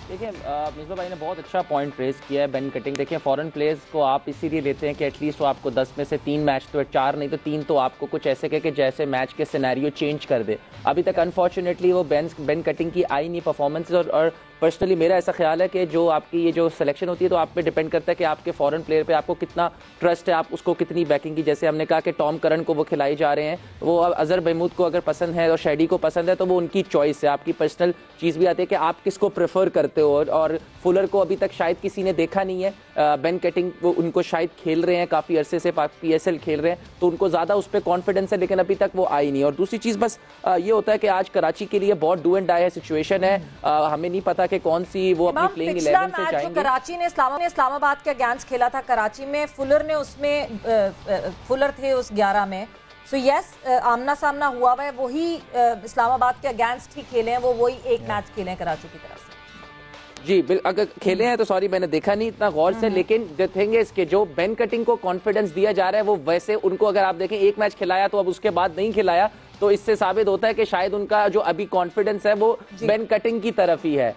D: देखिए मिसबा भाई ने बहुत अच्छा पॉइंट रेज किया है बेन कटिंग। देखिए फॉरेन प्लेयर्स को आप इसीलिए लेते हैं कि एटलीस्ट वो आपको 10 में से 3 मैच तो 4 नहीं तो 3 तो आपको कुछ ऐसे कहे कि जैसे मैच के सिनेरियो चेंज कर दे। अभी तक अनफॉर्चुनेटली वो बेन कटिंग की आई नहीं परफॉर्मेंस। और पर्सनली मेरा ऐसा ख्याल है कि जो आपकी ये जो सिलेक्शन होती है तो आप पे डिपेंड करता है कि आपके फॉरेन प्लेयर पे आपको कितना ट्रस्ट है, आप उसको कितनी बैकिंग की। जैसे हमने कहा कि टॉम करन को वो खिलाई जा रहे हैं, वो अजहर महमूद को अगर पसंद है और शैडी को पसंद है तो वो उनकी चॉइस है। आपकी पर्सनल चीज़ भी आती है कि आप किसको प्रेफर करते हो। और फुलर को अभी तक शायद किसी ने देखा नहीं है। बेन कटिंग वो उनको शायद खेल रहे हैं, काफ़ी अरसे से PSL खेल रहे हैं तो उनको ज़्यादा उस पर कॉन्फिडेंस है, लेकिन अभी तक वो आई नहीं। और दूसरी चीज़ बस ये होता है कि आज कराची के लिए बहुत डू एंड डाई सिचुएशन है। हमें नहीं पता कि कौन सी वो अपनी प्लेइंग 11 से जाएंगे।
A: कराची ने इस्लामाबाद के अगेंस्ट खेला था, कराची में फुलर ने उसमें फुलर थे उस 11 में। सो यस आमना सामना हुआ है, वही इस्लामाबाद के अगेंस्ट ही खेले हैं, वो वही एक मैच खेले हैं कराची की तरफ से।
D: जी अगर खेले हैं तो सॉरी मैंने देखा नहीं इतना गौर से, लेकिन द थिंग इज कि जो बेन कटिंग को कॉन्फिडेंस दिया जा रहा है वो वैसे उनको अगर आप देखें एक मैच खिलाया तो अब उसके बाद नहीं खिलाया, तो इससे साबित होता है कि शायद उनका जो अभी कॉन्फिडेंस है वो बेन कटिंग की तरफ ही है।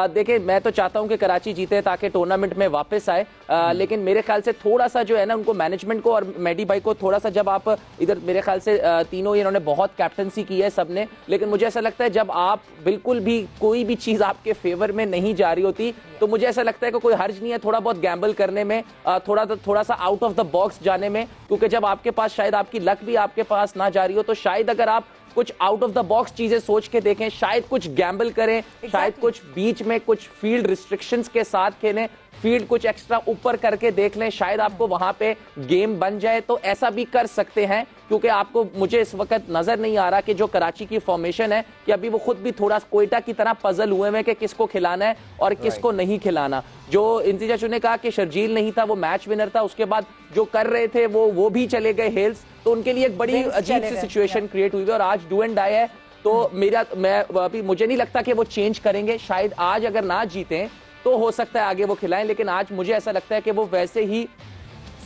D: देखिए मैं तो चाहता हूं कि कराची जीते ताकि टूर्नामेंट में वापस आए, लेकिन मेरे ख्याल से थोड़ा सा जो है ना उनको मैनेजमेंट को और मेडी भाई को थोड़ा सा, जब आप इधर मेरे ख्याल से तीनों इन्होंने बहुत कैप्टनसी की है सबने, लेकिन मुझे ऐसा लगता है जब आप बिल्कुल भी कोई भी चीज आपके फेवर में नहीं जा रही होती तो मुझे ऐसा लगता है कि कोई हर्ज नहीं है थोड़ा बहुत गैम्बल करने में, थोड़ा सा आउट ऑफ द बॉक्स जाने में, क्योंकि जब आपके पास शायद आपकी लक भी आपके पास ना जा रही हो तो शायद अगर आप कुछ आउट ऑफ द बॉक्स चीजें सोच के देखें, शायद कुछ गैम्बल करें, शायद कुछ बीच में कुछ फील्ड रिस्ट्रिक्शंस के साथ खेलें, फील्ड कुछ एक्स्ट्रा ऊपर करके देख लें, शायद आपको वहां पे गेम बन जाए। तो ऐसा भी कर सकते हैं, क्योंकि आपको मुझे इस वक्त नजर नहीं आ रहा कि जो कराची की फॉर्मेशन है कि अभी वो खुद भी थोड़ा कोयटा की तरह पजल हुए हैं कि किसको खिलाना है और किसको नहीं खिलाना। जो इंतजार चुने कहा कि शर्जील नहीं था, वो मैच विनर था, उसके बाद जो कर रहे थे वो भी चले गए हेल्स, तो उनके लिए एक बड़ी अजीब सी सिचुएशन क्रिएट हुई है। और आज डू एंड डाई है तो मैं अभी मुझे नहीं लगता कि वो चेंज करेंगे। शायद आज अगर ना जीतें तो हो सकता है आगे वो खिलाएं, लेकिन आज मुझे ऐसा लगता है कि वो वैसे ही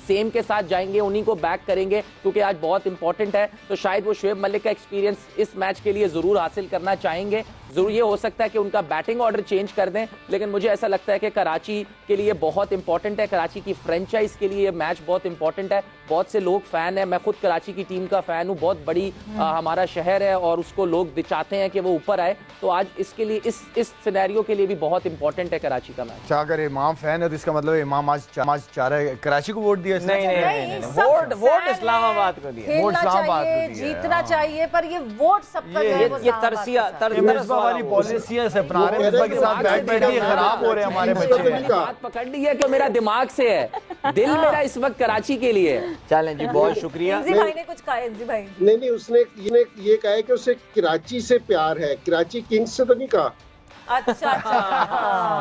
D: सेम के साथ जाएंगे, उन्हीं को बैक करेंगे, क्योंकि आज बहुत इंपॉर्टेंट है। तो शायद वो शुएब मलिक का एक्सपीरियंस इस मैच के लिए जरूर हासिल करना चाहेंगे। जरूर ये हो सकता है कि उनका बैटिंग ऑर्डर चेंज कर दें, लेकिन मुझे ऐसा लगता है कि कराची के लिए बहुत इंपॉर्टेंट है, कराची की फ्रेंचाइज के लिए ये मैच बहुत इंपॉर्टेंट है। बहुत से लोग फैन है, मैं खुद कराची की टीम का फैन हूँ, बहुत बड़ी हमारा शहर है और उसको लोग चाहते हैं कि वो ऊपर आए। तो आज इसके लिए इस सिनेरियो के लिए भी बहुत इंपॉर्टेंट है कराची का मैच।
C: अगर इमाम फैन है तो इसका मतलब इमाम आज चाह रहा है कराची को वोट दिया।
B: नहीं, वोट इस्लामाबाद को दिया,
A: वोट इस्लामाबाद को दिया, जीतना चाहिए, पर ये वोट सबका
B: ये तरसिया वाली
C: पॉलिसियां से अपना रहे हैं, के साथ बैठ के खराब हो रहे हैं हमारे बच्चे।
D: बात पकड़ ली है कि मेरा दिमाग से है, दिल मेरा इस वक्त कराची के लिए है।
B: चलें जी, बहुत शुक्रिया।
A: इंजी भाई ने कुछ कहा, इंजी भाई
G: नहीं उसने ये कहा है कि उसे कराची से प्यार है, कराची किंग्स से तो नहीं कहा।
A: अच्छा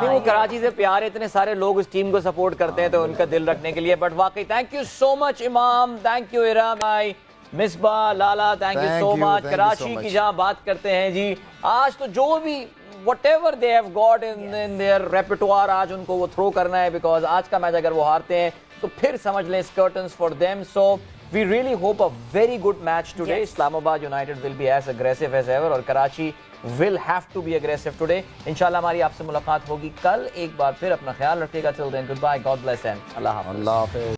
B: नहीं, वो कराची से प्यार है, इतने सारे लोग उस टीम को सपोर्ट करते हैं तो उनका दिल रखने के लिए। बट वाकई thank you so much Imam, thank you Ira भाई, Misbah, Lala, thank you so much. Karachi की जहां बात करते हैं जी, आज तो जो भी whatever they have got in their repertoire आज उनको वो थ्रो करना है, बिकॉज आज का मैच अगर वो हारते हैं तो फिर समझ लें curtains for them. So we really hope a very good match today. Islamabad United will be as aggressive as ever और Karachi will have to be aggressive today. इंशाल्लाह हमारी आपसे मुलाकात होगी कल। एक बार फिर अपना ख्याल रखिएगा। Till then, goodbye, God bless and अल्लाह हाफ़िज़।